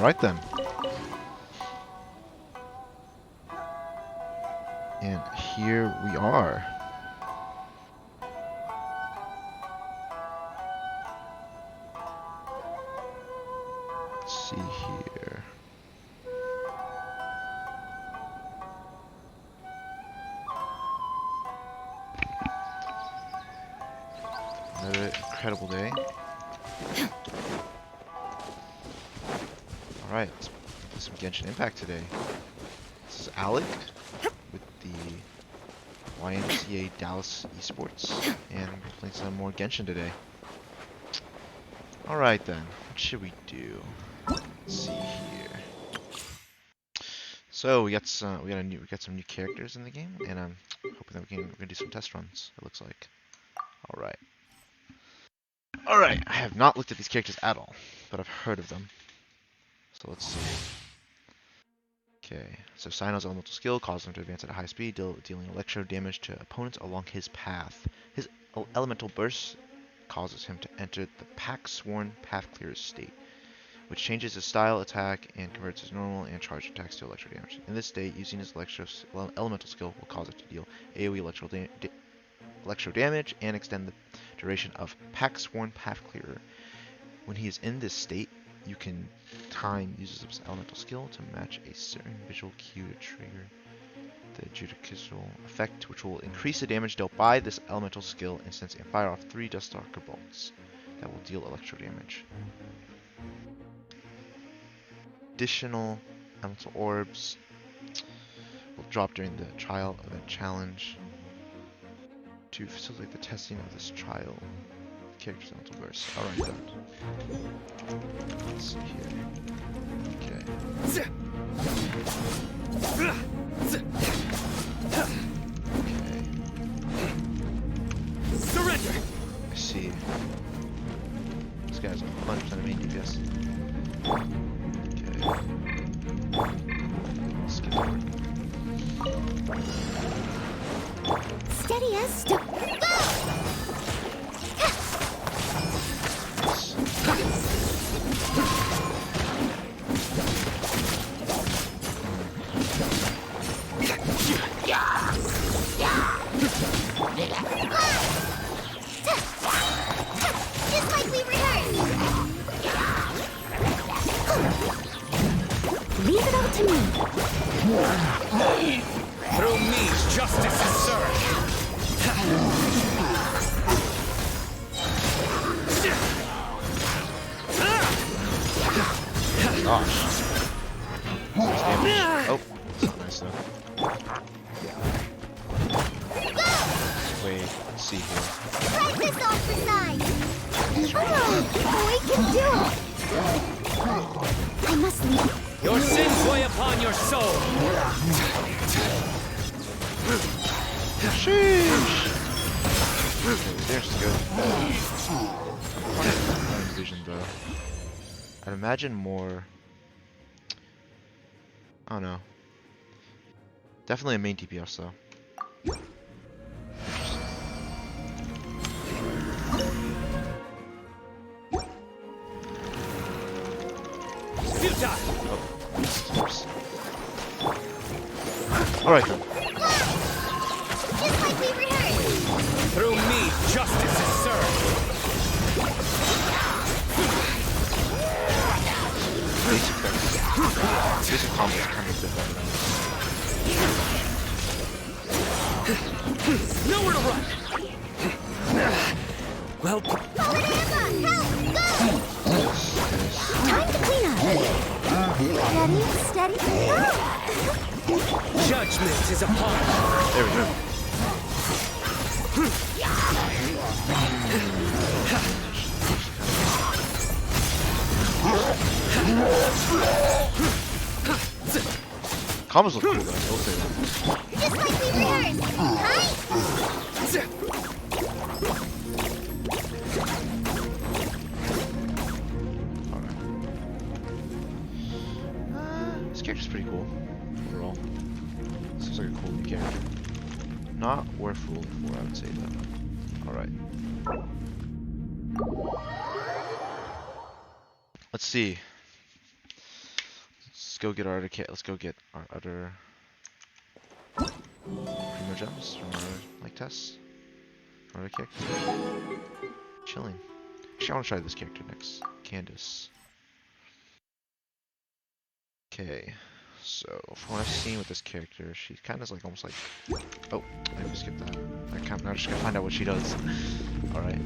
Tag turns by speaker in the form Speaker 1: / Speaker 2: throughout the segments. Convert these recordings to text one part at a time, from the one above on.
Speaker 1: Alright then. And here we are. Let's see here. Another incredible day. Alright, let's play some Genshin Impact today. This is Alec with the YMCA Dallas Esports, and we're playing some more Genshin today. Alright then, what should we do? Let's see here. So we got some new characters in the game, and I'm hoping that we're gonna do some test runs. It looks like. Alright. Alright, I have not looked at these characters at all, but I've heard of them. So let's see. Okay, so Cyno's elemental skill causes him to advance at a high speed, dealing electro damage to opponents along his path. His elemental burst causes him to enter the Pack Sworn Path Clearer's state, which changes his style attack and converts his normal and charged attacks to electro damage. In this state, using his elemental skill will cause it to deal AoE electro damage and extend the duration of Pack Sworn Path Clearer. When he is in this state, you can time uses his elemental skill to match a certain visual cue to trigger the judicial effect, which will increase the damage dealt by this elemental skill instance and fire off 3 Duststalker bolts that will deal electro damage. Additional elemental orbs will drop during the trial event challenge to facilitate the testing of this trial character's elemental burst. Alright then. Let's see here. Okay.
Speaker 2: Surrender!
Speaker 1: I see. This guy's 100% main DPS. Okay. Skip over.
Speaker 3: Steady as stone. Just like we rehearsed. Leave it all to me.
Speaker 2: Through me, justice is served.
Speaker 1: Gosh. Oh, that's not nice though. Wait, let's see here.
Speaker 3: Try this off the side. Oh, we can do it. I must leave.
Speaker 2: Your sins weigh upon your soul.
Speaker 1: Sheesh. Okay, there's good. Vision though. I'd imagine more. I don't know. Definitely a main DPS though. Alright then.
Speaker 3: Just like we rehearsed.
Speaker 2: Through me, justice is served.
Speaker 1: Basic combo is kind of a bit better.
Speaker 2: Nowhere to run. Well,
Speaker 3: Help! Go! Time to clean up. Steady, steady.
Speaker 2: judgment is upon us.
Speaker 1: There we go. Combos look cool though, I will say that.
Speaker 3: Just like we rehearsed. Right?
Speaker 1: Alright. This character's pretty cool, overall. This looks like a cool new character. Not worth rolling for, I would say though. Alright. Let's see. go get our other let's go get our other primo gems from our like tests. Our other characters. Chilling. Actually, I want to try this character next. Candace. Okay. So, from what I've seen with this character, she kind of is like almost like. Oh, I just skip that. I'm just gonna find out what she does. All right.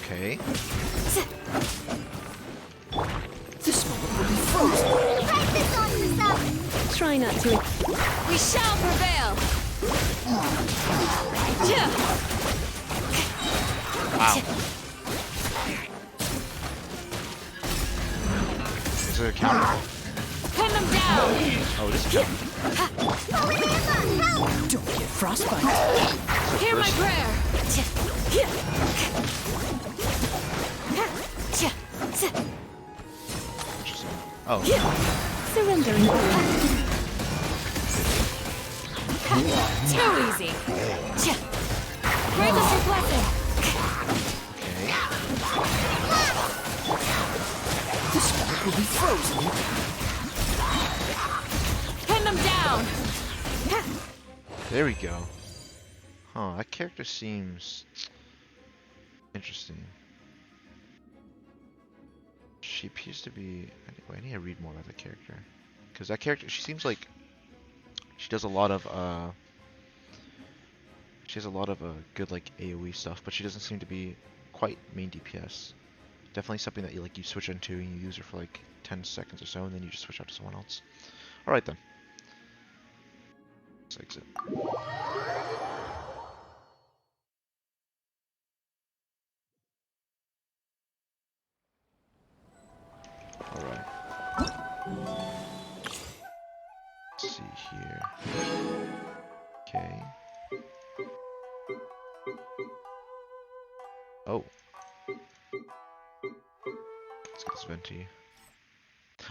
Speaker 1: Okay.
Speaker 4: This moment will be frozen.
Speaker 3: Practice on yourself.
Speaker 4: Try not to.
Speaker 3: We shall prevail.
Speaker 1: Wow. Is there a counter?
Speaker 3: Pin them down.
Speaker 1: Oh, it is a counter.
Speaker 4: Don't get frostbite.
Speaker 3: Hear my prayer.
Speaker 1: Interesting. Oh.
Speaker 4: Surrendering.
Speaker 3: Too easy. Grant us your blessing.
Speaker 1: Okay.
Speaker 4: This moment will be frozen.
Speaker 3: Pin them down.
Speaker 1: There we go. Huh, that character seems interesting. She appears to be. Anyway, I need to read more about that character. Because that character, she seems like she does a lot of she has a lot of good like AoE stuff, but she doesn't seem to be quite main DPS. Definitely something that you switch into and you use her for like 10 seconds or so, and then you just switch out to someone else. All right then. Let's exit. All right. Let's see here. Okay. Oh. Let's get this venti.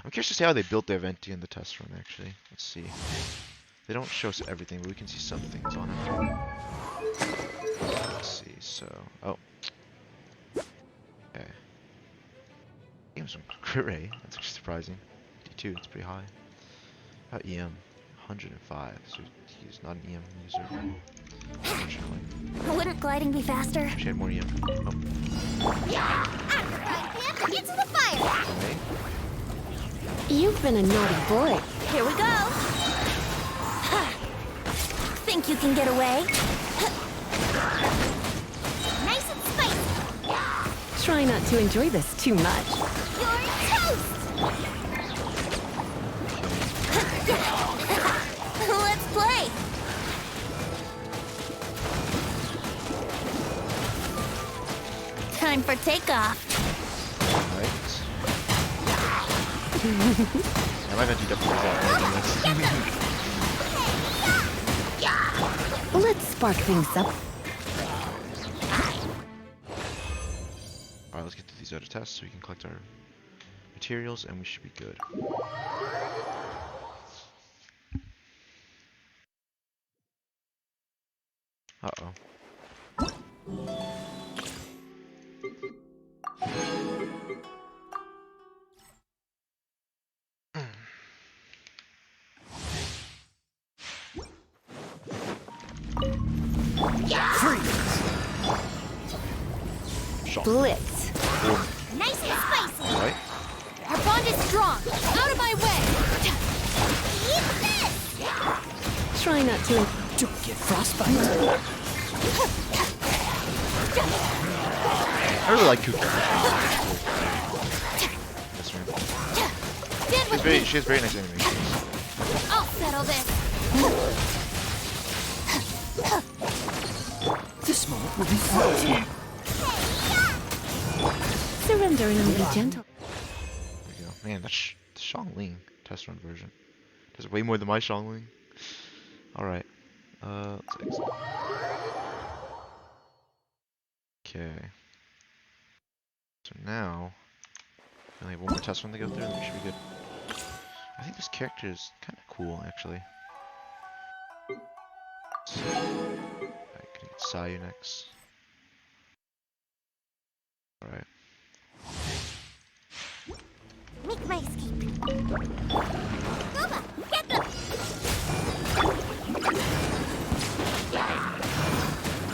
Speaker 1: I'm curious to see how they built their venti in the test run, actually. Let's see. They don't show us everything, but we can see some things on it. Let's see, so... Oh. Okay. Game's from crit rate. That's actually surprising. 52, it's pretty high. How about EM? 105. So he's not an EM user. Unfortunately.
Speaker 3: Wouldn't gliding be faster?
Speaker 1: She had more EM. Oh.
Speaker 3: Into the fire.
Speaker 1: Okay.
Speaker 4: You've been a naughty boy.
Speaker 3: Here we go. Think you can get away? Nice and spicy.
Speaker 4: Try not to enjoy this too much.
Speaker 3: You're toast. Let's play. Time for takeoff.
Speaker 1: Alright. Yeah, my venti definitely does that.
Speaker 4: Let's spark things up.
Speaker 1: Alright, let's get to these other tests so we can collect our materials and we should be good. Uh-oh. Shot.
Speaker 4: Blitz.
Speaker 3: Nice and spicy.
Speaker 1: Alright.
Speaker 3: Our bond is strong. Out of my way. Eat this.
Speaker 4: Try not to. Don't get frostbite.
Speaker 1: I really like Kuka. That's right. She has very nice animations.
Speaker 3: I'll settle this.
Speaker 4: This moment will be frozen. Surrender and be gentle.
Speaker 1: There we go. Man, that's the Xiangling test run version. Does way more than my Xiangling. Alright. Let's exit. Okay. So now, we only have one more test run to go through, and we should be good. I think this character is kind of cool, actually. Alright, gonna get Sayu next. Alright.
Speaker 3: Make my escape. Goma, get them!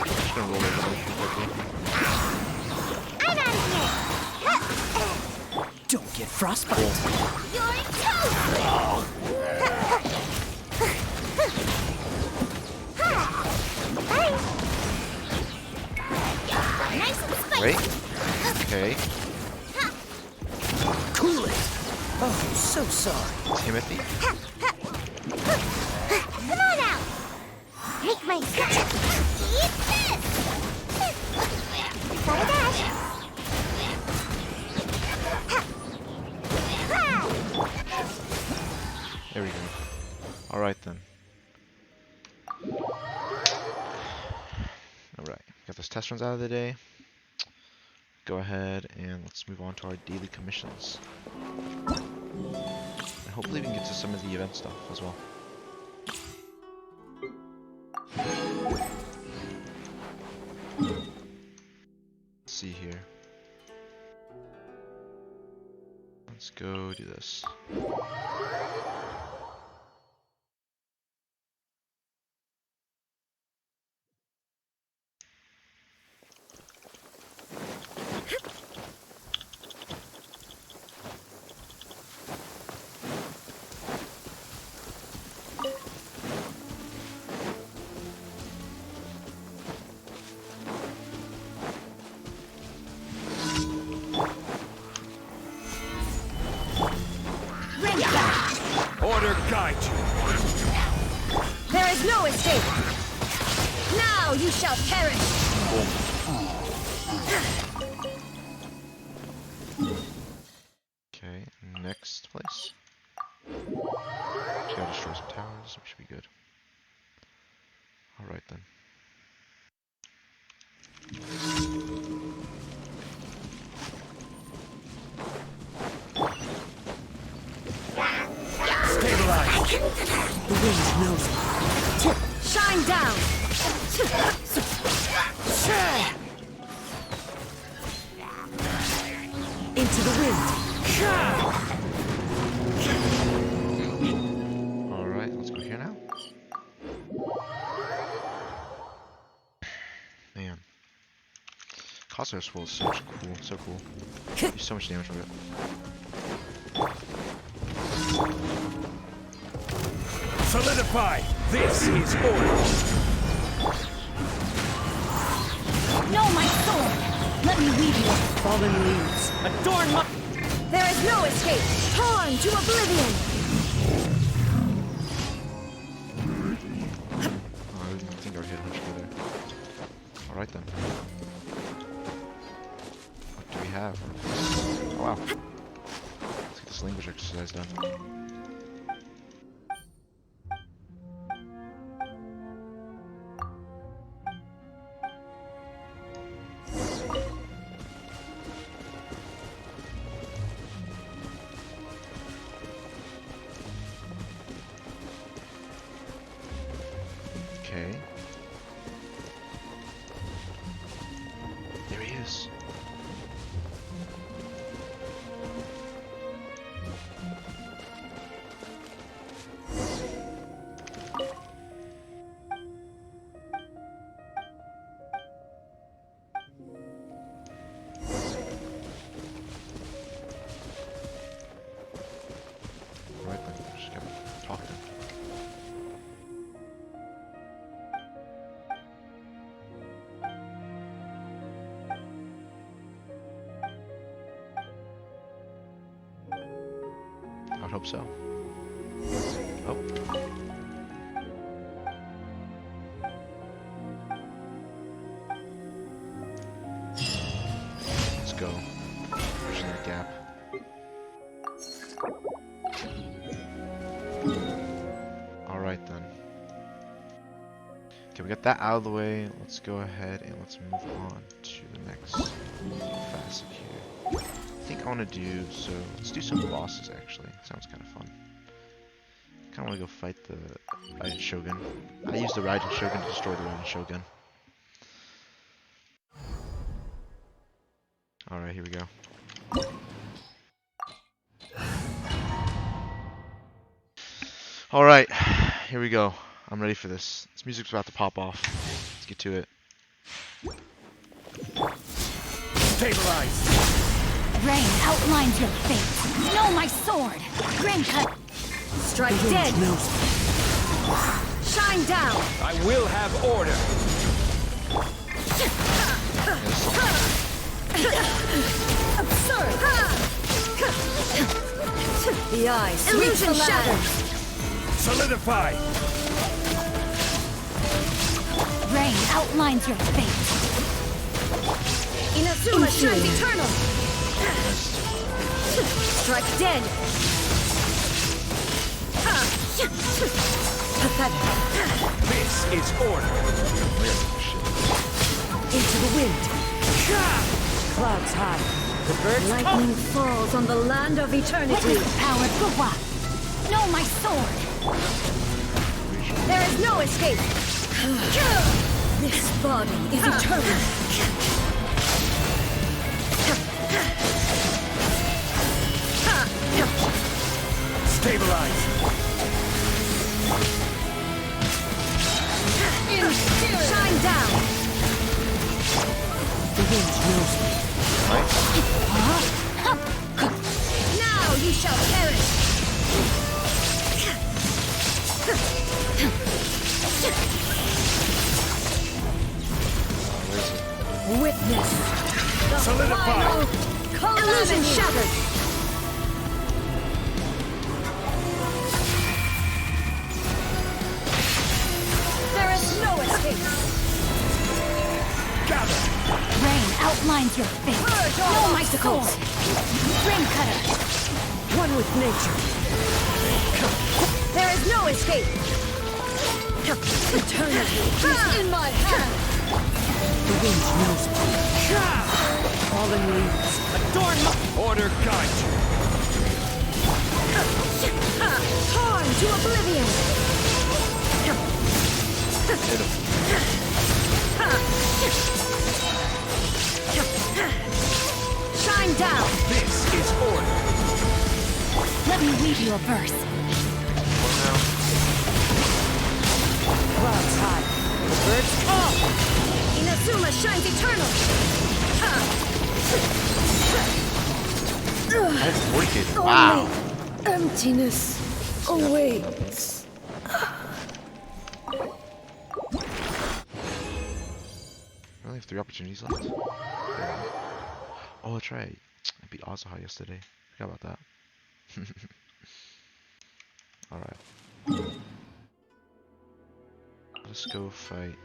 Speaker 1: Just gonna roll over quickly.
Speaker 3: I'm out of here!
Speaker 4: Don't get frostbite.
Speaker 3: You're toast! Nice and spicy!
Speaker 1: Great. Okay.
Speaker 4: Cool it. Oh, so sorry.
Speaker 1: Timothy.
Speaker 3: Come on out! Make my escape! Eat this! Got a dash!
Speaker 1: There we go. Alright then. Alright, got those test runs out of the day. Go ahead and let's move on to our daily commissions. And hopefully we can get to some of the event stuff as well. Let's see here. Let's go do this.
Speaker 2: Order guide you.
Speaker 3: There is no escape! Now you shall perish!
Speaker 1: Okay, next place. Gotta destroy some towers, we should be good. Alright then.
Speaker 2: Stabilize.
Speaker 4: The wind knows me.
Speaker 3: Shine down!
Speaker 4: Into the wind.
Speaker 1: Alright, let's go here now. Man. Cosmos Swirl is so cool, so cool. Do so much damage with it.
Speaker 2: Solidify. This is order.
Speaker 3: No, my sword! Let me weave you!
Speaker 4: Fallen leaves.
Speaker 2: Adorn my...
Speaker 3: There is no escape! Torn to oblivion!
Speaker 1: Oh, I didn't think I would hit much further. Alright then. What do we have? Oh wow. Let's get this language exercise done. Okay. There he is. Right then, just gotta talk to him. I would hope so. Oh. Let's go. Pushing that gap. Alright then. Okay, we got that out of the way. Let's go ahead and let's move on to the next facet here. I think I want to do, so let's do some bosses actually. Sounds kind of fun. kinda wanna go fight the Raiden Shogun. I used the Raiden Shogun to destroy the Raiden Shogun. Alright, here we go. Alright, here we go. I'm ready for this. This music's about to pop off. Let's get to it.
Speaker 2: Stabilize.
Speaker 3: Rain outlines your fate. Know my sword. Rain cut.
Speaker 4: Strike dead. Shine down.
Speaker 2: I will have order.
Speaker 4: Absurd. The eyes. Illusion shattered.
Speaker 2: Solidify.
Speaker 3: Rain outlines your fate.
Speaker 4: Inazuma shines eternal. Strike dead. Pathetic.
Speaker 2: This is order.
Speaker 4: Into the wind. Clouds high. The birds lightning falls on the land of eternity.
Speaker 3: Witness the power of Guwa. Know my sword.
Speaker 4: There is no escape. This body is eternal.
Speaker 2: Stabilize.
Speaker 4: Shine down. The wind knows me. Now you shall perish. Witness the
Speaker 2: Solidify.
Speaker 4: final illusion shattered. There is no escape.
Speaker 2: Gather.
Speaker 3: Rain outlines your fate.
Speaker 4: Purge all
Speaker 3: Know my
Speaker 4: obstacles.
Speaker 3: sword. Rain cutter.
Speaker 4: One with nature. There is no escape. Eternity is in my hand. The wind knows me. Fallen leaves.
Speaker 2: Adorn my order guide you.
Speaker 4: Torn to oblivion. Shine down.
Speaker 2: This is order.
Speaker 3: Let me read you a verse.
Speaker 4: Clouds high. The birds call. Inazuma shines eternal.
Speaker 1: That's 40k. Wow.
Speaker 4: Emptiness awaits.
Speaker 1: We only have 3 opportunities left. Yeah. Oh, that's right. I beat Azaha yesterday. Forgot about that. Alright. Let's go fight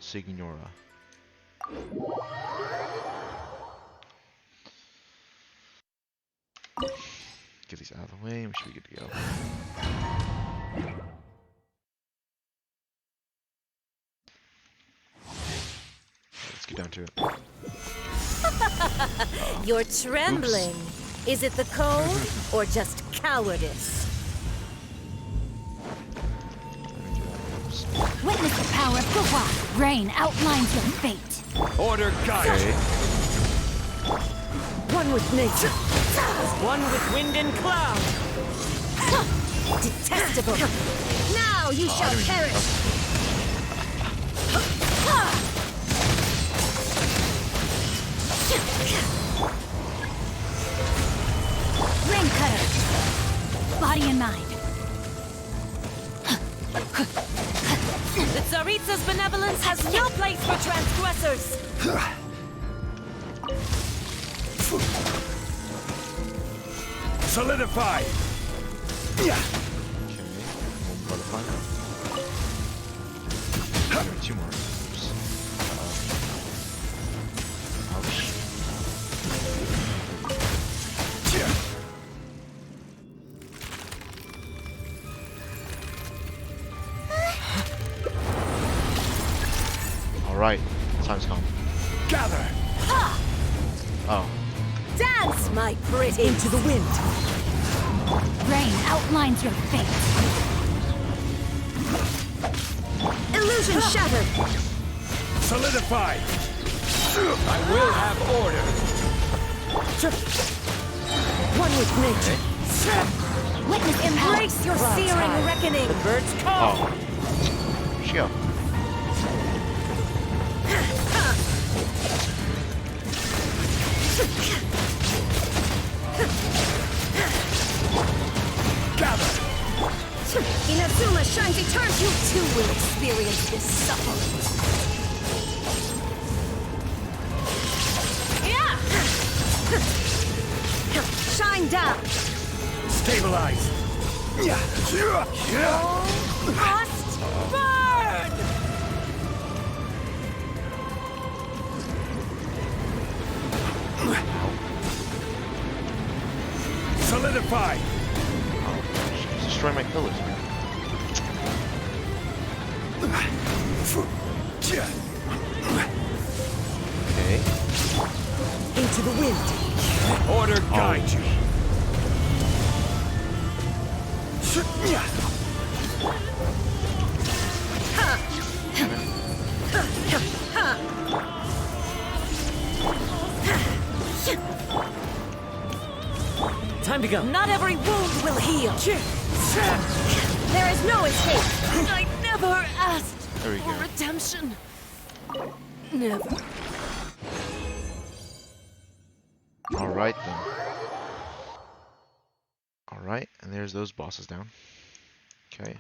Speaker 1: Signora. Get these out of the way, we should be good to go. Let's get down to it.
Speaker 4: You're trembling. Is it the cold or just cowardice?
Speaker 3: Witness the power of Guwa. Rain outlines your fate.
Speaker 2: Order guide you.
Speaker 4: One with nature.
Speaker 2: One with wind and cloud.
Speaker 4: Detestable. Now you shall perish.
Speaker 3: Rain cutter. Body and mind.
Speaker 4: The Tsaritsa's benevolence has no place for transgressors.
Speaker 2: Solidify.
Speaker 1: Okay, one butterfly. Give me 2 more. Oops. Ouch. Alright, time's come.
Speaker 2: Gather.
Speaker 1: Oh.
Speaker 4: Dance, my pretty. Into the wind.
Speaker 3: Rain outlines your fate.
Speaker 4: Illusion shattered.
Speaker 2: Solidified. I will have order.
Speaker 4: One with nature.
Speaker 3: Witness
Speaker 4: Embrace your
Speaker 2: Clouds
Speaker 4: searing
Speaker 2: high.
Speaker 4: reckoning.
Speaker 2: The birds call.
Speaker 1: Oh. Where'd she go?
Speaker 2: Gather.
Speaker 4: Inazuma shines eternal. You too will experience this suffering. Shine down.
Speaker 2: Stabilize.
Speaker 4: Must burn.
Speaker 2: Solidify.
Speaker 1: She's destroying my pillars, man. Okay.
Speaker 4: Into the wind.
Speaker 2: Order guide you.
Speaker 4: Time to go. Not every wound will heal. There is no escape. I never asked
Speaker 1: There we
Speaker 4: for
Speaker 1: go.
Speaker 4: redemption. Never.
Speaker 1: Alright then. Alright, and there's those bosses down. Okay.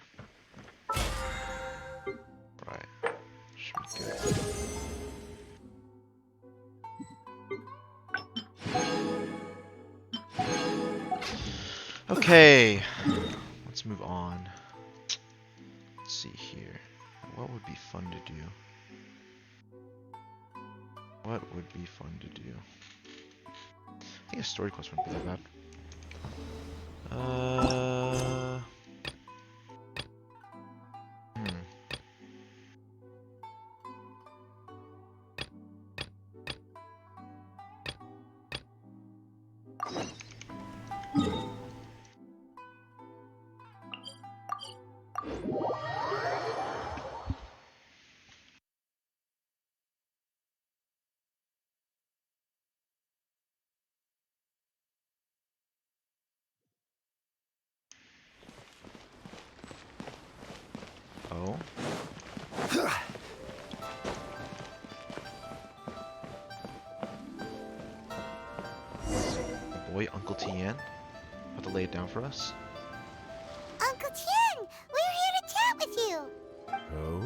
Speaker 1: Right. Should be good. Okay. Let's move on. Let's see here. What would be fun to do? What would be fun to do? I think a story quest wouldn't be that bad. Hmm. Oh. Boy, Uncle Tien. About to lay it down for us.
Speaker 3: Uncle Tien, we're here to chat with you.
Speaker 5: Oh?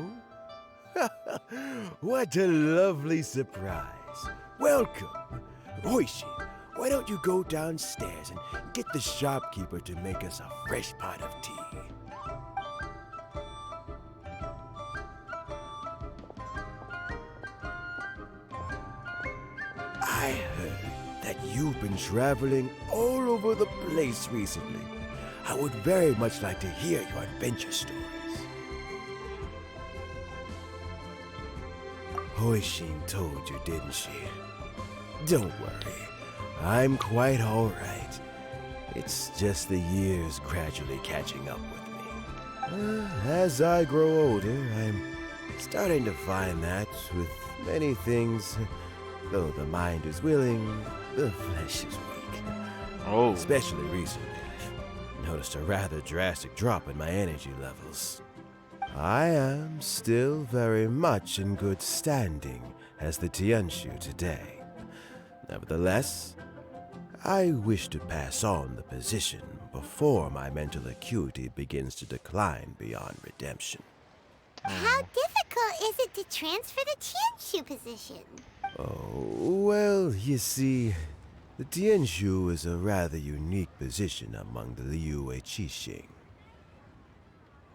Speaker 5: What a lovely surprise. Welcome. Oishi, why don't you go downstairs and get the shopkeeper to make us a fresh pot of tea? I heard that you've been traveling all over the place recently. I would very much like to hear your adventure stories. Hoishin told you, didn't she? Don't worry. I'm quite all right. It's just the years gradually catching up with me. As I grow older, I'm starting to find that with many things, though the mind is willing, the flesh is weak.
Speaker 1: Oh.
Speaker 5: Especially recently, I've noticed a rather drastic drop in my energy levels. I am still very much in good standing as the Tianshu today. Nevertheless, I wish to pass on the position before my mental acuity begins to decline beyond redemption.
Speaker 3: How difficult is it to transfer the Tianshu position?
Speaker 5: Oh, well, you see, the Tianshu is a rather unique position among the Liu Qixing.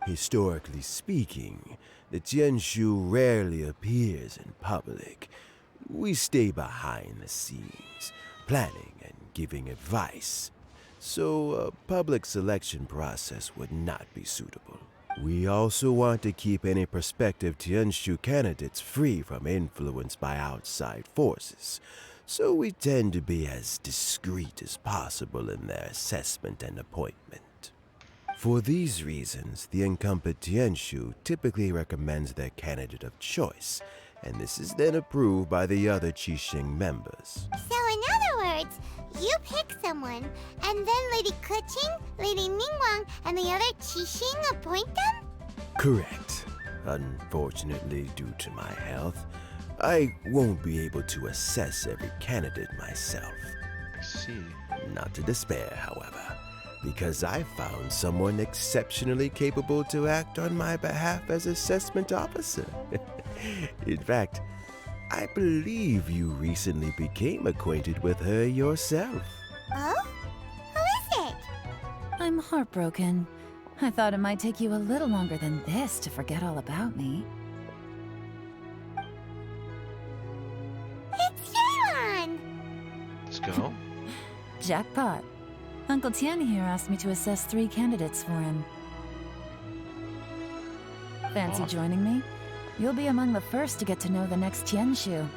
Speaker 5: Historically speaking, the Tianshu rarely appears in public. We stay behind the scenes, planning and giving advice, so a public selection process would not be suitable. We also want to keep any prospective Tianshu candidates free from influence by outside forces, so we tend to be as discreet as possible in their assessment and appointment. For these reasons, the incumbent Tianshu typically recommends their candidate of choice, and this is then approved by the other Qixing members.
Speaker 3: So in other words, you pick someone, and then Lady Keqing, Lady Ningguang, and the other Qixing appoint them?
Speaker 5: Correct. Unfortunately, due to my health, I won't be able to assess every candidate myself.
Speaker 1: I see.
Speaker 5: Not to despair, however, because I found someone exceptionally capable to act on my behalf as assessment officer. In fact, I believe you recently became acquainted with her yourself.
Speaker 3: Oh? Who is it?
Speaker 4: I'm heartbroken. I thought it might take you a little longer than this to forget all about me.
Speaker 3: It's Jaylon!
Speaker 1: Let's go.
Speaker 4: Jackpot. Uncle Tian here asked me to assess 3 candidates for him. Fancy
Speaker 1: Awesome.
Speaker 4: joining me? You'll be among the first to get to know the next Tianshu.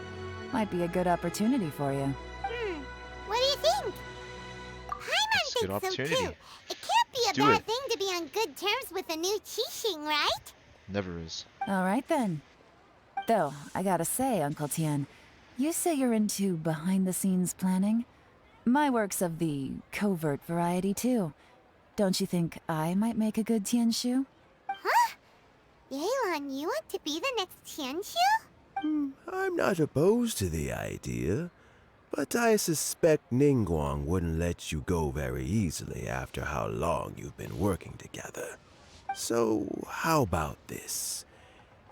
Speaker 4: Might be a good opportunity for you.
Speaker 3: What do you think?
Speaker 1: It's a good
Speaker 3: Paimon thinks so
Speaker 1: opportunity.
Speaker 3: too. It can't be a
Speaker 1: Do
Speaker 3: bad
Speaker 1: it.
Speaker 3: thing to be on good terms with a new Qixing, right?
Speaker 1: Never is.
Speaker 4: All right then. Though, I gotta say, Uncle Tian, you say you're into behind-the-scenes planning? My work's of the covert variety too. Don't you think I might make a good Tianshu?
Speaker 3: Huh? Yaelon, you want to be the next Tianshu?
Speaker 5: I'm not opposed to the idea, but I suspect Ningguang wouldn't let you go very easily after how long you've been working together. So, how about this?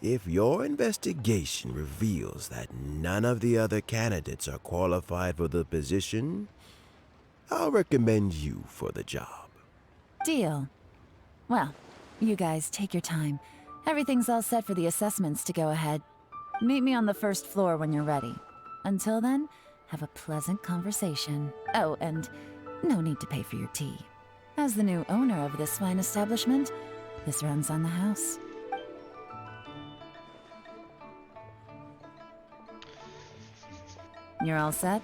Speaker 5: If your investigation reveals that none of the other candidates are qualified for the position, I'll recommend you for the job.
Speaker 4: Deal. Well, you guys take your time. Everything's all set for the assessments to go ahead. Meet me on the first floor when you're ready. Until then, have a pleasant conversation. Oh, and no need to pay for your tea. As the new owner of this fine establishment, this runs on the house. You're all set?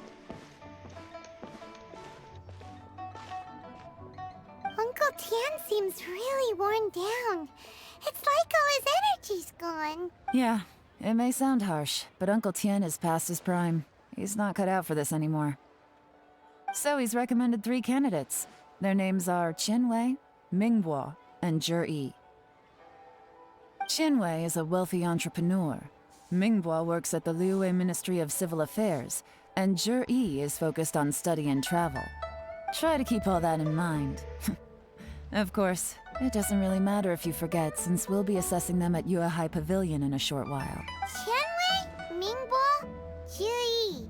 Speaker 3: Uncle Tian seems really worn down. It's like all his energy's gone.
Speaker 4: Yeah, it may sound harsh, but Uncle Tian is past his prime. He's not cut out for this anymore. So he's recommended 3 candidates. Their names are Qinwei, Mingbo, and Zhi. Qinwei is a wealthy entrepreneur. Mingbo works at the Liyue Ministry of Civil Affairs, and Zhi is focused on study and travel. Try to keep all that in mind. Of course, it doesn't really matter if you forget, since we'll be assessing them at Yuehai Pavilion in a short while.
Speaker 3: Qianwei, Mingbo, Zhi.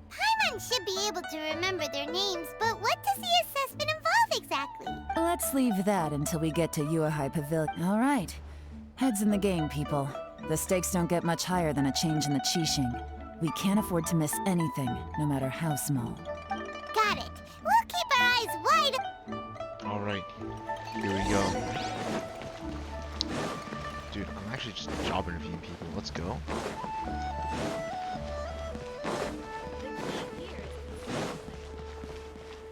Speaker 3: Paimon should be able to remember their names, but what does the assessment involve exactly?
Speaker 4: Let's leave that until we get to Yuehai Pavilion. All right. Heads in the game, people. The stakes don't get much higher than a change in the Qixing. We can't afford to miss anything, no matter how small.
Speaker 3: Got it. We'll keep our eyes wide.
Speaker 1: Alright. Here we go. Dude, I'm actually just job interviewing people. Let's go.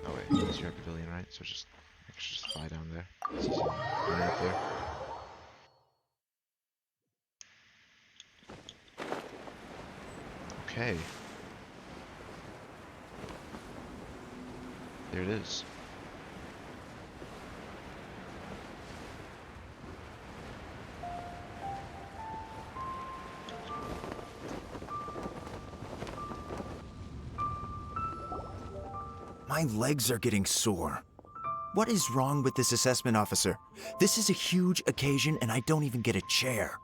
Speaker 1: Oh wait, it's your pavilion, right? So just I should just fly down there. This is right up there. Okay. There it is.
Speaker 6: My legs are getting sore. What is wrong with this assessment officer? This is a huge occasion and I don't even get a chair.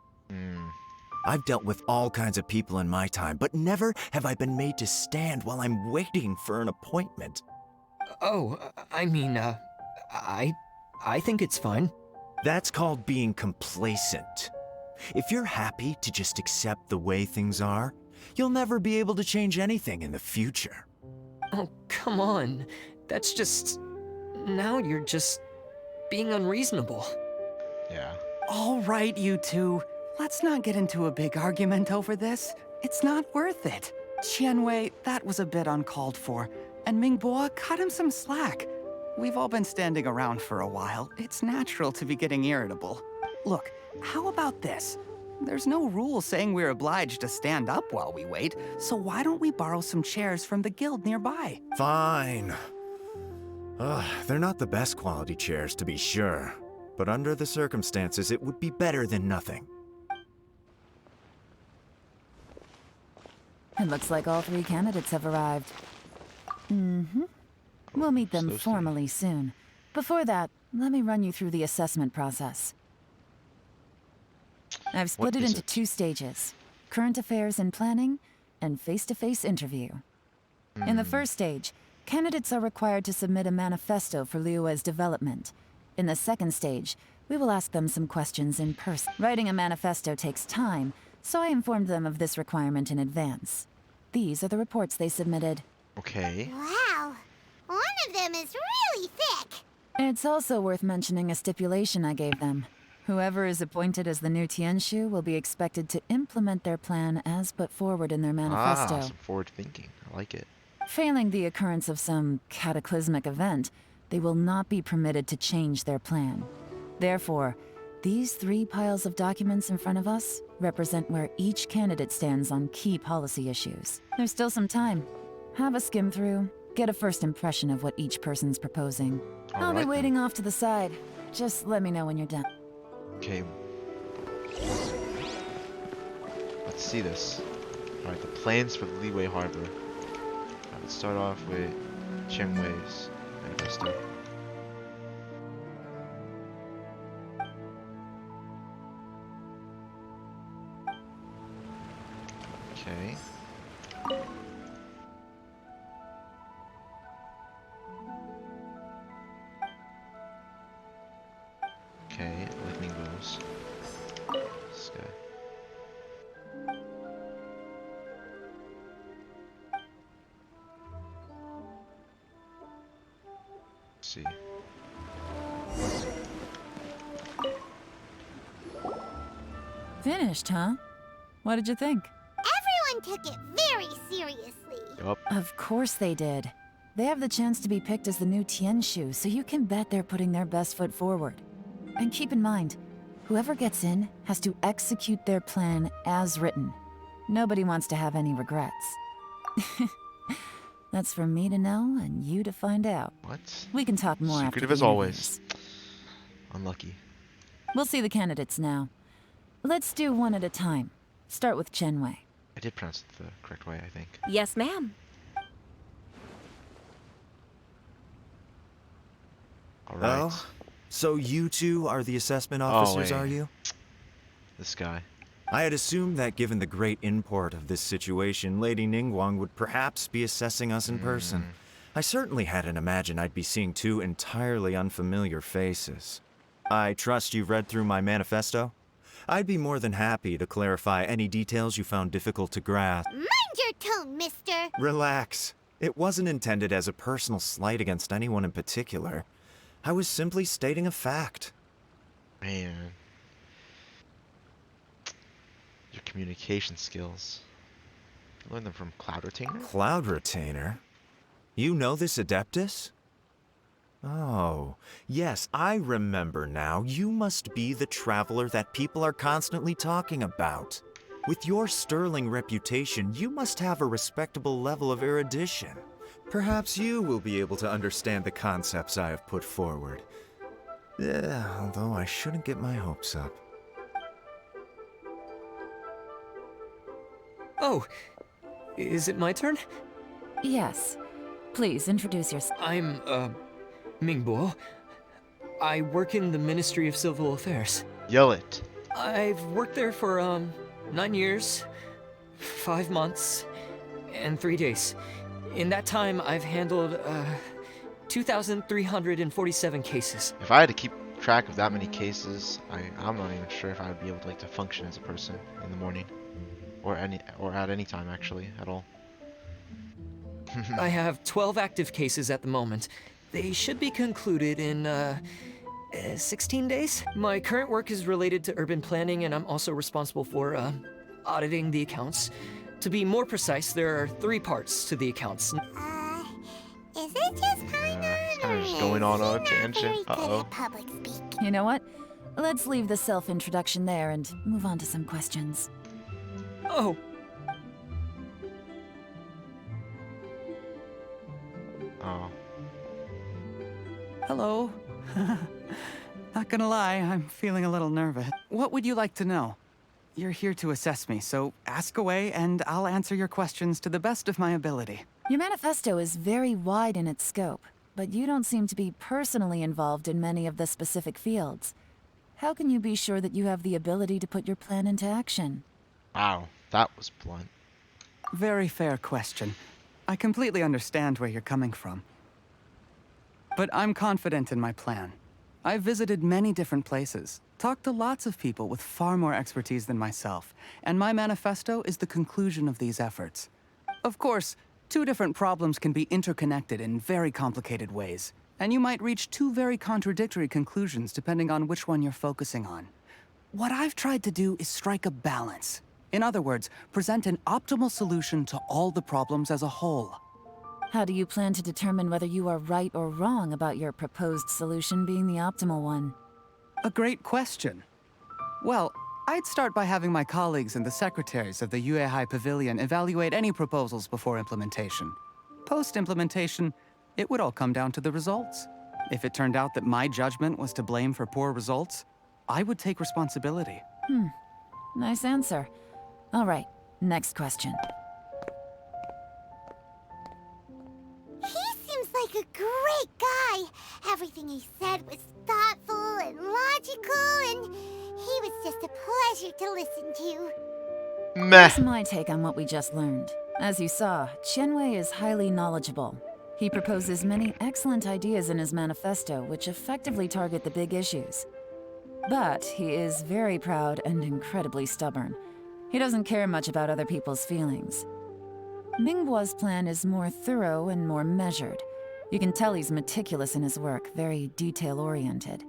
Speaker 6: I've dealt with all kinds of people in my time, but never have I been made to stand while I'm waiting for an appointment.
Speaker 7: Oh, I mean, I think it's fine.
Speaker 6: That's called being complacent. If you're happy to just accept the way things are, you'll never be able to change anything in the future.
Speaker 7: Oh, come on. That's just... Now you're just being unreasonable.
Speaker 1: Yeah.
Speaker 8: All right, you two. Let's not get into a big argument over this. It's not worth it. Qianwei, that was a bit uncalled for. And Mingbo, cut him some slack. We've all been standing around for a while. It's natural to be getting irritable. Look, how about this? There's no rule saying we're obliged to stand up while we wait, so why don't we borrow some chairs from the guild nearby?
Speaker 6: Fine. They're not the best quality chairs, to be sure. But under the circumstances, it would be better than nothing.
Speaker 4: It looks like all 3 candidates have arrived. We'll meet them
Speaker 1: So
Speaker 4: formally soon. Before that, let me run you through the assessment process. I've split
Speaker 1: What
Speaker 4: it
Speaker 1: is
Speaker 4: into
Speaker 1: it?
Speaker 4: 2 stages: current affairs and planning, and face-to-face interview. In the first stage, candidates are required to submit a manifesto for Liyue's development. In the second stage, we will ask them some questions in person. Writing a manifesto takes time, so I informed them of this requirement in advance. These are the reports they submitted.
Speaker 1: Okay.
Speaker 3: Wow. One of them is really thick.
Speaker 4: It's also worth mentioning a stipulation I gave them. Whoever is appointed as the new Tianshu will be expected to implement their plan as put forward in their manifesto.
Speaker 1: Some forward thinking. I like it.
Speaker 4: Failing the occurrence of some cataclysmic event, they will not be permitted to change their plan. Therefore, these 3 piles of documents in front of us represent where each candidate stands on key policy issues. There's still some time. Have a skim through, get a first impression of what each person's proposing. I'll be
Speaker 1: Alright
Speaker 4: waiting off to the side. Just let me know when you're done.
Speaker 1: Okay. Let's see this. Alright, the plans for the Liyue Harbor. Alright, let's start off with Chengwei's manifesto. Okay. Okay, lightning goes. This guy. Let's see.
Speaker 4: Finished, huh? What did you think?
Speaker 3: Everyone took it very seriously.
Speaker 1: Yup.
Speaker 4: Of course they did. They have the chance to be picked as the new Tianshu, so you can bet they're putting their best foot forward. And keep in mind, whoever gets in has to execute their plan as written. Nobody wants to have any regrets. That's for me to know and you to find out.
Speaker 1: What?
Speaker 4: We can talk more after
Speaker 1: Secretive
Speaker 4: the
Speaker 1: as always.
Speaker 4: interviews.
Speaker 1: Unlucky.
Speaker 4: We'll see the candidates now. Let's do one at a time. Start with Chenwei.
Speaker 1: I did pronounce it the correct way, I think.
Speaker 9: Yes, ma'am.
Speaker 1: Alright.
Speaker 6: Oh? So you 2 are the assessment officers,
Speaker 1: wait.
Speaker 6: are you?
Speaker 1: This guy.
Speaker 6: I had assumed that given the great import of this situation, Lady Ningguang would perhaps be assessing us in person. I certainly hadn't imagined I'd be seeing 2 entirely unfamiliar faces. I trust you've read through my manifesto? I'd be more than happy to clarify any details you found difficult to grasp.
Speaker 3: Mind your tone, mister.
Speaker 6: Relax. It wasn't intended as a personal slight against anyone in particular. I was simply stating a fact.
Speaker 1: Man. Your communication skills. You learned them from Cloud Retainer?
Speaker 6: Cloud Retainer? You know this Adeptus? Oh, yes, I remember now. You must be the traveler that people are constantly talking about. With your sterling reputation, you must have a respectable level of erudition. Perhaps you will be able to understand the concepts I have put forward. Although I shouldn't get my hopes up.
Speaker 7: Oh, is it my turn?
Speaker 4: Yes. Please introduce yourself.
Speaker 7: I'm, Mingbo. I work in the Ministry of Civil Affairs.
Speaker 1: Yell it.
Speaker 7: I've worked there for, 9 years, 5 months, and 3 days. In that time, I've handled, 2,347 cases.
Speaker 1: If I had to keep track of that many cases, I'm not even sure if I would be able to, to function as a person in the morning. Or at any time, actually, at all.
Speaker 7: I have 12 active cases at the moment. They should be concluded in, 16 days. My current work is related to urban planning, and I'm also responsible for, auditing the accounts, To be more precise, there are 3 parts to the accounts.
Speaker 3: Is it just Paimon,
Speaker 1: It's kind
Speaker 3: or
Speaker 1: of just
Speaker 3: is
Speaker 1: going on
Speaker 3: he
Speaker 1: a
Speaker 3: not
Speaker 1: tangent.
Speaker 3: very good
Speaker 1: Uh-oh.
Speaker 3: at public speak?
Speaker 4: You know what? Let's leave the self-introduction there and move on to some questions.
Speaker 7: Oh,
Speaker 1: Oh.
Speaker 8: Hello. Not gonna lie, I'm feeling a little nervous. What would you like to know? You're here to assess me, so ask away and I'll answer your questions to the best of my ability.
Speaker 4: Your manifesto is very wide in its scope, but you don't seem to be personally involved in many of the specific fields. How can you be sure that you have the ability to put your plan into action?
Speaker 1: Wow, that was blunt.
Speaker 8: Very fair question. I completely understand where you're coming from. But I'm confident in my plan. I've visited many different places, talked to lots of people with far more expertise than myself, and my manifesto is the conclusion of these efforts. Of course, 2 different problems can be interconnected in very complicated ways, and you might reach 2 very contradictory conclusions depending on which one you're focusing on. What I've tried to do is strike a balance. In other words, present an optimal solution to all the problems as a whole.
Speaker 4: How do you plan to determine whether you are right or wrong about your proposed solution being the optimal one?
Speaker 8: A great question. Well, I'd start by having my colleagues and the secretaries of the Yuehai Pavilion evaluate any proposals before implementation. Post-implementation, it would all come down to the results. If it turned out that my judgment was to blame for poor results, I would take responsibility.
Speaker 4: Nice answer. All right, next question.
Speaker 3: He seems like a great guy. Everything he said was thoughtful and logical, and he was just a pleasure to listen to.
Speaker 1: Meh.
Speaker 4: Here's my take on what we just learned. As you saw, Qianwei is highly knowledgeable. He proposes many excellent ideas in his manifesto, which effectively target the big issues. But he is very proud and incredibly stubborn. He doesn't care much about other people's feelings. Mingboa's plan is more thorough and more measured. You can tell he's meticulous in his work, very detail-oriented.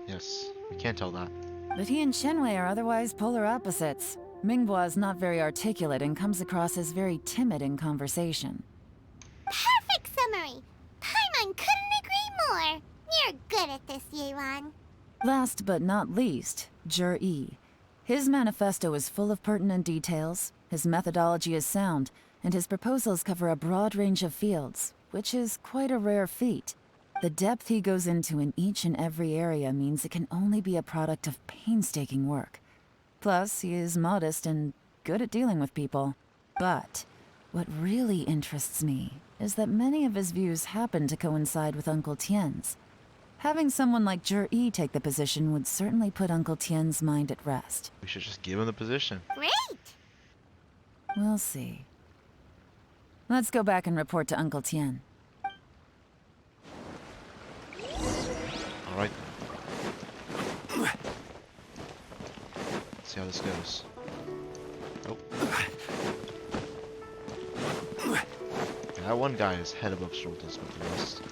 Speaker 1: Yes, we can't tell that.
Speaker 4: But he and Qianwei are otherwise polar opposites. Mingboa is not very articulate and comes across as very timid in conversation.
Speaker 3: Perfect summary. Paimon couldn't agree more. You're good at this, Yuan.
Speaker 4: Last but not least, Zhi. His manifesto is full of pertinent details, his methodology is sound, and his proposals cover a broad range of fields, which is quite a rare feat. The depth he goes into in each and every area means it can only be a product of painstaking work. Plus, he is modest and good at dealing with people. But what really interests me is that many of his views happen to coincide with Uncle Tien's. Having someone like Zhi take the position would certainly put Uncle Tien's mind at rest.
Speaker 1: We should just give him the position.
Speaker 3: Great.
Speaker 4: We'll see. Let's go back and report to Uncle Tien.
Speaker 1: Alright. Let's see how this goes. Oh. Yeah, that one guy is head above shoulders with the rest.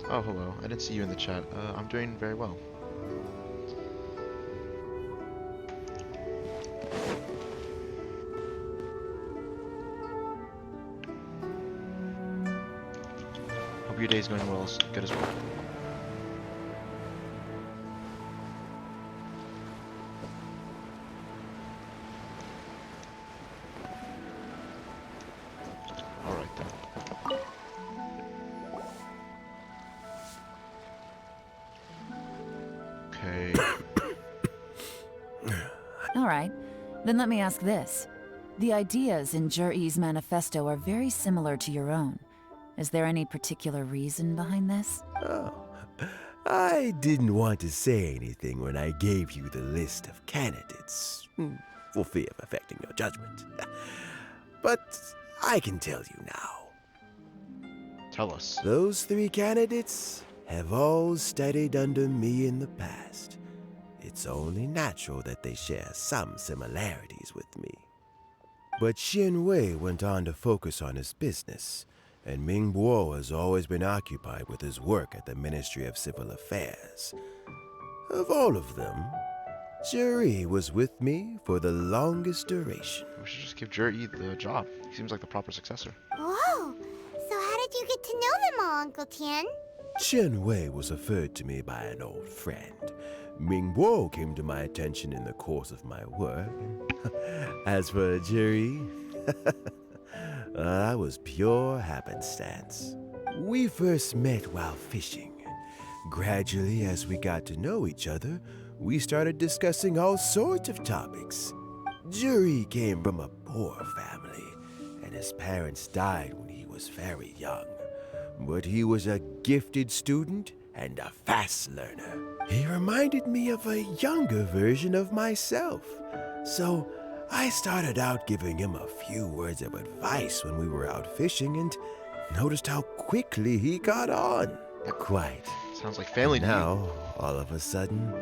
Speaker 1: Oh, hello. I didn't see you in the chat. I'm doing very well. Hope your day's going well, good as well. Alright then. Okay.
Speaker 4: All right, then let me ask this. The ideas in Zhi's manifesto are very similar to your own. Is there any particular reason behind this?
Speaker 5: Oh, I didn't want to say anything when I gave you the list of candidates, for fear of affecting your judgment. But I can tell you now.
Speaker 1: Tell us.
Speaker 5: Those 3 candidates have all studied under me in the past. It's only natural that they share some similarities with me. But Qianwei went on to focus on his business, and Mingbo has always been occupied with his work at the Ministry of Civil Affairs. Of all of them, Juri was with me for the longest duration.
Speaker 1: We should just give Juri the job. He seems like the proper successor.
Speaker 3: Whoa! So how did you get to know them all, Uncle Tian?
Speaker 5: Chen Wei was referred to me by an old friend. Ming Guo came to my attention in the course of my work. As for Juri, that was pure happenstance. We first met while fishing. Gradually, as we got to know each other, we started discussing all sorts of topics. Juri came from a poor family, and his parents died when he was very young. But he was a gifted student and a fast learner. He reminded me of a younger version of myself. So I started out giving him a few words of advice when we were out fishing and noticed how quickly he got on. Quite.
Speaker 1: Sounds like family to you.
Speaker 5: Now, all of a sudden,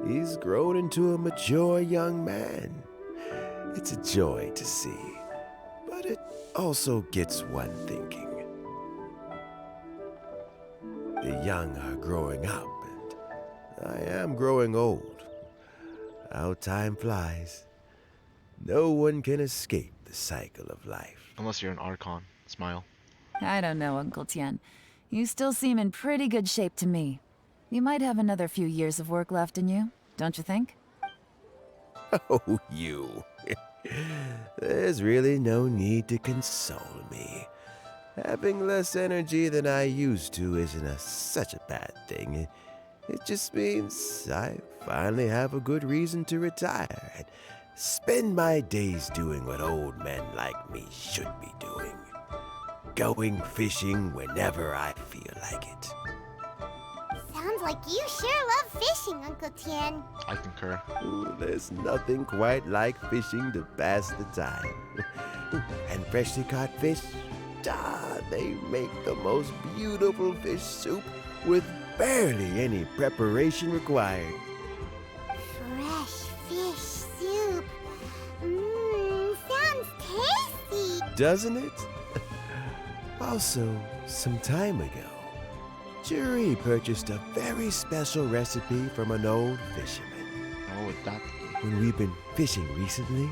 Speaker 5: he's grown into a mature young man. It's a joy to see, but it also gets one thinking. The young are growing up, and I am growing old. How time flies. No one can escape the cycle of life.
Speaker 1: Unless you're an Archon. Smile.
Speaker 4: I don't know, Uncle Tian. You still seem in pretty good shape to me. You might have another few years of work left in you, don't you think?
Speaker 5: Oh, you. There's really no need to console me. Having less energy than I used to isn't such a bad thing. It just means I finally have a good reason to retire and spend my days doing what old men like me should be doing. Going fishing whenever I feel like it.
Speaker 3: Sounds like you sure love fishing, Uncle Tian.
Speaker 1: I concur.
Speaker 5: Ooh, there's nothing quite like fishing to pass the time. And freshly caught fish, they make the most beautiful fish soup with barely any preparation required.
Speaker 3: Fresh fish soup. Sounds tasty.
Speaker 5: Doesn't it? Also, some time ago, Juri purchased a very special recipe from an old fisherman.
Speaker 1: What would that be?
Speaker 5: When we've been fishing recently,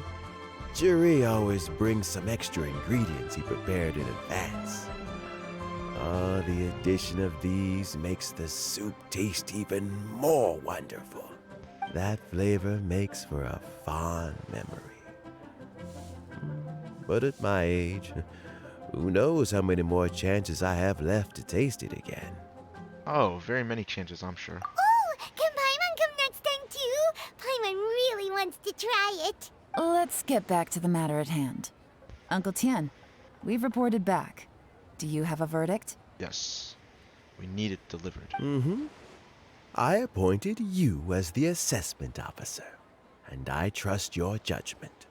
Speaker 5: Juri always brings some extra ingredients he prepared in advance. The addition of these makes the soup taste even more wonderful. That flavor makes for a fond memory. But at my age, who knows how many more chances I have left to taste it again.
Speaker 1: Oh, very many chances, I'm sure.
Speaker 3: Oh, can Paimon come next time too? Paimon really wants to try it.
Speaker 4: Let's get back to the matter at hand. Uncle Tian, we've reported back. Do you have a verdict?
Speaker 1: Yes. We need it delivered.
Speaker 5: Mm-hmm. I appointed you as the assessment officer, and I trust your judgment.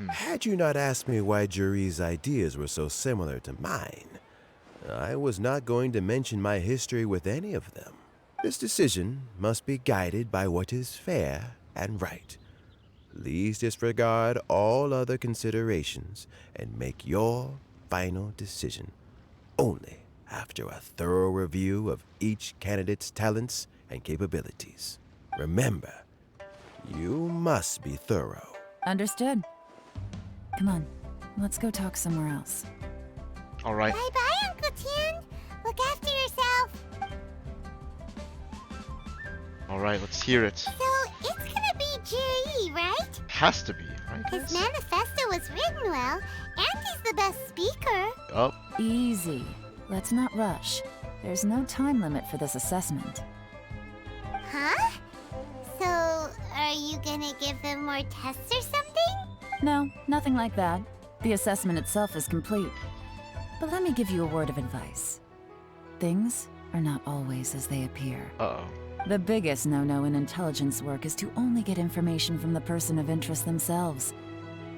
Speaker 5: Had you not asked me why Juri's ideas were so similar to mine, I was not going to mention my history with any of them. This decision must be guided by what is fair and right. Please disregard all other considerations and make your final decision only after a thorough review of each candidate's talents and capabilities. Remember, you must be thorough.
Speaker 4: Understood. Come on, let's go talk somewhere else.
Speaker 1: All right.
Speaker 3: Bye-bye, Uncle Tian. Look after yourself.
Speaker 1: All right, let's hear it.
Speaker 3: So, it's gonna be Juri, right?
Speaker 1: Has to be, right?
Speaker 3: His manifesto was written well, and he's the best speaker.
Speaker 1: Oh,
Speaker 4: Easy. Let's not rush. There's no time limit for this assessment.
Speaker 3: Huh? So, are you gonna give them more tests or something?
Speaker 4: No, nothing like that. The assessment itself is complete. But let me give you a word of advice. Things are not always as they appear.
Speaker 1: uh-oh.
Speaker 4: The biggest no-no in intelligence work is to only get information from the person of interest themselves.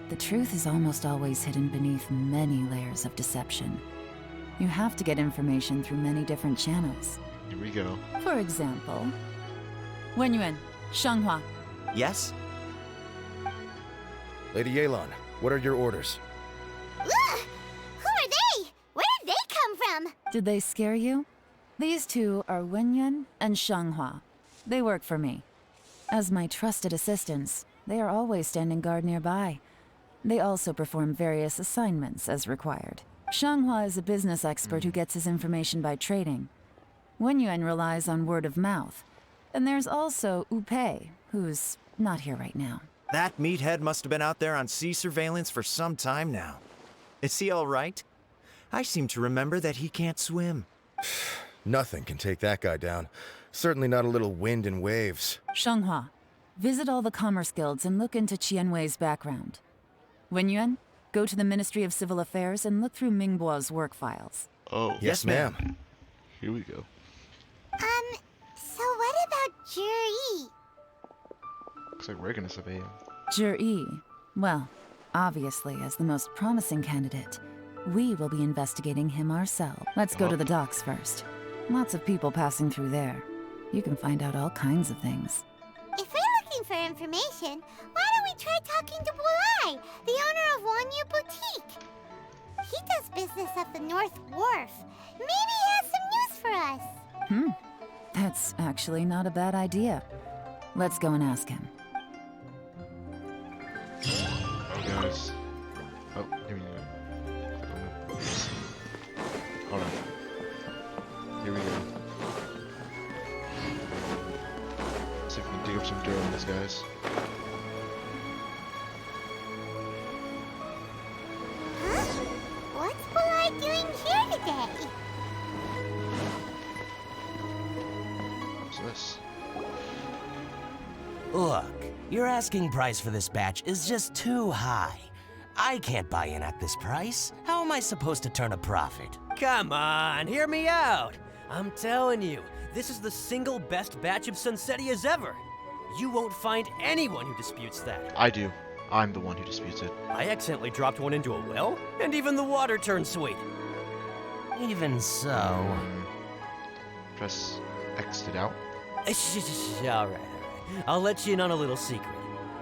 Speaker 4: The truth is almost always hidden beneath many layers of deception. You have to get information through many different channels.
Speaker 1: Here we go.
Speaker 4: For example, Wenyuan, Shanghua.
Speaker 6: Yes?
Speaker 9: Lady Yelan, what are your orders?
Speaker 3: Ugh! Who are they? Where did they come from?
Speaker 4: Did they scare you? These two are Wenyuan and Shanghua. They work for me. As my trusted assistants, they are always standing guard nearby. They also perform various assignments as required. Shanghua is a business expert who gets his information by trading. Wenyuan relies on word of mouth. And there's also Upei, who's not here right now.
Speaker 6: That meathead must have been out there on sea surveillance for some time now. Is he all right? I seem to remember that he can't swim.
Speaker 9: Nothing can take that guy down. Certainly not a little wind and waves.
Speaker 4: Shanghua, visit all the commerce guilds and look into Qianwei's background. Wenyuan, go to the Ministry of Civil Affairs and look through Mingbo's work files.
Speaker 1: Oh,
Speaker 9: Yes, ma'am.
Speaker 1: here we go.
Speaker 3: So what about Juri?
Speaker 1: Looks like we're gonna survey him.
Speaker 4: Zhi, well, obviously as the most promising candidate, we will be investigating him ourselves. Let's go to the docks first. Lots of people passing through there. You can find out all kinds of things.
Speaker 3: If we're looking for information, why don't we try talking to Bulai, the owner of Wanyu Boutique? He does business at the North Wharf. Maybe he has some news for us.
Speaker 4: That's actually not a bad idea. Let's go and ask him.
Speaker 1: Oh, guys. Oh, here we go. Hold on. Here we go. See if we can dig up some dirt on these guys.
Speaker 3: Huh? What's Bulai doing here today?
Speaker 1: What's this?
Speaker 10: Look, your asking price for this batch is just too high. I can't buy in at this price. How am I supposed to turn a profit?
Speaker 11: Come on, hear me out. I'm telling you, this is the single best batch of Sunsettias ever. You won't find anyone who disputes that.
Speaker 1: I do. I'm the one who disputes it.
Speaker 11: I accidentally dropped one into a well, and even the water turned sweet.
Speaker 10: Even so...
Speaker 1: Press X it out.
Speaker 11: All right. I'll let you in on a little secret.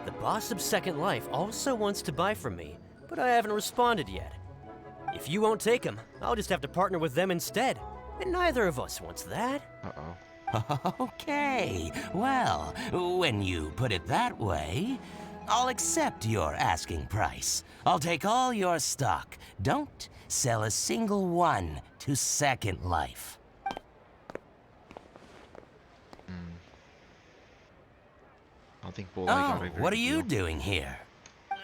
Speaker 11: The boss of Second Life also wants to buy from me, but I haven't responded yet. If you won't take him, I'll just have to partner with them instead. And neither of us wants that.
Speaker 1: Uh-oh.
Speaker 10: Okay, well, when you put it that way, I'll accept your asking price. I'll take all your stock. Don't sell a single one to Second Life.
Speaker 1: I don't think Bulai got a very
Speaker 10: What are
Speaker 1: good
Speaker 10: you
Speaker 1: deal.
Speaker 10: doing here?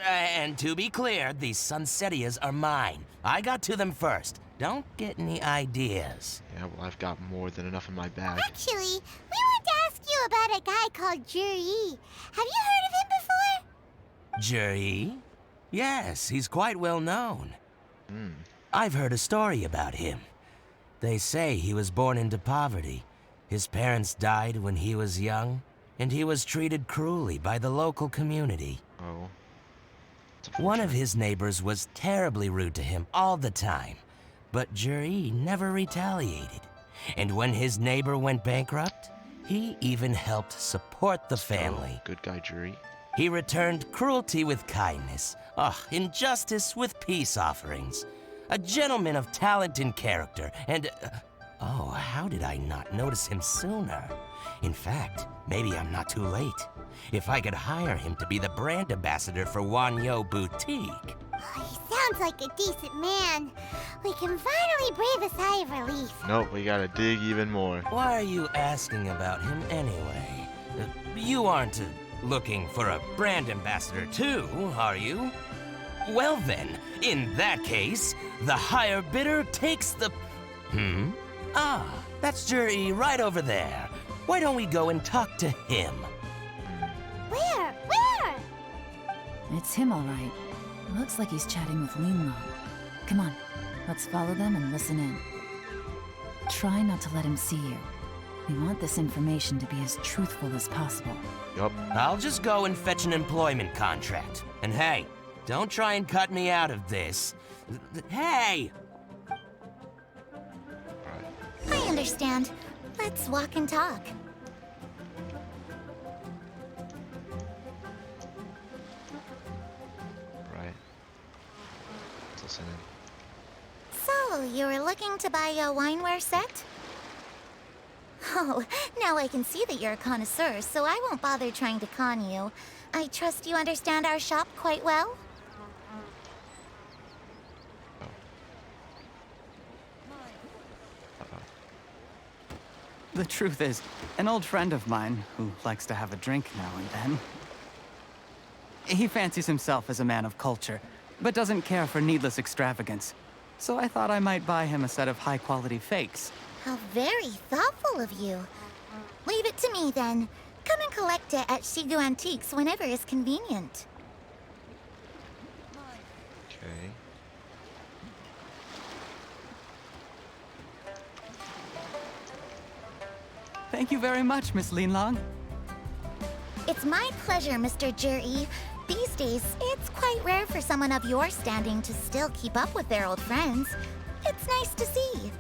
Speaker 10: And to be clear, these Sunsettias are mine. I got to them first. Don't get any ideas.
Speaker 1: Yeah, well, I've got more than enough in my bag.
Speaker 3: Actually, we want to ask you about a guy called Juri. Have you heard of him before?
Speaker 10: Juri? Yes, he's quite well known. I've heard a story about him. They say he was born into poverty. His parents died when he was young, and he was treated cruelly by the local community.
Speaker 1: Oh.
Speaker 10: One of his neighbors was terribly rude to him all the time, but Juri never retaliated. And when his neighbor went bankrupt, he even helped support the family.
Speaker 1: Good guy, Juri.
Speaker 10: He returned cruelty with kindness, injustice with peace offerings. A gentleman of talent and character, and... oh, how did I not notice him sooner? In fact, maybe I'm not too late. If I could hire him to be the brand ambassador for Wanyo Boutique.
Speaker 3: Oh, he sounds like a decent man. We can finally breathe a sigh of relief.
Speaker 1: Nope, we gotta dig even more.
Speaker 10: Why are you asking about him anyway? You aren't looking for a brand ambassador too, are you? Well then, in that case, the higher bidder takes the... that's Juri right over there. Why don't we go and talk to him?
Speaker 3: Where? Where?
Speaker 4: It's him, all right. Looks like he's chatting with Linlong. Come on, let's follow them and listen in. Try not to let him see you. We want this information to be as truthful as possible.
Speaker 1: Yup.
Speaker 10: I'll just go and fetch an employment contract. And hey, don't try and cut me out of this. Hey!
Speaker 3: I understand. Let's walk and talk.
Speaker 1: Right. Let's listen in.
Speaker 3: So, you were looking to buy a wineware set? Oh, now I can see that you're a connoisseur, so I won't bother trying to con you. I trust you understand our shop quite well?
Speaker 8: The truth is, an old friend of mine, who likes to have a drink now and then, he fancies himself as a man of culture, but doesn't care for needless extravagance. So I thought I might buy him a set of high-quality fakes.
Speaker 3: How very thoughtful of you. Leave it to me, then. Come and collect it at Shigu Antiques whenever is convenient.
Speaker 1: Okay.
Speaker 8: Thank you very much, Miss Linlong.
Speaker 3: It's my pleasure, Mr. Juri. These days, it's quite rare for someone of your standing to still keep up with their old friends. It's nice to see.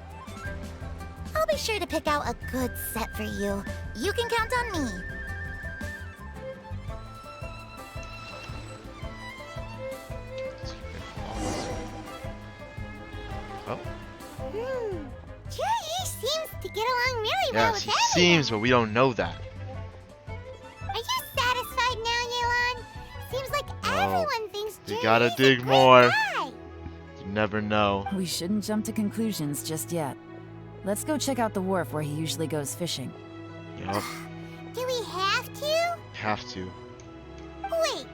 Speaker 3: I'll be sure to pick out a good set for you. You can count on me.
Speaker 1: Oh.
Speaker 3: Juri seems to get along really well
Speaker 1: Yes,
Speaker 3: with
Speaker 1: he
Speaker 3: everyone.
Speaker 1: seems, but we don't know that.
Speaker 3: Are you satisfied now, Yelan? Seems like everyone thinks
Speaker 1: You
Speaker 3: Juri's
Speaker 1: gotta
Speaker 3: a
Speaker 1: dig
Speaker 3: great
Speaker 1: more.
Speaker 3: guy.
Speaker 1: You never know.
Speaker 4: We shouldn't jump to conclusions just yet. Let's go check out the wharf where he usually goes fishing.
Speaker 1: Yup.
Speaker 3: Do we have to?
Speaker 1: Have to.
Speaker 3: Wait,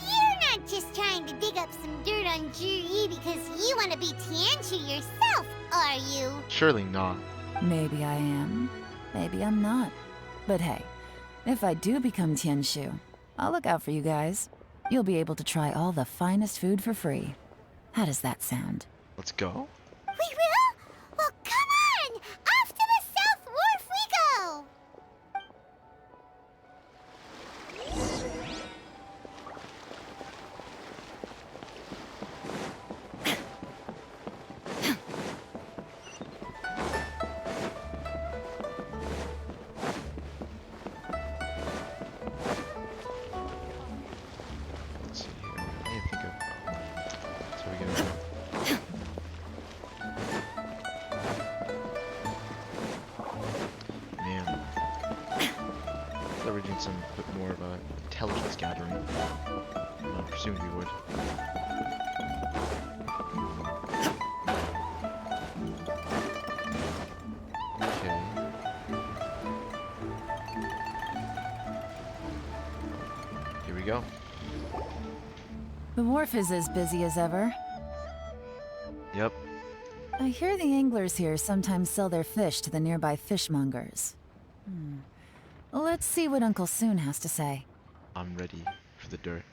Speaker 3: you're not just trying to dig up some dirt on Juri because you want to be Tianchu yourself, are you?
Speaker 1: Surely not.
Speaker 4: Maybe I am. Maybe I'm not. But hey, if I do become Tianshu, I'll look out for you guys. You'll be able to try all the finest food for free. How does that sound?
Speaker 1: Let's go.
Speaker 3: We will? Well, come on! Off to the South Wharf we go!
Speaker 1: Let's see here. I need to think of. So we're gonna. Man. I thought we were doing some bit more of a intelligence gathering. I presumed we would. Okay. Here we go.
Speaker 4: The wharf is as busy as ever.
Speaker 1: Yep.
Speaker 4: I hear the anglers here sometimes sell their fish to the nearby fishmongers. Let's see what Uncle Soon has to say.
Speaker 1: I'm ready for the dirt.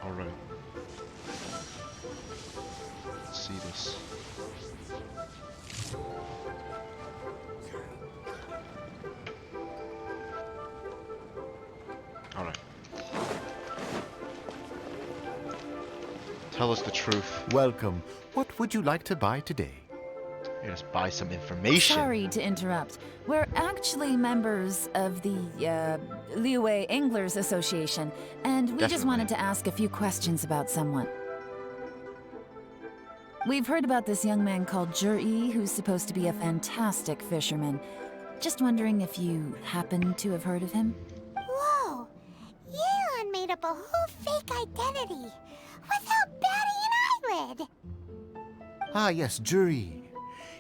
Speaker 1: Alright. Let's see this. Alright. Tell us the truth.
Speaker 12: Welcome. What would you like to buy today?
Speaker 1: Just buy some information.
Speaker 4: Sorry to interrupt. We're actually members of the, Liyue Anglers Association, and we just
Speaker 1: Definitely.
Speaker 4: wanted to ask a few questions about someone. We've heard about this young man called Juri, who's supposed to be a fantastic fisherman. Just wondering if you happen to have heard of him?
Speaker 3: Whoa! Yelan made up a whole fake identity without batting an eyelid!
Speaker 12: Ah, yes, Juri.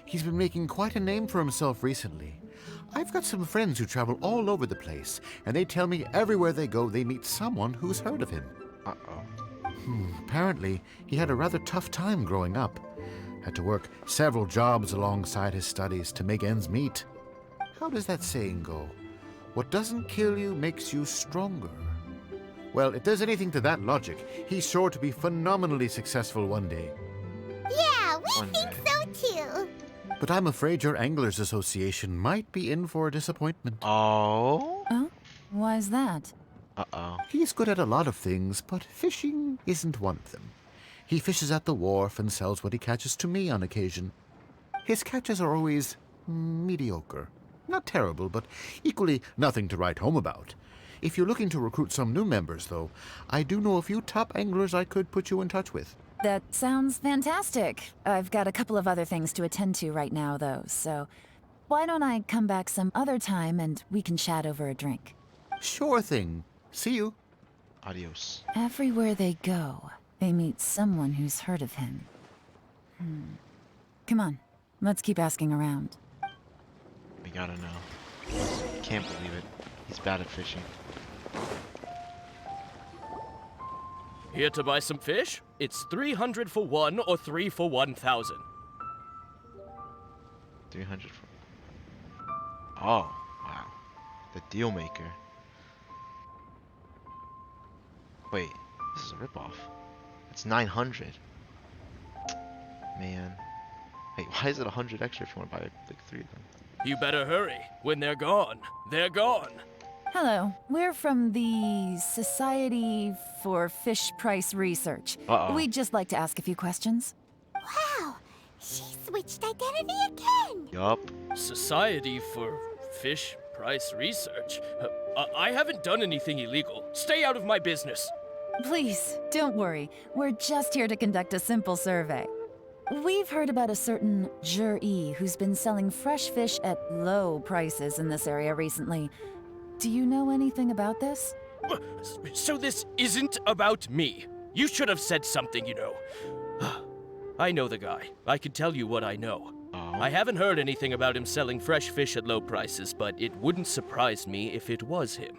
Speaker 12: He's been making quite a name for himself recently. I've got some friends who travel all over the place, and they tell me everywhere they go they meet someone who's heard of him.
Speaker 1: Uh-oh.
Speaker 12: Apparently, he had a rather tough time growing up. Had to work several jobs alongside his studies to make ends meet. How does that saying go? What doesn't kill you makes you stronger. Well, if there's anything to that logic, he's sure to be phenomenally successful one day.
Speaker 3: Yeah, we
Speaker 1: One
Speaker 3: think
Speaker 1: day.
Speaker 3: so too!
Speaker 12: But I'm afraid your Anglers Association might be in for a disappointment.
Speaker 1: Oh?
Speaker 4: Oh? Why's that?
Speaker 1: Uh-oh.
Speaker 12: He's good at a lot of things, but fishing isn't one of them. He fishes at the wharf and sells what he catches to me on occasion. His catches are always mediocre. Not terrible, but equally nothing to write home about. If you're looking to recruit some new members, though, I do know a few top anglers I could put you in touch with.
Speaker 4: That sounds fantastic. I've got a couple of other things to attend to right now, though, so why don't I come back some other time and we can chat over a drink?
Speaker 12: Sure thing. See you.
Speaker 1: Adios.
Speaker 4: Everywhere they go, they meet someone who's heard of him. Come on, let's keep asking around.
Speaker 1: We gotta know. Can't believe it. He's bad at fishing.
Speaker 13: Here to buy some fish? It's 300 for one or 3 for 1,000.
Speaker 1: 300 for... Oh, wow. The deal maker. Wait, this is a ripoff. It's 900. Man. Wait, why is it 100 extra if you want to buy like 3 of them?
Speaker 13: You better hurry. When they're gone, they're gone.
Speaker 4: Hello, we're from the Society for Fish Price Research. We'd just like to ask a few questions.
Speaker 3: Wow, she switched identity again.
Speaker 1: Yup.
Speaker 13: Society for Fish Price Research? I haven't done anything illegal. Stay out of my business.
Speaker 4: Please, don't worry. We're just here to conduct a simple survey. We've heard about a certain Jur-E who's been selling fresh fish at low prices in this area recently. Do you know anything about this?
Speaker 13: So this isn't about me. You should have said something, you know. I know the guy. I can tell you what I know. I haven't heard anything about him selling fresh fish at low prices, but it wouldn't surprise me if it was him.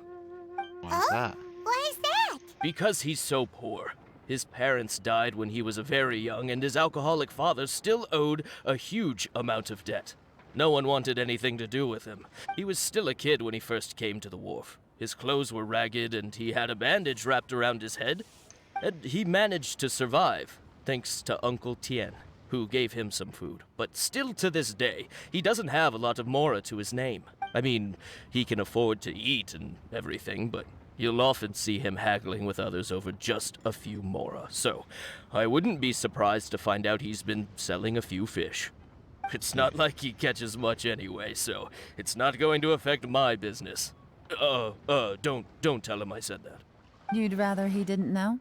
Speaker 1: Why is that?
Speaker 3: Why is that?
Speaker 13: Because he's so poor. His parents died when he was very young, and his alcoholic father still owed a huge amount of debt. No one wanted anything to do with him. He was still a kid when he first came to the wharf. His clothes were ragged, and he had a bandage wrapped around his head. And he managed to survive, thanks to Uncle Tien, who gave him some food. But still to this day, he doesn't have a lot of mora to his name. I mean, he can afford to eat and everything, but you'll often see him haggling with others over just a few mora. So, I wouldn't be surprised to find out he's been selling a few fish. It's not like he catches much anyway, so it's not going to affect my business. Don't tell him I said that.
Speaker 4: You'd rather he didn't know?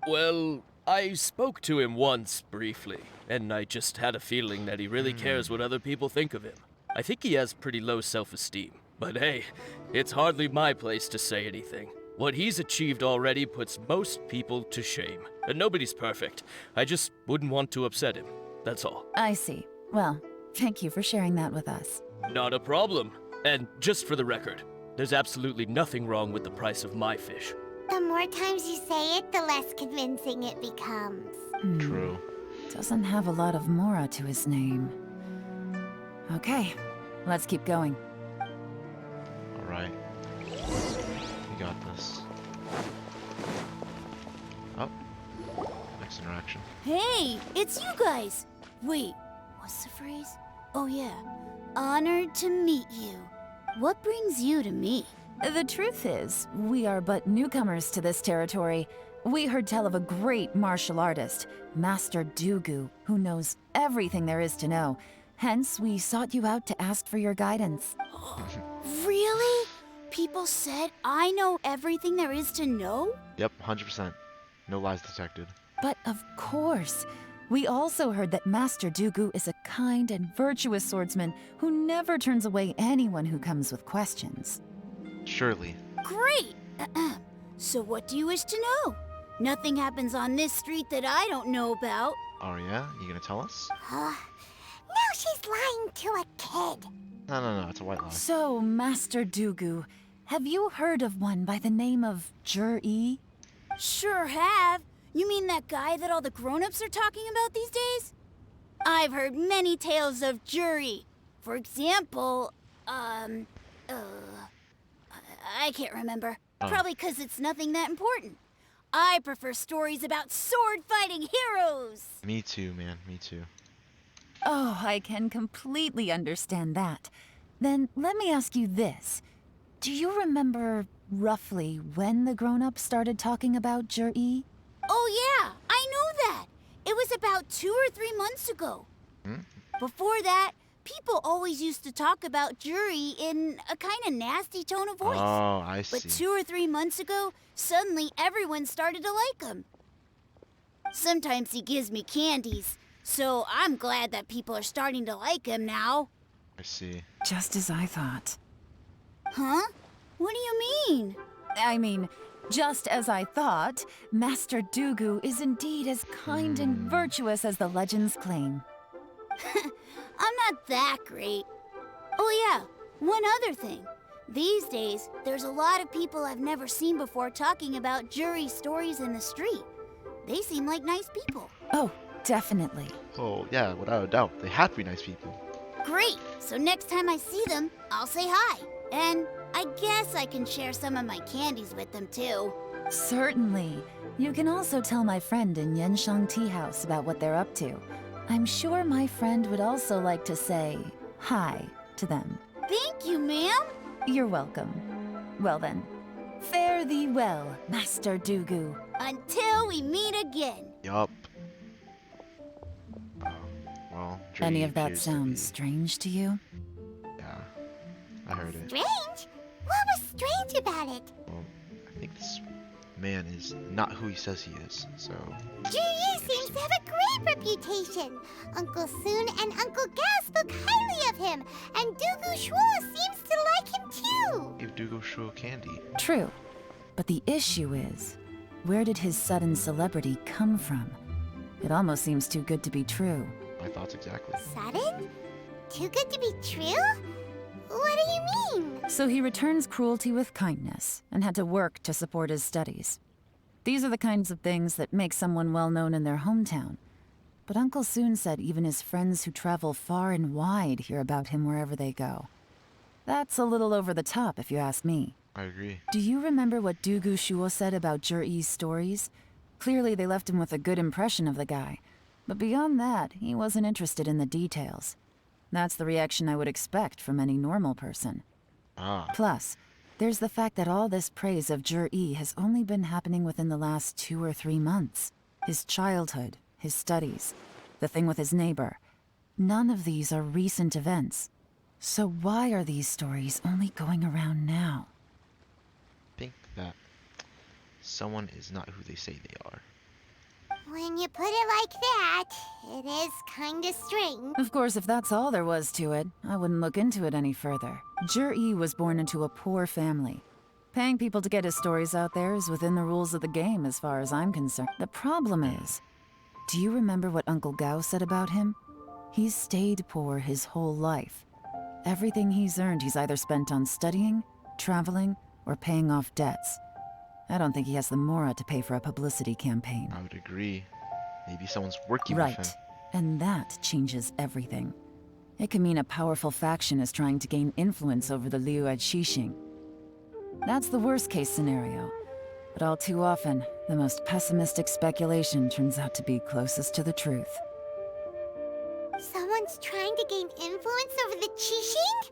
Speaker 13: Well, I spoke to him once, briefly, and I just had a feeling that he really cares what other people think of him. I think he has pretty low self-esteem, but hey, it's hardly my place to say anything. What he's achieved already puts most people to shame, and nobody's perfect. I just wouldn't want to upset him, that's all.
Speaker 4: I see. Well, thank you for sharing that with us.
Speaker 13: Not a problem. And just for the record, there's absolutely nothing wrong with the price of my fish.
Speaker 3: The more times you say it, the less convincing it becomes.
Speaker 1: True.
Speaker 4: Doesn't have a lot of mora to his name. Okay, let's keep going.
Speaker 1: Alright. We got this. Oh. Next interaction.
Speaker 14: Hey, it's you guys! Wait, what's the phrase? Oh yeah, honored to meet you. What brings you to me?
Speaker 4: The truth is, we are but newcomers to this territory. We heard tell of a great martial artist, Master Dugu, who knows everything there is to know. Hence, we sought you out to ask for your guidance.
Speaker 14: Really? People said I know everything there is to know?
Speaker 1: Yep, 100%. No lies detected.
Speaker 4: But of course, we also heard that Master Dugu is a kind and virtuous swordsman who never turns away anyone who comes with questions.
Speaker 1: Surely.
Speaker 14: Great! So what do you wish to know? Nothing happens on this street that I don't know about.
Speaker 1: Oh yeah? You gonna tell us?
Speaker 3: Now she's lying to a kid.
Speaker 1: No, it's a white lie.
Speaker 4: So, Master Dugu, have you heard of one by the name of Jur-E?
Speaker 14: Sure have. You mean that guy that all the grown-ups are talking about these days? I've heard many tales of Juri. For example, I can't remember. Probably 'cause it's nothing that important. I prefer stories about sword-fighting heroes.
Speaker 1: Me too, man. Me too.
Speaker 4: Oh, I can completely understand that. Then let me ask you this. Do you remember roughly when the grown-ups started talking about Jur-E?
Speaker 14: Oh yeah, I know that. It was about 2 or 3 months ago. Before that, People always used to talk about Jury in a kind of nasty tone of voice.
Speaker 1: Oh, I
Speaker 14: But
Speaker 1: see.
Speaker 14: 2 or 3 months ago, suddenly everyone started to like him. Sometimes he gives me candies, so I'm glad that people are starting to like him now.
Speaker 1: I see.
Speaker 4: Just as I thought.
Speaker 14: Huh? What do you mean?
Speaker 4: I mean, just as I thought, Master Dugu is indeed as kind and virtuous as the legends claim.
Speaker 14: I'm not that great. Oh yeah, one other thing. These days, there's a lot of people I've never seen before talking about Jury stories in the street. They seem like nice people.
Speaker 4: Oh, definitely.
Speaker 1: Oh, yeah, without a doubt. They have to be nice people.
Speaker 14: Great, so next time I see them, I'll say hi. And I guess I can share some of my candies with them too.
Speaker 4: Certainly. You can also tell my friend in Yenshang Tea House about what they're up to. I'm sure my friend would also like to say hi to them.
Speaker 14: Thank you, ma'am.
Speaker 4: You're welcome. Well then, fare thee well, Master Dugu.
Speaker 14: Until we meet again.
Speaker 1: Yup. Well,
Speaker 4: Any
Speaker 1: Jury
Speaker 4: of that
Speaker 1: appears to
Speaker 4: sound
Speaker 1: be-
Speaker 4: strange to you?
Speaker 1: Yeah, I heard it.
Speaker 3: Strange? What was strange about it?
Speaker 1: Well, I think this man is not who he says he is, so...
Speaker 3: Juyi seems to have a great reputation. Uncle Soon and Uncle Gao spoke highly of him, and Dugu Shuo seems to like him too.
Speaker 1: Give Dugo Shuo candy.
Speaker 4: True. But the issue is, where did his sudden celebrity come from? It almost seems too good to be true.
Speaker 1: My thoughts exactly.
Speaker 3: Sudden? Too good to be true? What do you mean?
Speaker 4: So he returns cruelty with kindness, and had to work to support his studies. These are the kinds of things that make someone well known in their hometown. But Uncle Soon said even his friends who travel far and wide hear about him wherever they go. That's a little over the top, if you ask me.
Speaker 1: I agree.
Speaker 4: Do you remember what Dugu Shuo said about Jur-E's stories? Clearly they left him with a good impression of the guy. But beyond that, he wasn't interested in the details. That's the reaction I would expect from any normal person.
Speaker 1: Ah.
Speaker 4: Plus, there's the fact that all this praise of Jur-E has only been happening within the last 2 or 3 months. His childhood, his studies, the thing with his neighbor. None of these are recent events. So why are these stories only going around now?
Speaker 1: Think that someone is not who they say they are.
Speaker 3: When you put it like that, it is kinda strange.
Speaker 4: Of course, if that's all there was to it, I wouldn't look into it any further. Jur-E was born into a poor family. Paying people to get his stories out there is within the rules of the game as far as I'm concerned. The problem is, do you remember what Uncle Gao said about him? He's stayed poor his whole life. Everything he's earned he's either spent on studying, traveling, or paying off debts. I don't think he has the mora to pay for a publicity campaign.
Speaker 1: I would agree. Maybe someone's working
Speaker 4: Right.
Speaker 1: with him.
Speaker 4: And that changes everything. It can mean a powerful faction is trying to gain influence over the Liu at Xixing. That's the worst case scenario. But all too often, the most pessimistic speculation turns out to be closest to the truth.
Speaker 3: Someone's trying to gain influence over the Qixing?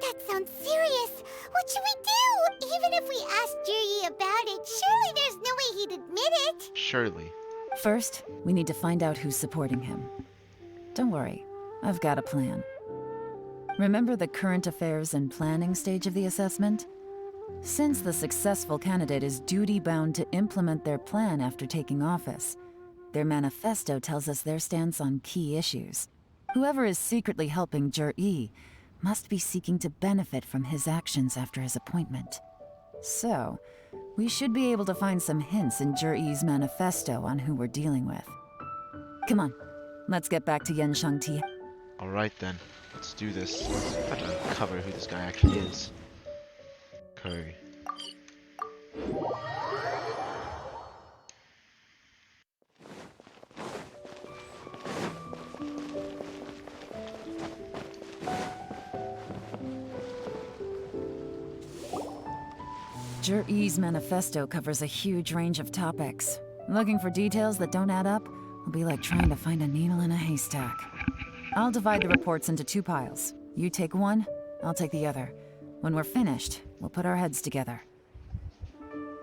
Speaker 3: That sounds serious. What should we do? Even if we asked Juyi about it, surely there's no way he'd admit it.
Speaker 1: Surely.
Speaker 4: First, we need to find out who's supporting him. Don't worry, I've got a plan. Remember the current affairs and planning stage of the assessment? Since the successful candidate is duty-bound to implement their plan after taking office, their manifesto tells us their stance on key issues. Whoever is secretly helping Jur-E must be seeking to benefit from his actions after his appointment. So, we should be able to find some hints in Jur-E's manifesto on who we're dealing with. Come on, let's get back to Yenshang Tea.
Speaker 1: Alright then. Let's do this. Let's try to uncover who this guy actually is. Okay.
Speaker 4: Jur-E's manifesto covers a huge range of topics. Looking for details that don't add up will be like trying to find a needle in a haystack. I'll divide the reports into 2 piles. You take one, I'll take the other. When we're finished, we'll put our heads together.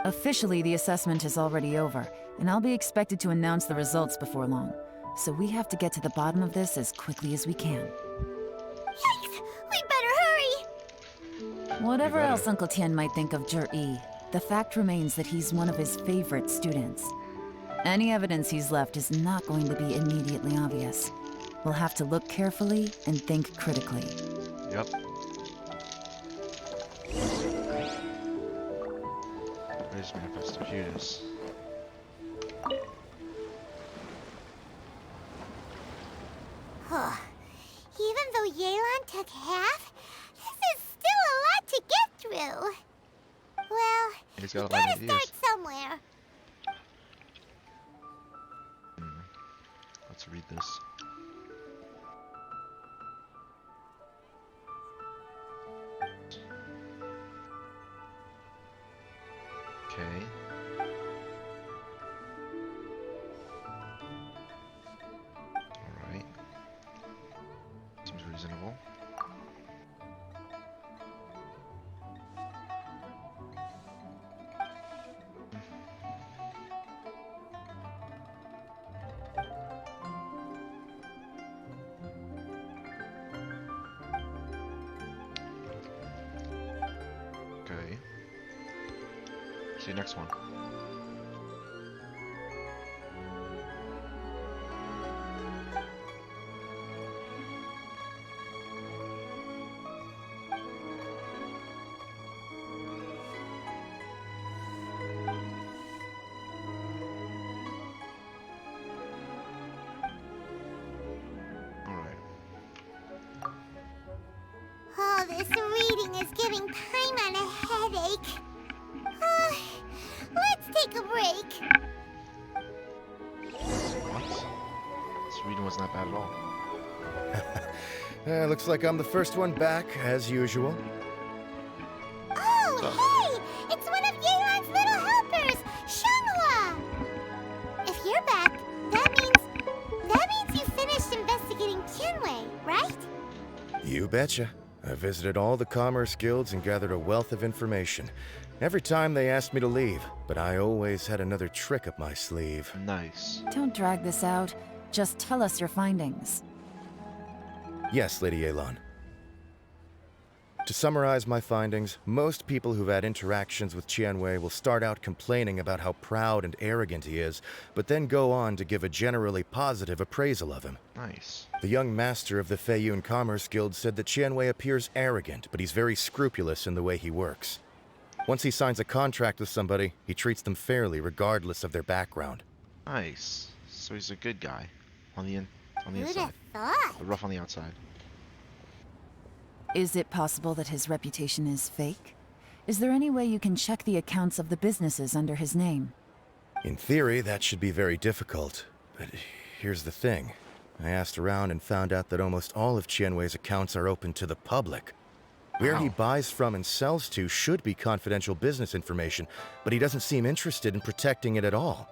Speaker 4: Officially, the assessment is already over, and I'll be expected to announce the results before long. So we have to get to the bottom of this as quickly as we can. Whatever
Speaker 1: better.
Speaker 4: else Uncle Tian might think of Jur-E, the fact remains that he's one of his favorite students. Any evidence he's left is not going to be immediately obvious. We'll have to look carefully and think critically.
Speaker 1: Yep. Where's manifesto? Here it is.
Speaker 3: Even though Yelan took half, this is still a lot to get through. Well,
Speaker 1: He's
Speaker 3: we
Speaker 1: got a lot of
Speaker 3: gotta start
Speaker 1: ideas.
Speaker 3: somewhere.
Speaker 1: Let's read this. Okay. Alright. Seems reasonable. Okay. See you next one. Alright.
Speaker 3: Oh, this reading is giving Paimon a headache. Let's take a break.
Speaker 1: What? This reading wasn't that bad at all.
Speaker 9: Looks like I'm the first one back, as usual.
Speaker 3: Oh, hey! It's one of Yelan's little helpers, Shanghua! If you're back, that means you finished investigating Tianwei, right?
Speaker 9: You betcha. I visited all the commerce guilds and gathered a wealth of information. Every time they asked me to leave, but I always had another trick up my sleeve.
Speaker 1: Nice.
Speaker 4: Don't drag this out. Just tell us your findings.
Speaker 9: Yes, Lady Yelan. To summarize my findings, most people who've had interactions with Tianwei will start out complaining about how proud and arrogant he is, but then go on to give a generally positive appraisal of him.
Speaker 1: Nice.
Speaker 9: The young master of the Feiyun Commerce Guild said that Tianwei appears arrogant, but he's very scrupulous in the way he works. Once he signs a contract with somebody, he treats them fairly regardless of their background.
Speaker 1: Nice. So he's a good guy on the
Speaker 3: Who'd
Speaker 1: inside,
Speaker 3: have thought?
Speaker 1: but rough on the outside.
Speaker 4: Is it possible that his reputation is fake? Is there any way you can check the accounts of the businesses under his name?
Speaker 9: In theory, that should be very difficult. But here's the thing. I asked around and found out that almost all of Tianwei's accounts are open to the public. Where he
Speaker 1: Wow.
Speaker 9: buys from and sells to should be confidential business information, but he doesn't seem interested in protecting it at all.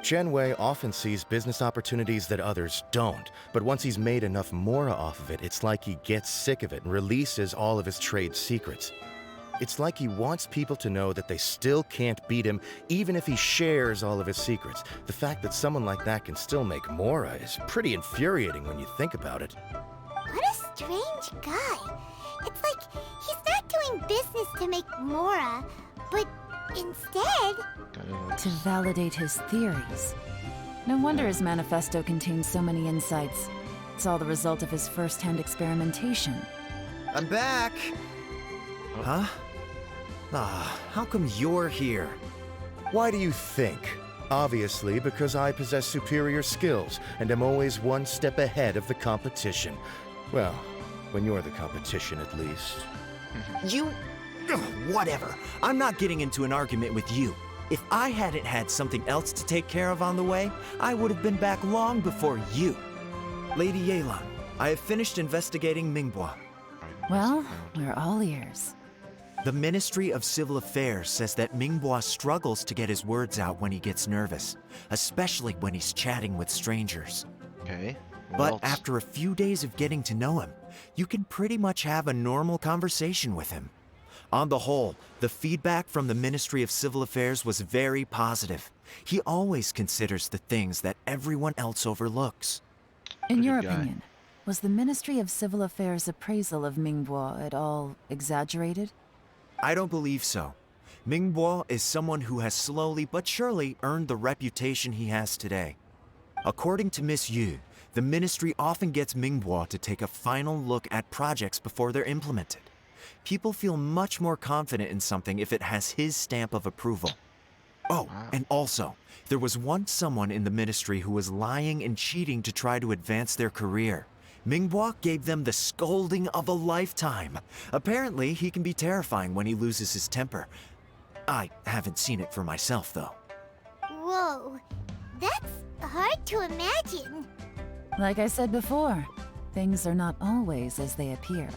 Speaker 9: Tianwei often sees business opportunities that others don't, but once he's made enough mora off of it, it's like he gets sick of it and releases all of his trade secrets. It's like he wants people to know that they still can't beat him, even if he shares all of his secrets. The fact that someone like that can still make mora is pretty infuriating when you think about it.
Speaker 3: What a strange guy. It's like he's not doing business to make mora, but instead...
Speaker 4: To validate his theories. No wonder his manifesto contains so many insights. It's all the result of his first-hand experimentation.
Speaker 6: I'm back! Huh? How come you're here?
Speaker 9: Why do you think? Obviously, because I possess superior skills and am always one step ahead of the competition. Well, when you're the competition, at least.
Speaker 6: You... Ugh, whatever. I'm not getting into an argument with you. If I hadn't had something else to take care of on the way, I would have been back long before you. Lady Yelan, I have finished investigating Mingbua.
Speaker 4: Well, we're all ears.
Speaker 6: The Ministry of Civil Affairs says that Mingbua struggles to get his words out when he gets nervous, especially when he's chatting with strangers.
Speaker 1: Okay.
Speaker 6: But after a few days of getting to know him, you can pretty much have a normal conversation with him. On the whole, the feedback from the Ministry of Civil Affairs was very positive. He always considers the things that everyone else overlooks.
Speaker 4: In your
Speaker 1: Good guy.
Speaker 4: opinion, Was the Ministry of Civil Affairs' appraisal of Mingbo at all exaggerated?
Speaker 6: I don't believe so. Mingbo is someone who has slowly but surely earned the reputation he has today. According to Miss Yu, the ministry often gets Mingbo to take a final look at projects before they're implemented. People feel much more confident in something if it has his stamp of approval. Oh, and also, there was once someone in the ministry who was lying and cheating to try to advance their career. Mingbo gave them the scolding of a lifetime. Apparently, he can be terrifying when he loses his temper. I haven't seen it for myself, though.
Speaker 3: Whoa, that's hard to imagine.
Speaker 4: Like I said before, things are not always as they appear.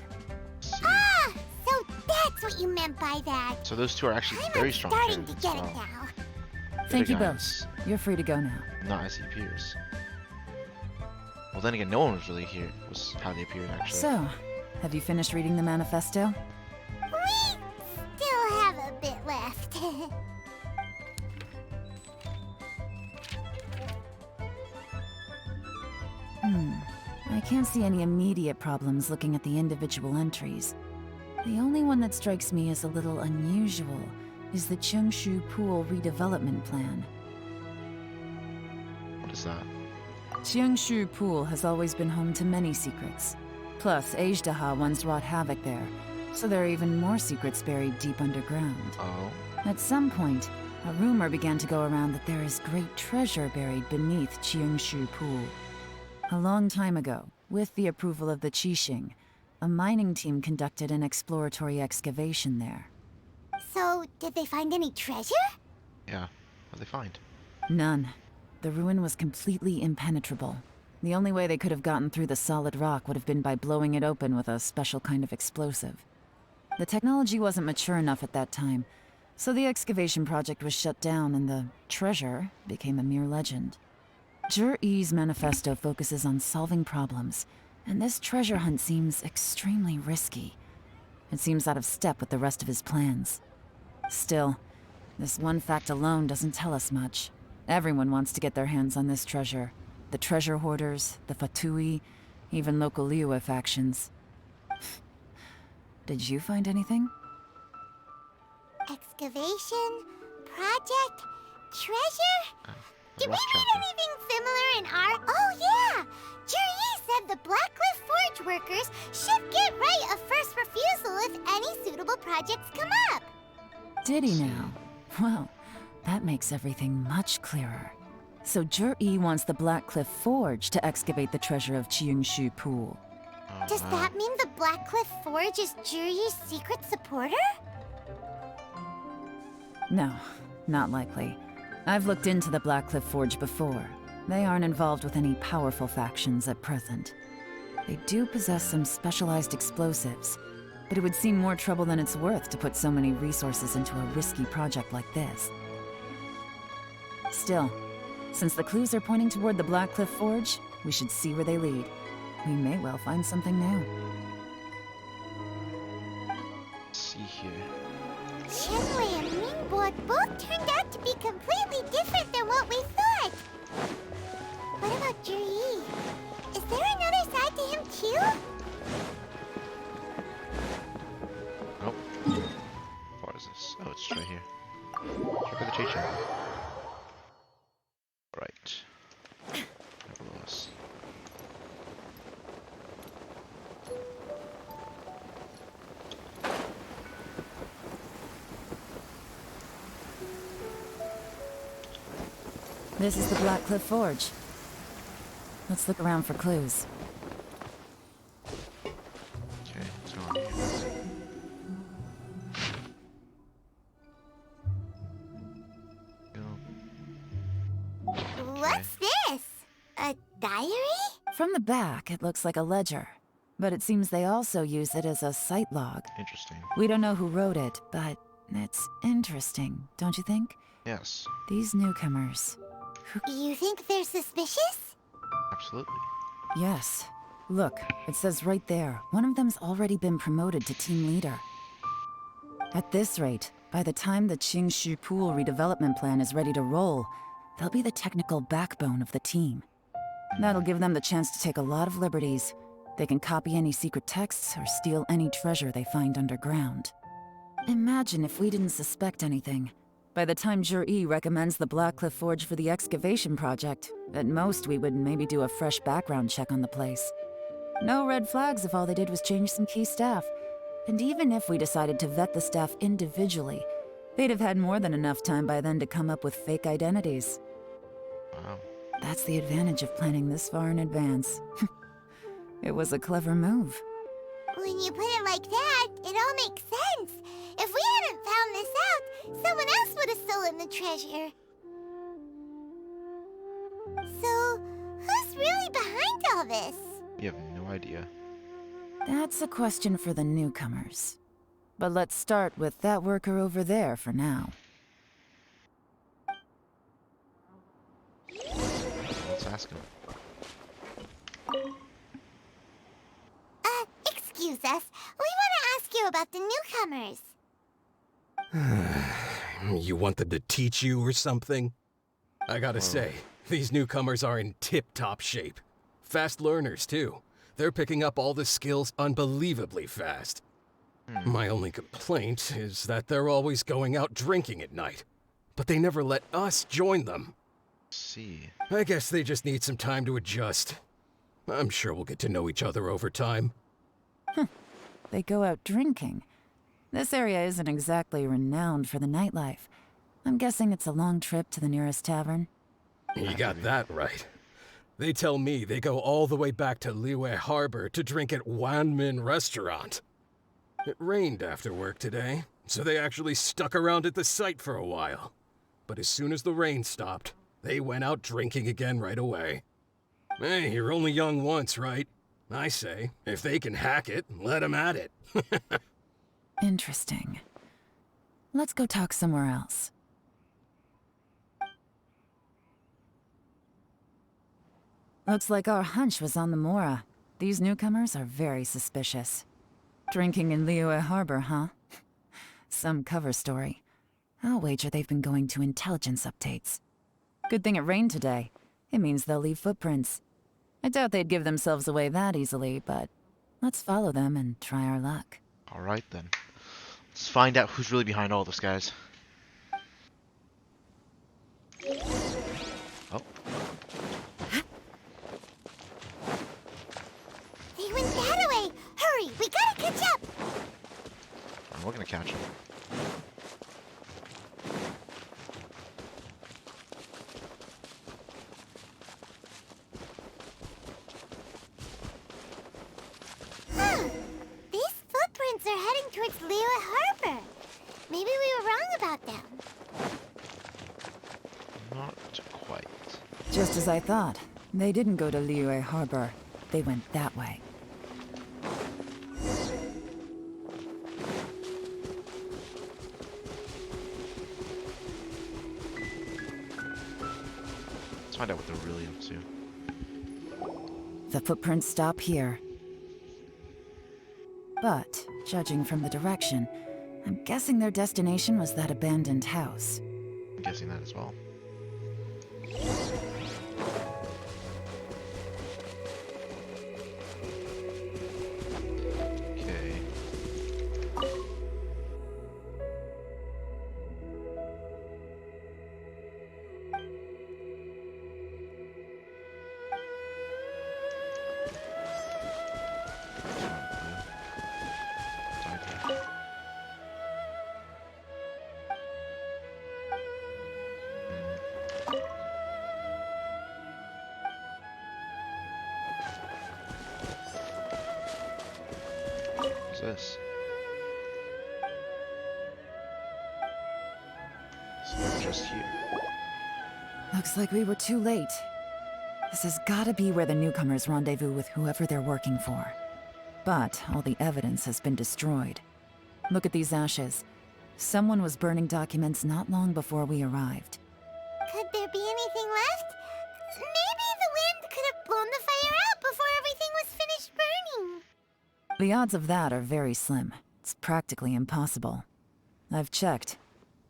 Speaker 3: Ah, so that's what you meant by that.
Speaker 1: So those two are actually very strong
Speaker 3: Starting to
Speaker 1: candidates.
Speaker 3: get it
Speaker 1: Wow.
Speaker 3: now.
Speaker 4: Thank you
Speaker 1: Big
Speaker 4: both.
Speaker 1: eyes,
Speaker 4: You're free to go now.
Speaker 1: not as he appears. Well, then again, no one was really here. Was how they appeared actually.
Speaker 4: So, have you finished reading the manifesto?
Speaker 3: We still have a bit left.
Speaker 4: I can't see any immediate problems looking at the individual entries. The only one that strikes me as a little unusual is the Cheongshu Pool redevelopment plan.
Speaker 1: What is that?
Speaker 4: Cheongshu Pool has always been home to many secrets. Plus, Ajdaha once wrought havoc there, so there are even more secrets buried deep underground.
Speaker 1: Oh.
Speaker 4: At some point, a rumor began to go around that there is great treasure buried beneath Cheongshu Pool. A long time ago, with the approval of the Qixing, a mining team conducted an exploratory excavation there.
Speaker 3: So, did they find any treasure?
Speaker 1: Yeah. What'd they find?
Speaker 4: None. The ruin was completely impenetrable. The only way they could have gotten through the solid rock would have been by blowing it open with a special kind of explosive. The technology wasn't mature enough at that time, so the excavation project was shut down and the treasure became a mere legend. Zhi-Yi's manifesto focuses on solving problems, and this treasure hunt seems extremely risky. It seems out of step with the rest of his plans. Still, this one fact alone doesn't tell us much. Everyone wants to get their hands on this treasure. The treasure hoarders, the Fatui, even local Liyue factions. Did you find anything?
Speaker 3: Excavation? Project? Treasure? Did we read anything similar in our... Oh yeah! Juri said the Blackcliff Forge workers should get right of first refusal if any suitable projects come up.
Speaker 4: Did he now? Well, that makes everything much clearer. So Zhi-Yi wants the Blackcliff Forge to excavate the treasure of Cheongshu Pool.
Speaker 3: Does that mean the Blackcliff Forge is Juri's secret supporter?
Speaker 4: No, not likely. I've looked into the Blackcliff Forge before. They aren't involved with any powerful factions at present. They do possess some specialized explosives, but it would seem more trouble than it's worth to put so many resources into a risky project like this. Still, since the clues are pointing toward the Blackcliff Forge, we should see where they lead. We may well find something new.
Speaker 1: Let's see here.
Speaker 3: Shenwei and Mingbo both turned out to be completely different than what we thought. What about Juri? Is there another side to him too?
Speaker 1: Nope. What is this? Oh, it's right here. Check out the teacher. Right. Below us.
Speaker 4: This is the Blackcliff Forge. Let's look around for clues.
Speaker 1: Okay, what's going on here?
Speaker 3: What's this? A diary?
Speaker 4: From the back, it looks like a ledger. But it seems they also use it as a site log.
Speaker 1: Interesting.
Speaker 4: We don't know who wrote it, but it's interesting, don't you think?
Speaker 1: Yes,
Speaker 4: These newcomers.
Speaker 3: You think they're suspicious?
Speaker 1: absolutely.
Speaker 4: Yes. Look, it says right there, one of them's already been promoted to team leader. At this rate, by the time the Cheongshu Pool redevelopment plan is ready to roll, they'll be the technical backbone of the team. That'll give them the chance to take a lot of liberties, They can copy any secret texts or steal any treasure they find underground. Imagine if we didn't suspect anything. By the time Jur-E recommends the Blackcliff Forge for the excavation project, at most we would maybe do a fresh background check on the place. No red flags if all they did was change some key staff. And even if we decided to vet the staff individually, they'd have had more than enough time by then to come up with fake identities.
Speaker 1: Wow.
Speaker 4: That's the advantage of planning this far in advance. It was a clever move.
Speaker 3: When you put it like that, it all makes sense. If we hadn't found this out, someone else would have stolen the treasure. So, who's really behind all this?
Speaker 1: You have no idea.
Speaker 4: That's a question for the newcomers. But let's start with that worker over there for now.
Speaker 1: Let's ask him.
Speaker 3: Excuse us. We want to ask you about the newcomers.
Speaker 15: You want them to teach you or something? I gotta say, these newcomers are in tip-top shape. Fast learners, too. They're picking up all the skills unbelievably fast. My only complaint is that they're always going out drinking at night. But they never let us join them.
Speaker 1: See.
Speaker 15: I guess they just need some time to adjust. I'm sure we'll get to know each other over time.
Speaker 4: They go out drinking. This area isn't exactly renowned for the nightlife. I'm guessing it's a long trip to the nearest tavern.
Speaker 15: You got that right. They tell me they go all the way back to Liyue Harbor to drink at Wanmin Restaurant. It rained after work today, so they actually stuck around at the site for a while. But as soon as the rain stopped, they went out drinking again right away. Hey, you're only young once, right? I say, if they can hack it, let them at it.
Speaker 4: Interesting. Let's go talk somewhere else. Looks like our hunch was on the Mora. These newcomers are very suspicious. Drinking in Liyue Harbor, huh? Some cover story. I'll wager they've been going to intelligence updates. Good thing it rained today. It means they'll leave footprints. I doubt they'd give themselves away that easily, but let's follow them and try our luck.
Speaker 1: Alright then. Let's find out who's really behind all this, guys. Oh.
Speaker 3: They went that way! Hurry, we gotta catch up!
Speaker 1: We're gonna catch him.
Speaker 3: These footprints are heading towards Liyue Harbor. Maybe we were wrong about them.
Speaker 1: Not quite.
Speaker 4: Just as I thought. They didn't go to Liyue Harbor. They went that way.
Speaker 1: Let's find out what they're really up to.
Speaker 4: The footprints stop here. But, judging from the direction, I'm guessing their destination was that abandoned house.
Speaker 1: I'm guessing that as well. Okay. What's this? So they're just here.
Speaker 4: Looks like we were too late. This has gotta be where the newcomers rendezvous with whoever they're working for. But all the evidence has been destroyed. Look at these ashes. Someone was burning documents not long before we arrived.
Speaker 3: Could there be anything left? Maybe the wind could have blown the fire out before everything was finished burning.
Speaker 4: The odds of that are very slim. It's practically impossible. I've checked.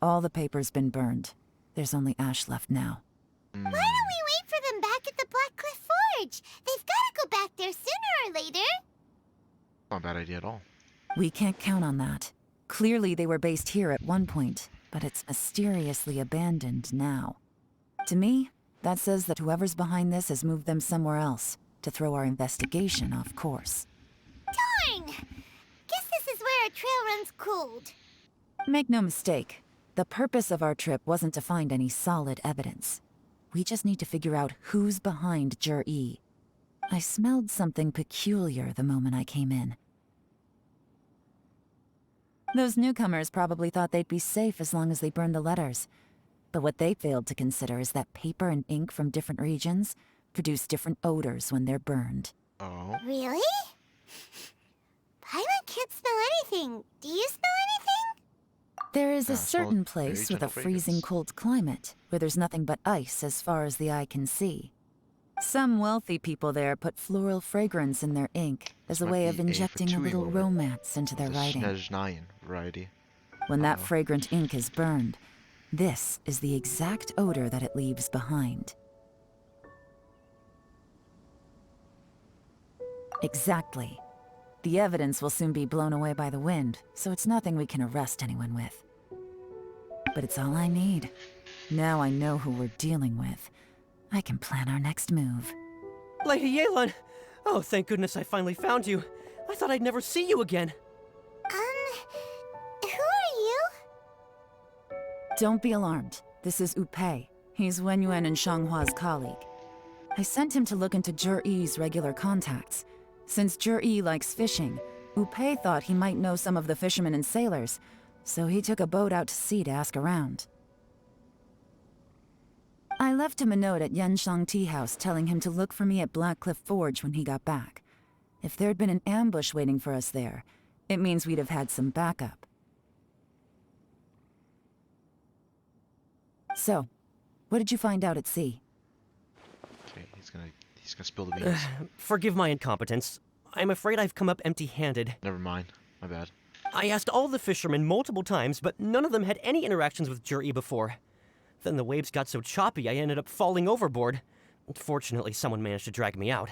Speaker 4: All the paper's been burned. There's only ash left now.
Speaker 3: Why don't we wait for them back at the Blackcliff Forge? They've got to go back there sooner or later.
Speaker 1: Not a bad idea at all.
Speaker 4: We can't count on that. Clearly they were based here at one point, but it's mysteriously abandoned now. To me, that says that whoever's behind this has moved them somewhere else to throw our investigation off course.
Speaker 3: Darn! Guess this is where our trail runs cold.
Speaker 4: Make no mistake, the purpose of our trip wasn't to find any solid evidence. We just need to figure out who's behind Jur-E. I smelled something peculiar the moment I came in. Those newcomers probably thought they'd be safe as long as they burned the letters. But what they failed to consider is that paper and ink from different regions produce different odors when they're burned.
Speaker 1: Oh.
Speaker 3: Really? Paimon can't smell anything. Do you smell anything?
Speaker 4: There is
Speaker 1: Yeah,
Speaker 4: a
Speaker 1: I smell
Speaker 4: certain
Speaker 1: very
Speaker 4: place with a
Speaker 1: gentle
Speaker 4: freezing
Speaker 1: fragrance.
Speaker 4: cold climate where there's nothing but ice as far as the eye can see. Some wealthy people there put floral fragrance in their ink as a
Speaker 1: might
Speaker 4: way of
Speaker 1: be a
Speaker 4: injecting a
Speaker 1: Fatui
Speaker 4: little
Speaker 1: moment
Speaker 4: romance into
Speaker 1: of
Speaker 4: their
Speaker 1: the
Speaker 4: writing.
Speaker 1: Snezhnayan variety.
Speaker 4: When that
Speaker 1: Uh-oh.
Speaker 4: fragrant ink is burned, this is the exact odor that it leaves behind. Exactly. The evidence will soon be blown away by the wind, so it's nothing we can arrest anyone with. But it's all I need. Now I know who we're dealing with. I can plan our next move.
Speaker 11: Lady Yelan! Oh, thank goodness I finally found you. I thought I'd never see you again.
Speaker 3: Who are you?
Speaker 4: Don't be alarmed. This is Upei. He's Wenyuan and Shanghua's colleague. I sent him to look into Jur-E's regular contacts. Since Jur-E likes fishing, Upei thought he might know some of the fishermen and sailors, so he took a boat out to sea to ask around. I left him a note at Yanshang Tea House telling him to look for me at Blackcliff Forge when he got back. If there'd been an ambush waiting for us there, it means we'd have had some backup. So, what did you find out at sea?
Speaker 1: Okay, he's gonna spill the beans.
Speaker 11: Forgive my incompetence. I'm afraid I've come up empty-handed.
Speaker 1: Never mind. My bad.
Speaker 11: I asked all the fishermen multiple times, but none of them had any interactions with Jur-E before. Then the waves got so choppy I ended up falling overboard. Fortunately, someone managed to drag me out.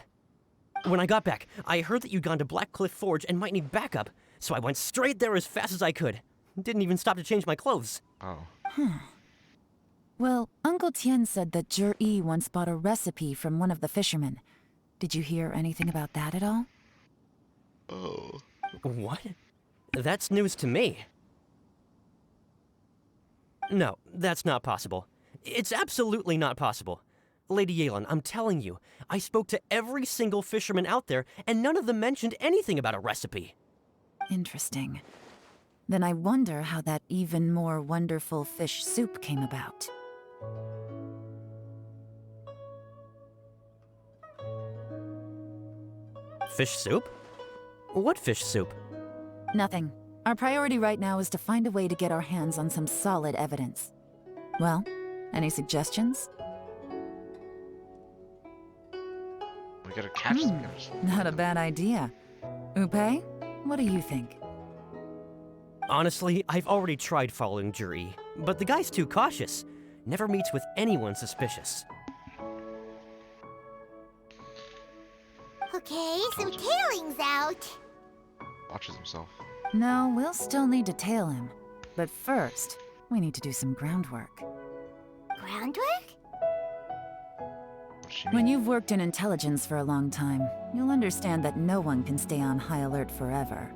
Speaker 11: When I got back, I heard that you'd gone to Blackcliff Forge and might need backup, so I went straight there as fast as I could. Didn't even stop to change my clothes.
Speaker 1: Oh.
Speaker 4: Well, Uncle Tien said that Jur-E once bought a recipe from one of the fishermen. Did you hear anything about that at all?
Speaker 1: Oh.
Speaker 11: What? That's news to me. No, that's not possible. It's absolutely not possible. Lady Yelan, I'm telling you, I spoke to every single fisherman out there, and none of them mentioned anything about a recipe.
Speaker 4: Interesting. Then I wonder how that even more wonderful fish soup came about.
Speaker 11: Fish soup? What fish soup?
Speaker 4: Nothing. Our priority right now is to find a way to get our hands on some solid evidence. Well, any suggestions?
Speaker 1: We gotta catch them guys.
Speaker 4: Not a bad idea. Upei, what do you think?
Speaker 11: Honestly, I've already tried following Jur-E, but the guy's too cautious. Never meets with anyone suspicious.
Speaker 3: Okay, so tailing's out.
Speaker 1: Watches himself.
Speaker 4: No, we'll still need to tail him. But first, we need to do some groundwork.
Speaker 3: Groundwork?
Speaker 1: What's she
Speaker 4: When
Speaker 1: mean?
Speaker 4: you've worked in intelligence for a long time, you'll understand that no one can stay on high alert forever.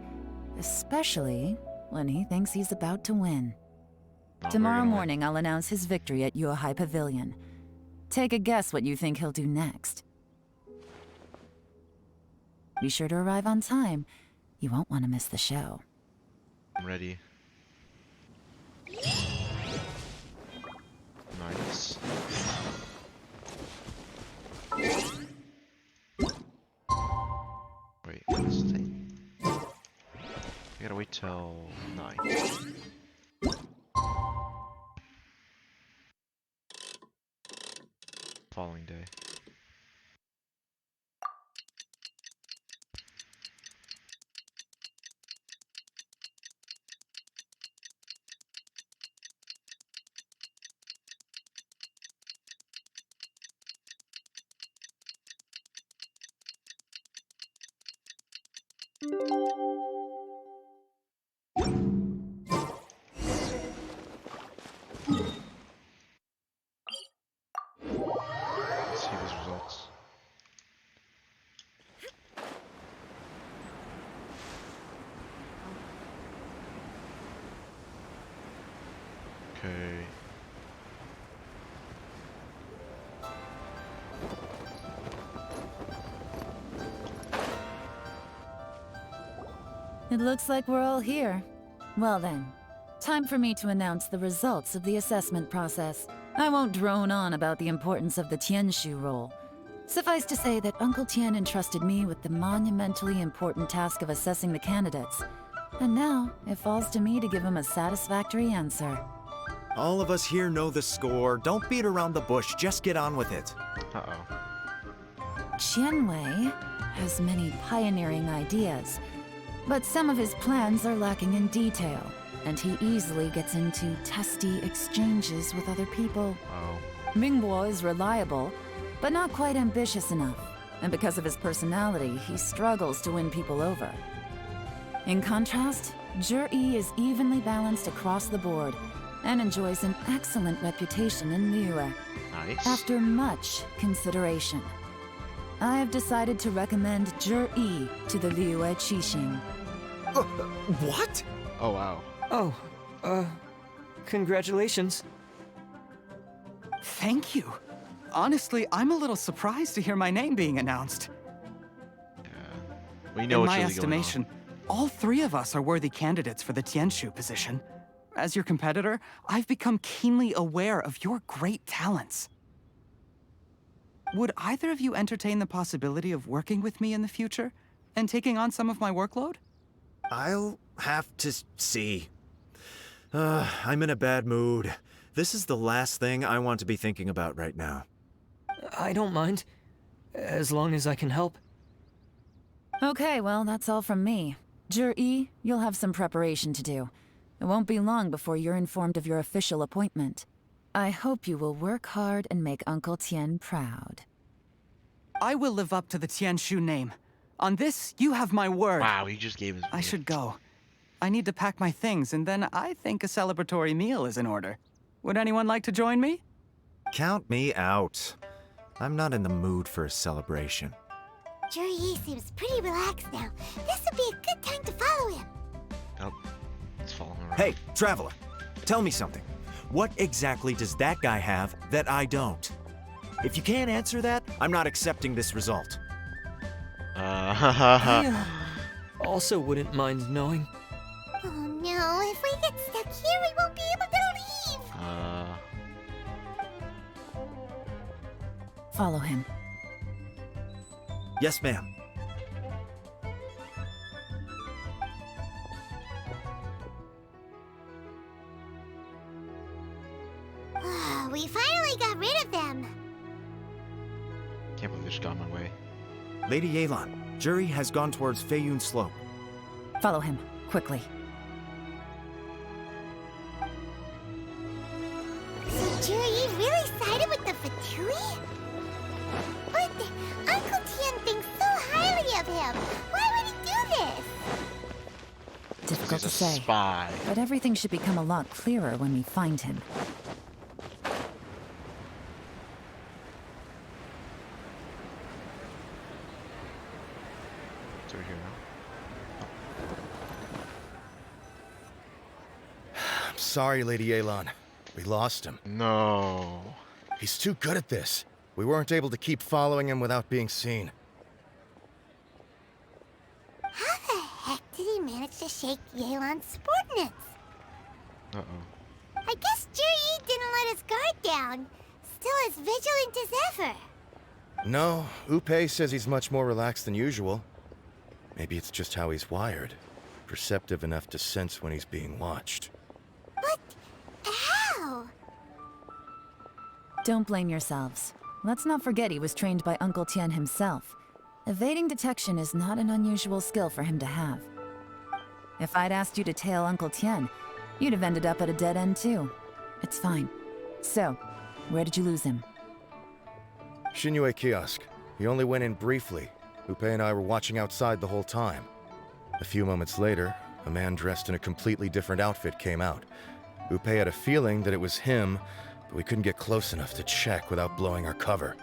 Speaker 4: Especially when he thinks he's about to win.
Speaker 1: Oh, we're
Speaker 4: Tomorrow
Speaker 1: gonna win.
Speaker 4: morning, I'll announce his victory at Yuehai Pavilion. Take a guess what you think he'll do next. Be sure to arrive on time. You won't want to miss the show.
Speaker 1: I'm ready. Nice. Wait, what's the thing? I gotta wait till 9. Following day. Let's see these results. Okay.
Speaker 4: It looks like we're all here. Well then, time for me to announce the results of the assessment process. I won't drone on about the importance of the Tianshu role. Suffice to say that Uncle Tian entrusted me with the monumentally important task of assessing the candidates. And now, it falls to me to give him a satisfactory answer.
Speaker 6: All of us here know the score. Don't beat around the bush, just get on with it.
Speaker 1: Uh-oh.
Speaker 4: Qianwei has many pioneering ideas, but some of his plans are lacking in detail, and he easily gets into testy exchanges with other people.
Speaker 1: Oh.
Speaker 4: Mingbo is reliable, but not quite ambitious enough, and because of his personality, he struggles to win people over. In contrast, Zhi is evenly balanced across the board, and enjoys an excellent reputation in Liyue.
Speaker 1: Nice.
Speaker 4: After much consideration, I have decided to recommend Zhi to the Liyue Qixing.
Speaker 6: What?
Speaker 1: Oh, wow.
Speaker 7: Oh, congratulations.
Speaker 8: Thank you. Honestly, I'm a little surprised to hear my name being announced.
Speaker 1: Yeah. We know
Speaker 8: In
Speaker 1: what's
Speaker 8: my
Speaker 1: really
Speaker 8: estimation, all three of us are worthy candidates for the Tianshu position. As your competitor, I've become keenly aware of your great talents. Would either of you entertain the possibility of working with me in the future and taking on some of my workload?
Speaker 6: I'll have to see. I'm in a bad mood. This is the last thing I want to be thinking about right now.
Speaker 7: I don't mind, as long as I can help.
Speaker 4: Okay, well, that's all from me. Zhi, you'll have some preparation to do. It won't be long before you're informed of your official appointment. I hope you will work hard and make Uncle Tian proud.
Speaker 8: I will live up to the Tianshu name. On this, you have my word.
Speaker 1: Wow, he just gave his
Speaker 8: I should go. I need to pack my things, and then I think a celebratory meal is in order. Would anyone like to join me?
Speaker 6: Count me out. I'm not in the mood for a celebration.
Speaker 3: Zhi seems pretty relaxed now. This would be a good time to follow him.
Speaker 1: Oh, let's follow him around.
Speaker 6: Hey, traveler, tell me something. What exactly does that guy have that I don't? If you can't answer that, I'm not accepting this result.
Speaker 7: I also wouldn't mind knowing.
Speaker 3: Oh no, if we get stuck here, we won't be able to leave.
Speaker 4: Follow him.
Speaker 6: Yes, ma'am.
Speaker 3: We finally got rid of them.
Speaker 1: Can't believe they just got in my way.
Speaker 6: Lady Yelan, Zhi has gone towards Feiyun Slope.
Speaker 4: Follow him, quickly.
Speaker 3: So Zhi really sided with the Fatui? But Uncle Tian thinks so highly of him. Why would he do this?
Speaker 4: Difficult to
Speaker 1: He's a
Speaker 4: say,
Speaker 1: spy.
Speaker 4: but everything should become a lot clearer when we find him.
Speaker 1: It's over here now.
Speaker 9: I'm sorry, Lady Yelan. We lost him.
Speaker 1: No.
Speaker 9: He's too good at this. We weren't able to keep following him without being seen.
Speaker 3: How the heck did he manage to shake Yelan's subordinates?
Speaker 1: Uh-oh.
Speaker 3: I guess Zhi didn't let his guard down. Still as vigilant as ever.
Speaker 9: No, Upe says he's much more relaxed than usual. Maybe it's just how he's wired. Perceptive enough to sense when he's being watched.
Speaker 3: But how?
Speaker 4: Don't blame yourselves. Let's not forget he was trained by Uncle Tian himself. Evading detection is not an unusual skill for him to have. If I'd asked you to tail Uncle Tian, you'd have ended up at a dead end too. It's fine. So, where did you lose him?
Speaker 9: Xinyue kiosk. He only went in briefly. Upe and I were watching outside the whole time. A few moments later, a man dressed in a completely different outfit came out. Upe had a feeling that it was him, but we couldn't get close enough to check without blowing our cover.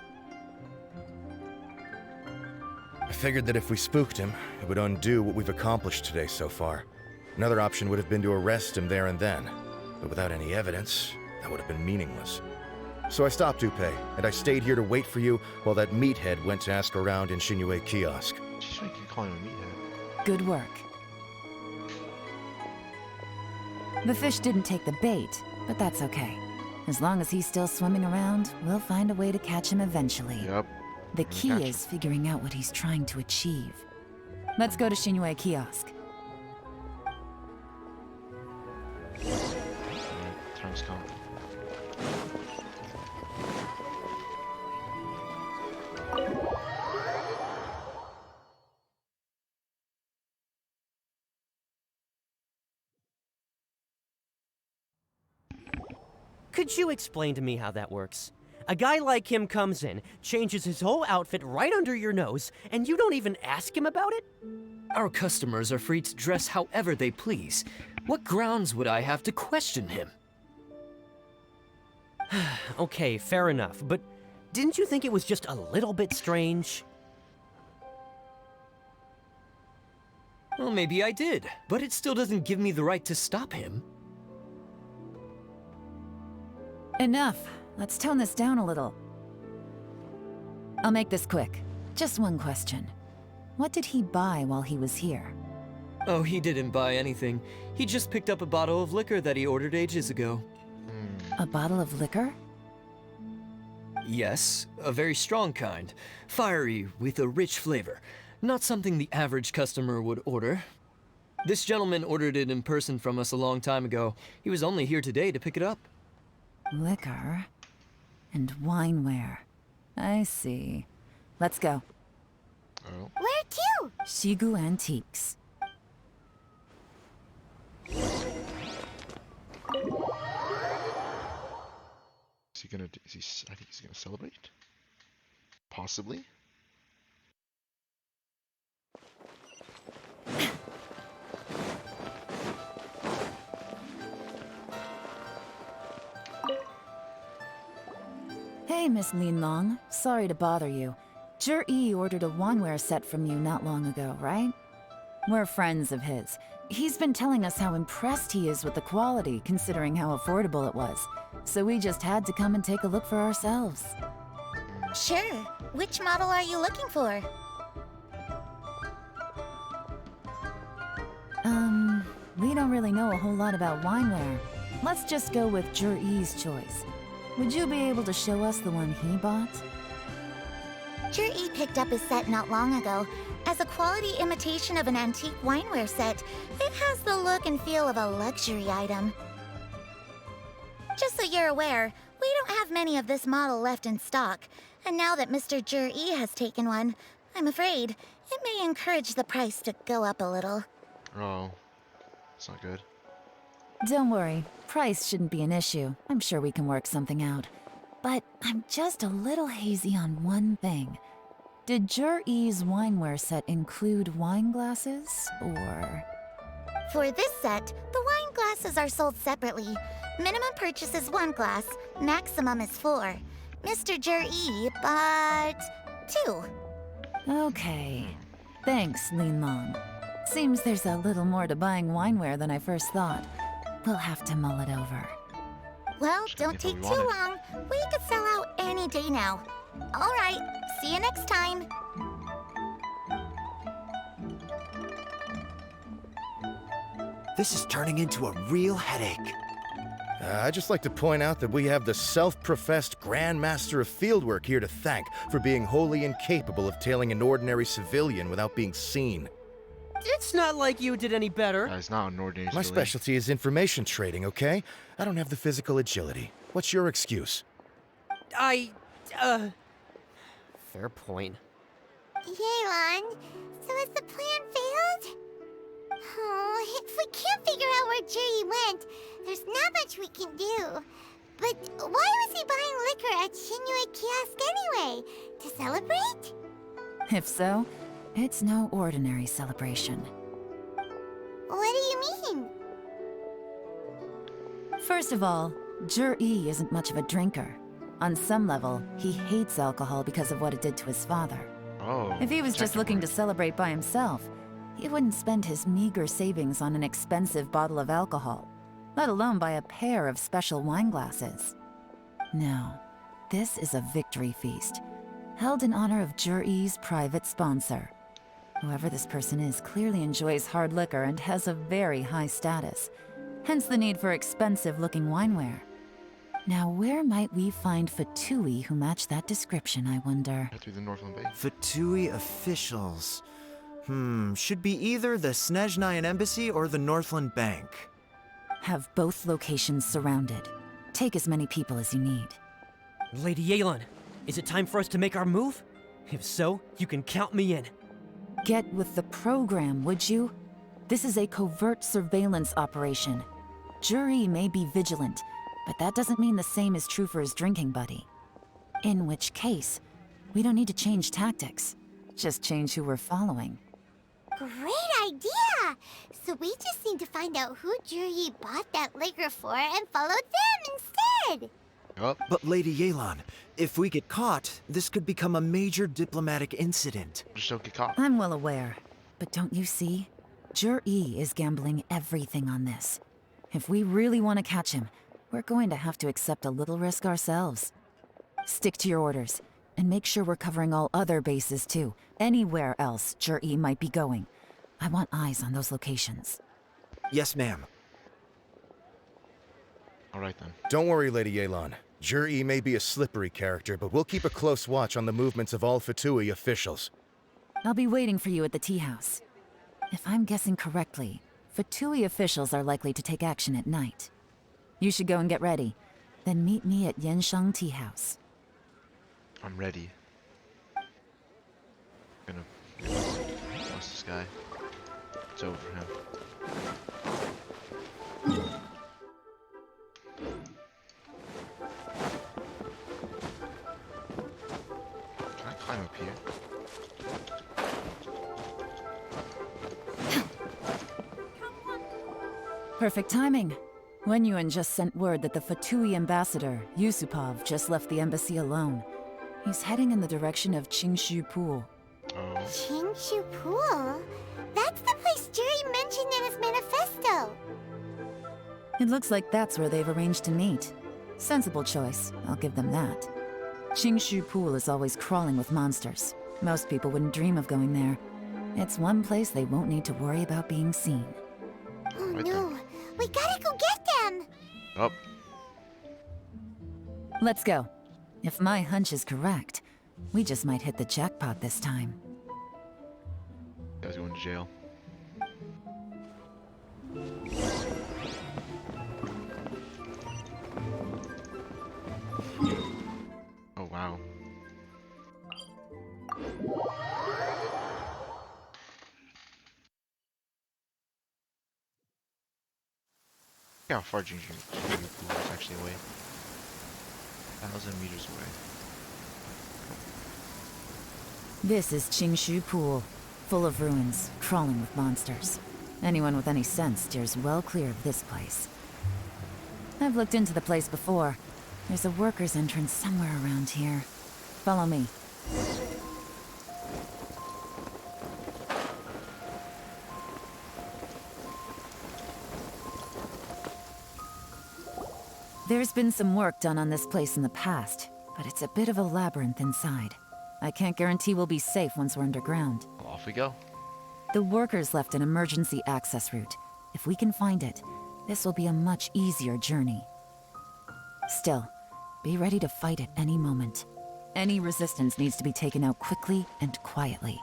Speaker 9: I figured that if we spooked him, it would undo what we've accomplished today so far. Another option would have been to arrest him there and then, but without any evidence, that would have been meaningless. So I stopped Upe, and I stayed here to wait for you while that meathead went to ask around in Shinue Kiosk.
Speaker 1: She's like calling him a meathead.
Speaker 4: Good work. The fish didn't take the bait, but that's okay. As long as he's still swimming around, we'll find a way to catch him eventually.
Speaker 1: Yep.
Speaker 4: The key is figuring out what he's trying to achieve. Let's go to Shinue Kiosk.
Speaker 1: Time's come.
Speaker 11: Could you explain to me how that works? A guy like him comes in, changes his whole outfit right under your nose, and you don't even ask him about it?
Speaker 7: Our customers are free to dress however they please. What grounds would I have to question him?
Speaker 11: Okay, fair enough, but didn't you think it was just a little bit strange?
Speaker 7: Well, maybe I did, but it still doesn't give me the right to stop him.
Speaker 4: Enough. Let's tone this down a little. I'll make this quick. Just one question. What did he buy while he was here?
Speaker 7: Oh, he didn't buy anything. He just picked up a bottle of liquor that he ordered ages ago.
Speaker 4: A bottle of liquor?
Speaker 7: Yes, a very strong kind. Fiery, with a rich flavor. Not something the average customer would order. This gentleman ordered it in person from us a long time ago. He was only here today to pick it up.
Speaker 4: Liquor and wineware. I see. Let's go.
Speaker 1: Oh.
Speaker 3: Where to?
Speaker 4: Shigu Antiques.
Speaker 1: Is he gonna? I think he's gonna celebrate. Possibly.
Speaker 4: Hey, Miss Lin Long. Sorry to bother you. Jur-E ordered a wanware set from you not long ago, right? We're friends of his. He's been telling us how impressed he is with the quality, considering how affordable it was. So we just had to come and take a look for ourselves.
Speaker 3: Sure. Which model are you looking for?
Speaker 4: We don't really know a whole lot about wineware. Let's just go with Jur-E's choice. Would you be able to show us the one he bought?
Speaker 3: Jur-E picked up his set not long ago. As a quality imitation of an antique wineware set, it has the look and feel of a luxury item. Just so you're aware, we don't have many of this model left in stock. And now that Mr. Jur-E has taken one, I'm afraid it may encourage the price to go up a little.
Speaker 1: Oh, it's not good.
Speaker 4: Don't worry, price shouldn't be an issue. I'm sure we can work something out. But I'm just a little hazy on one thing. Did Jur-E's wineware set include wine glasses, or...?
Speaker 3: For this set, the wine glasses are sold separately. Minimum purchase is 1 glass, maximum is 4. Mr. Jur-E bought 2.
Speaker 4: Okay. Thanks, Lin Long. Seems there's a little more to buying wineware than I first thought. We'll have to mull it over.
Speaker 3: Well, don't take too long. We could sell out any day now. All right, see you next time.
Speaker 6: This is turning into a real headache.
Speaker 9: I'd just like to point out that we have the self-professed Grand Master of Fieldwork here to thank for being wholly incapable of tailing an ordinary civilian without being seen.
Speaker 11: It's not like you did any better.
Speaker 1: It's not an ordinary
Speaker 9: My
Speaker 1: civilian.
Speaker 9: specialty is information trading, okay? I don't have the physical agility. What's your excuse?
Speaker 11: Fair point.
Speaker 3: Yelan, so has the plan failed? Oh, if we can't figure out where Juri went, there's not much we can do. But why was he buying liquor at Shinue Kiosk anyway? To celebrate?
Speaker 4: If so, it's no ordinary celebration. First of all, Jur-E isn't much of a drinker. On some level, he hates alcohol because of what it did to his father.
Speaker 1: Oh.
Speaker 4: If he was just looking to celebrate by himself, he wouldn't spend his meager savings on an expensive bottle of alcohol, let alone buy a pair of special wine glasses. No, this is a victory feast, held in honor of Jur-E's private sponsor. Whoever this person is clearly enjoys hard liquor and has a very high status, hence the need for expensive-looking wineware. Now, where might we find Fatui who match that description, I wonder?
Speaker 1: Through the Northland Bay.
Speaker 6: Fatui officials. Should be either the Snezhnayan Embassy or the Northland Bank.
Speaker 4: Have both locations surrounded. Take as many people as you need.
Speaker 11: Lady Yelan, is it time for us to make our move? If so, you can count me in.
Speaker 4: Get with the program, would you? This is a covert surveillance operation. Jur-E may be vigilant, but that doesn't mean the same is true for his drinking buddy. In which case, we don't need to change tactics. Just change who we're following.
Speaker 3: Great idea! So we just need to find out who Jur-E bought that liquor for and follow them instead!
Speaker 6: But Lady Yelan, if we get caught, this could become a major diplomatic incident.
Speaker 1: Just don't get caught.
Speaker 4: I'm well aware, but don't you see? Jur-E is gambling everything on this. If we really want to catch him, we're going to have to accept a little risk ourselves. Stick to your orders, and make sure we're covering all other bases too. Anywhere else Jur-E might be going. I want eyes on those locations.
Speaker 6: Yes, ma'am.
Speaker 1: Alright then.
Speaker 9: Don't worry, Lady Yelan. Jur-E may be a slippery character, but we'll keep a close watch on the movements of all Fatui officials.
Speaker 4: I'll be waiting for you at the tea house. If I'm guessing correctly, Fatui officials are likely to take action at night. You should go and get ready. Then meet me at Yenshang Tea House.
Speaker 1: I'm ready. Gonna bust this guy. It's over for him. Can I climb up here?
Speaker 4: Perfect timing. Wenyuan just sent word that the Fatui ambassador, Yusupov, just left the embassy alone. He's heading in the direction of Qingshu Pool.
Speaker 3: Qingshu Pool? That's the place Jur-E mentioned in his manifesto!
Speaker 4: It looks like that's where they've arranged to meet. Sensible choice, I'll give them that. Qingshu Pool is always crawling with monsters. Most people wouldn't dream of going there. It's one place they won't need to worry about being seen.
Speaker 3: Oh no, we gotta go get them!
Speaker 1: Up.
Speaker 4: Let's go. If my hunch is correct, we just might hit the jackpot this time.
Speaker 1: Guys going to jail. Oh wow. Look how far Qingshu Pool is actually away. 1,000 meters away.
Speaker 4: This is Qingshu Pool, full of ruins, crawling with monsters. Anyone with any sense steers well clear of this place. I've looked into the place before. There's a worker's entrance somewhere around here. Follow me. There's been some work done on this place in the past, but it's a bit of a labyrinth inside. I can't guarantee we'll be safe once we're underground.
Speaker 1: Well, off we go.
Speaker 4: The workers left an emergency access route. If we can find it, this will be a much easier journey. Still, be ready to fight at any moment. Any resistance needs to be taken out quickly and quietly.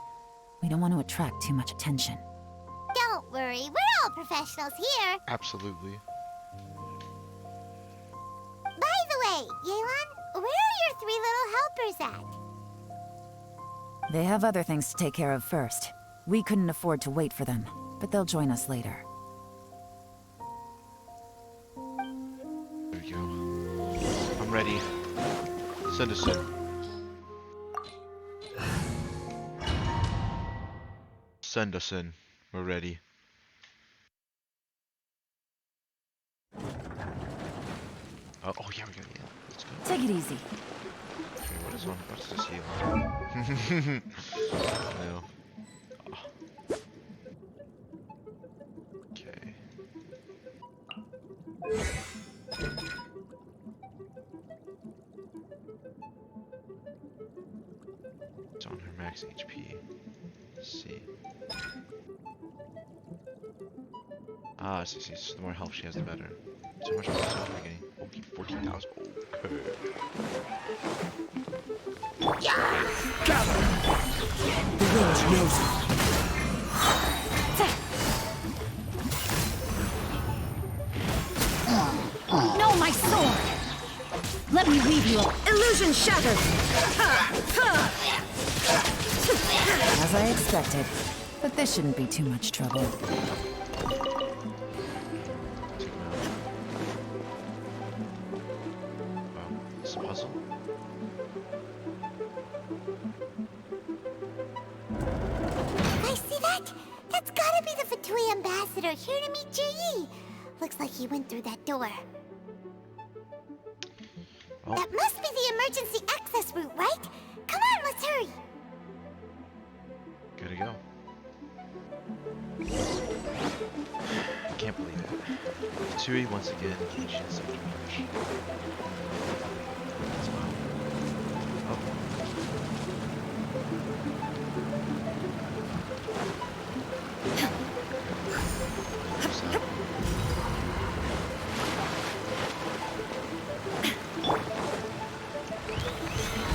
Speaker 4: We don't want to attract too much attention.
Speaker 3: Don't worry, we're all professionals here!
Speaker 1: Absolutely.
Speaker 3: By the way, Yelan, where are your 3 little helpers at?
Speaker 4: They have other things to take care of first. We couldn't afford to wait for them, but they'll join us later.
Speaker 1: There we go. I'm ready. Send us in. Send us in. We're ready. Oh, oh yeah, we got yeah. Let's go.
Speaker 4: Take it easy.
Speaker 1: Okay, what is on? What's this heal? No. Oh. Okay. It's on her max HP. Let's see. Ah, I see, see. So the more health she has, the better. So how much more health are we getting? Okay, 14,000. Okay.
Speaker 2: Gather! The wind knows it.
Speaker 4: No, my sword! Let me leave you.
Speaker 16: Illusion shattered!
Speaker 4: As I expected. But this shouldn't be too much trouble.
Speaker 1: It's a puzzle.
Speaker 3: I see that? That's gotta be the Fatui ambassador here to meet Ji. Looks like he went through that door.
Speaker 1: Oh.
Speaker 3: That must be the emergency access route, right? Come on, let's hurry.
Speaker 1: Good to go. I can't believe it. Fatui once again engaged in such rubbish. Oh.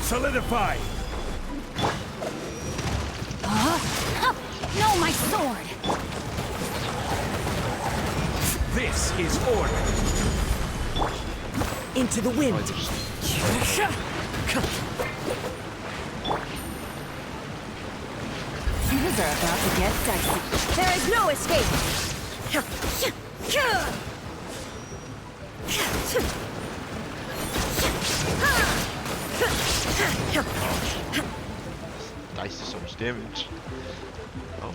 Speaker 2: Solidify!
Speaker 4: No, my sword!
Speaker 2: This is order!
Speaker 16: Into the wind!
Speaker 4: Things are about to get dicey.
Speaker 16: There is no escape!
Speaker 1: Dice do so much damage. Oh.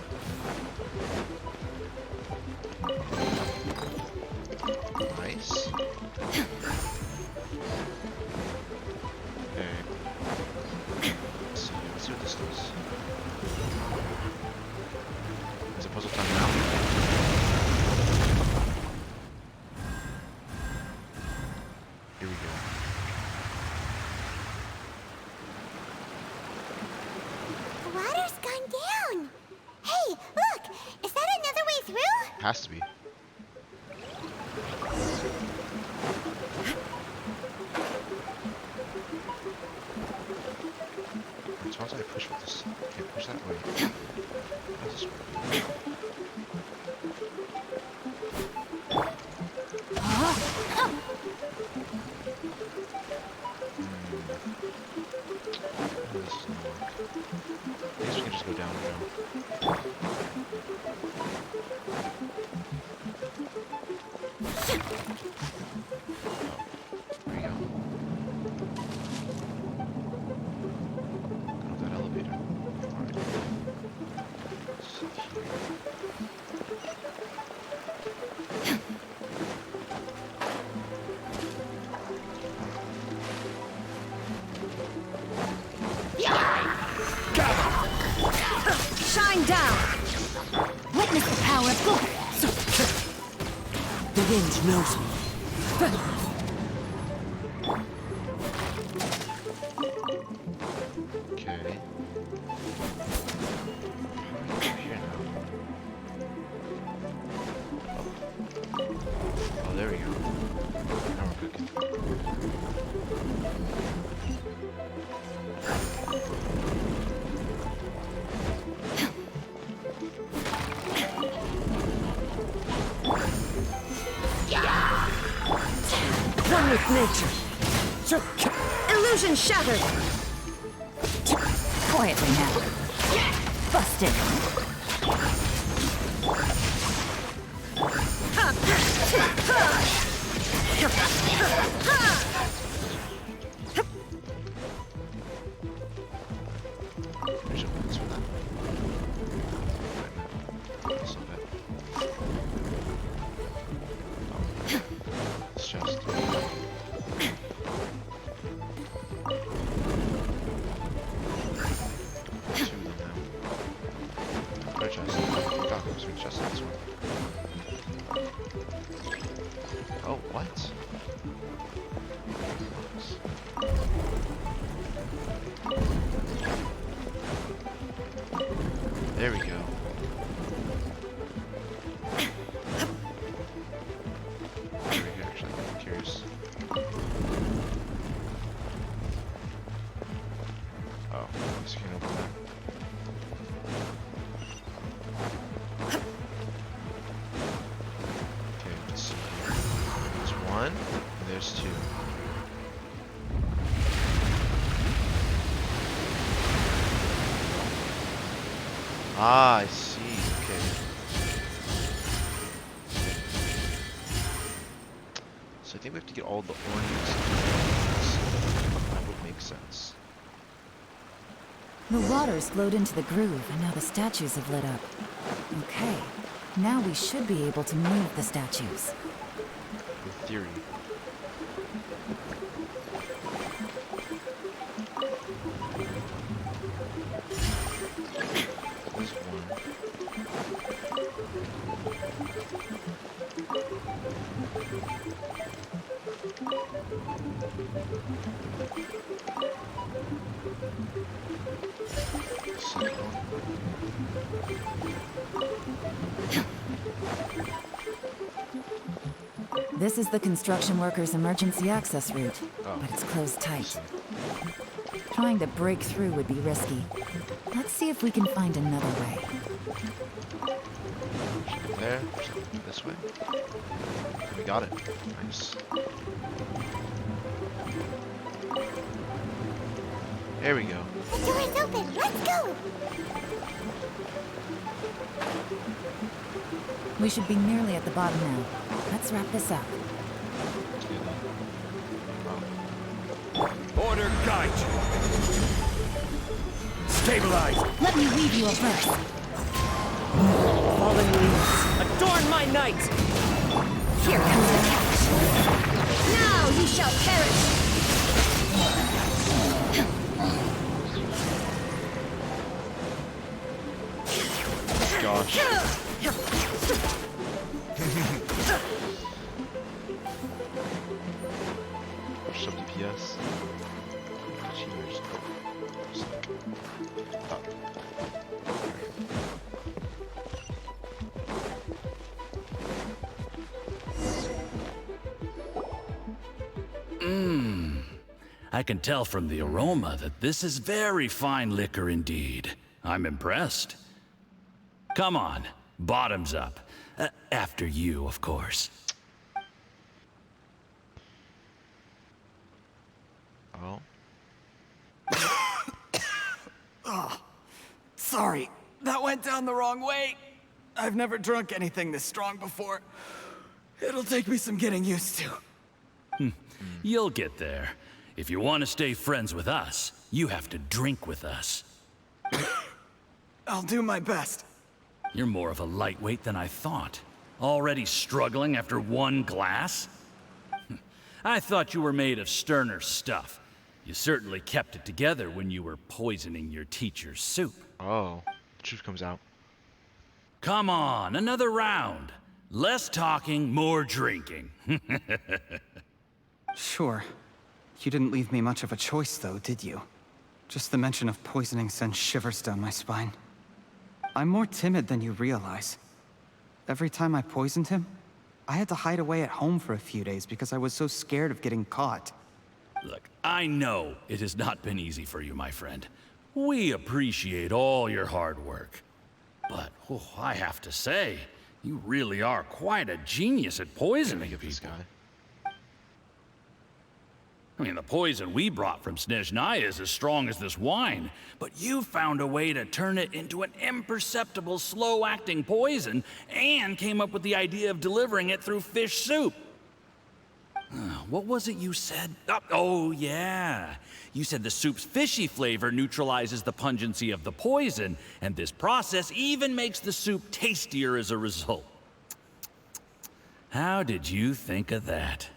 Speaker 1: Nice. Okay. Let's see what this does. Is it puzzle time now? Here we go.
Speaker 3: The water's gone down. Hey, look! Is that another way through?
Speaker 1: Has to be. As long as I push with this. Okay, push that way. How's this work? This is not work. I guess we can just go down and go. There you go. Go to that elevator. Alright. Let's see
Speaker 16: Shine down!
Speaker 4: Witness the power of God!
Speaker 16: The wind knows me.
Speaker 1: Okay. Here now. Oh, there we go. Now we're cooking.
Speaker 16: One with nature. Illusion shattered!
Speaker 4: Quietly now. Busted.
Speaker 1: There's a points for that. That's not bad. Oh. It's just. There's a chest in this one. Oh, what? There we go. There we go, actually, I'm curious. Oh, I guess you can open that. Okay, let's see here. There's one, and there's two. Ah, I see. Okay. So I think we have to get all the ornaments. That would make sense.
Speaker 4: The water's flowed into the groove, and now the statues have lit up. Okay, now we should be able to move the statues.
Speaker 1: In theory. There's one. Second one.
Speaker 4: This is the construction workers' emergency access route,
Speaker 1: Oh.
Speaker 4: but it's closed
Speaker 1: I
Speaker 4: tight.
Speaker 1: see.
Speaker 4: Trying to break through would be risky. Let's see if we can find another way.
Speaker 1: There. This way. We got it. Nice. There we go.
Speaker 3: The door is open. Let's go.
Speaker 4: We should be nearly at the bottom now. Let's wrap this up.
Speaker 2: Order guide you. Stabilize.
Speaker 16: Let me weave you a verse.
Speaker 11: Fallen leaves, adorn my night!
Speaker 16: Here comes the catch. Now you shall perish.
Speaker 1: Gosh. Sub DPS. Cheaters. Oh.
Speaker 17: I can tell from the aroma that this is very fine liquor indeed. I'm impressed. Come on, bottoms up. After you, of course.
Speaker 1: Oh.
Speaker 8: Oh, sorry. That went down the wrong way. I've never drunk anything this strong before. It'll take me some getting used to.
Speaker 17: You'll get there. If you want to stay friends with us, you have to drink with us.
Speaker 8: I'll do my best.
Speaker 17: You're more of a lightweight than I thought. Already struggling after one glass? I thought you were made of sterner stuff. You certainly kept it together when you were poisoning your teacher's soup.
Speaker 1: Oh, the truth comes out.
Speaker 17: Come on, another round. Less talking, more drinking.
Speaker 8: Sure. You didn't leave me much of a choice, though, did you? Just the mention of poisoning sends shivers down my spine. I'm more timid than you realize. Every time I poisoned him, I had to hide away at home for a few days because I was so scared of getting caught.
Speaker 17: Look, I know it has not been easy for you, my friend. We appreciate all your hard work. But, I have to say, you really are quite a genius at poisoning people.
Speaker 1: This guy.
Speaker 17: I mean, the poison we brought from Snezhnaya is as strong as this wine, but you found a way to turn it into an imperceptible, slow-acting poison, and came up with the idea of delivering it through fish soup. What was it you said? Oh, yeah. You said the soup's fishy flavor neutralizes the pungency of the poison, and this process even makes the soup tastier as a result. How did you think of that?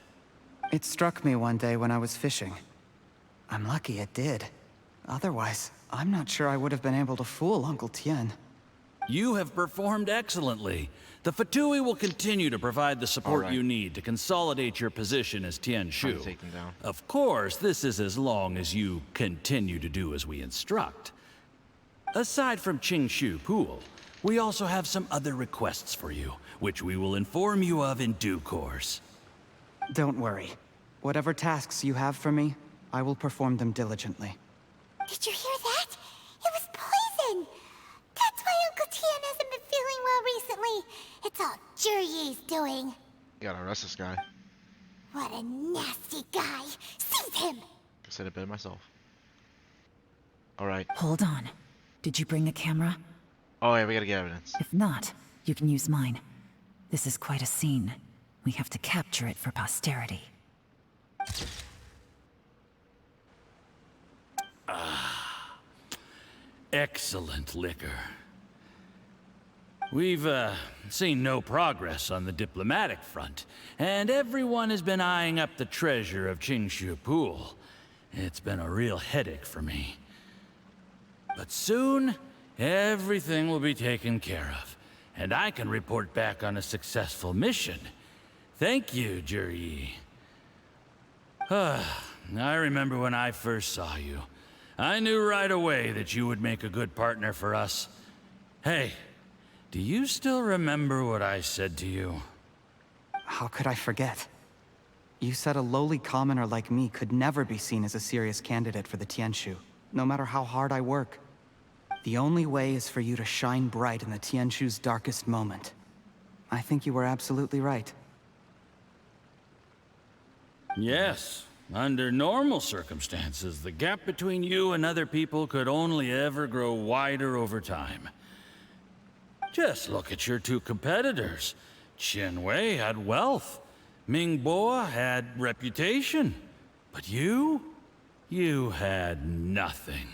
Speaker 8: It struck me one day when I was fishing. I'm lucky it did. Otherwise, I'm not sure I would have been able to fool Uncle Tien.
Speaker 17: You have performed excellently. The Fatui will continue to provide the support you need to consolidate your position as Tian Shu.
Speaker 1: Take them down.
Speaker 17: Of course, this is as long as you continue to do as we instruct. Aside from Qingshu Pool, we also have some other requests for you, which we will inform you of in due course.
Speaker 8: Don't worry. Whatever tasks you have for me, I will perform them diligently.
Speaker 3: Did you hear that? It was poison! That's why Uncle Tian hasn't been feeling well recently. It's all Jurye's doing.
Speaker 1: You gotta arrest this guy.
Speaker 3: What a nasty guy. Seize him!
Speaker 1: I said it better myself. Alright.
Speaker 4: Hold on. Did you bring a camera?
Speaker 1: Oh yeah, we gotta get evidence.
Speaker 4: If not, you can use mine. This is quite a scene. We have to capture it for posterity.
Speaker 17: Excellent liquor. We've, seen no progress on the diplomatic front, and everyone has been eyeing up the treasure of Qingshu Pool. It's been a real headache for me. But soon, everything will be taken care of, and I can report back on a successful mission. Thank you, Jurye. I remember when I first saw you. I knew right away that you would make a good partner for us. Hey, do you still remember what I said to you?
Speaker 8: How could I forget? You said a lowly commoner like me could never be seen as a serious candidate for the Tianshu, no matter how hard I work. The only way is for you to shine bright in the Tianshu's darkest moment. I think you were absolutely right.
Speaker 17: Yes. Under normal circumstances, the gap between you and other people could only ever grow wider over time. Just look at your two competitors. Chen Wei had wealth. Ming Boa had reputation. But you had nothing.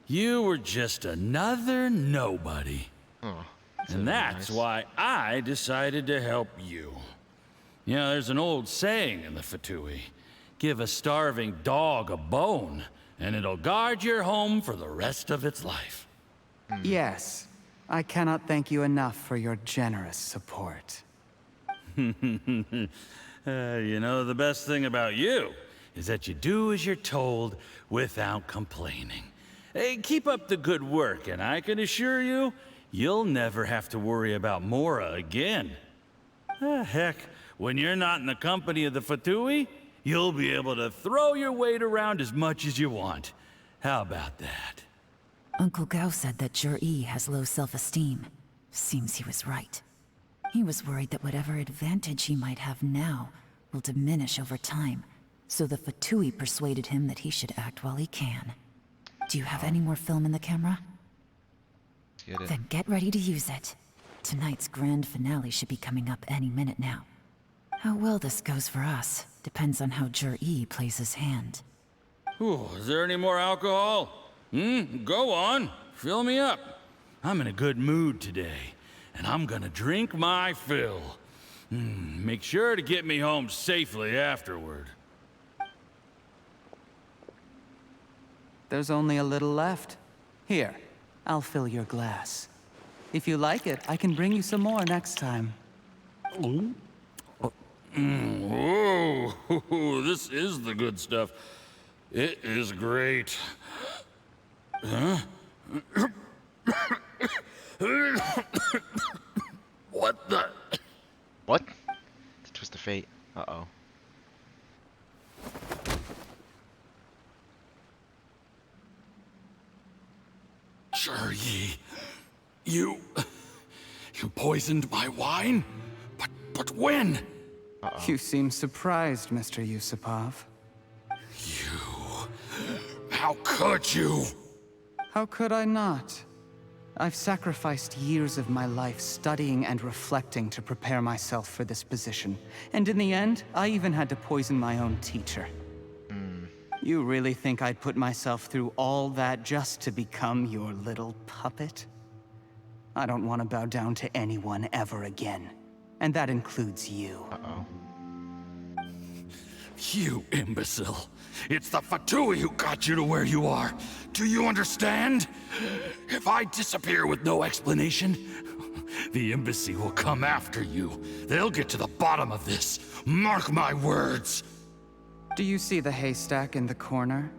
Speaker 17: You were just another nobody.
Speaker 1: Oh,
Speaker 17: and that's why I decided to help you. You know, there's an old saying in the Fatui. Give a starving dog a bone, and it'll guard your home for the rest of its life.
Speaker 8: Yes. I cannot thank you enough for your generous support.
Speaker 17: You know, the best thing about you is that you do as you're told without complaining. Hey, keep up the good work, and I can assure you, you'll never have to worry about Mora again. Heck, when you're not in the company of the Fatui, you'll be able to throw your weight around as much as you want. How about that?
Speaker 4: Uncle Gao said that Jurye has low self-esteem. Seems he was right. He was worried that whatever advantage he might have now will diminish over time, so the Fatui persuaded him that he should act while he can. Do you have any more film in the camera? Then get ready to use it. Tonight's grand finale should be coming up any minute now. How well this goes for us depends on how Jurye plays his hand.
Speaker 17: Ooh, is there any more alcohol? Go on. Fill me up. I'm in a good mood today, and I'm gonna drink my fill. Make sure to get me home safely afterward.
Speaker 8: There's only a little left. Here, I'll fill your glass. If you like it, I can bring you some more next time.
Speaker 17: Whoa, this is the good stuff. It is great. Huh? What the?
Speaker 1: What? It's a twist of fate. Uh-oh.
Speaker 17: Jurye, you poisoned my wine? But when?
Speaker 8: You seem surprised, Mr. Yusupov.
Speaker 17: How could you?
Speaker 8: How could I not? I've sacrificed years of my life studying and reflecting to prepare myself for this position. And in the end, I even had to poison my own teacher. You really think I'd put myself through all that just to become your little puppet? I don't want to bow down to anyone ever again. And that includes you.
Speaker 17: You imbecile. It's the Fatui who got you to where you are. Do you understand? If I disappear with no explanation, the embassy will come after you. They'll get to the bottom of this. Mark my words.
Speaker 8: Do you see the haystack in the corner?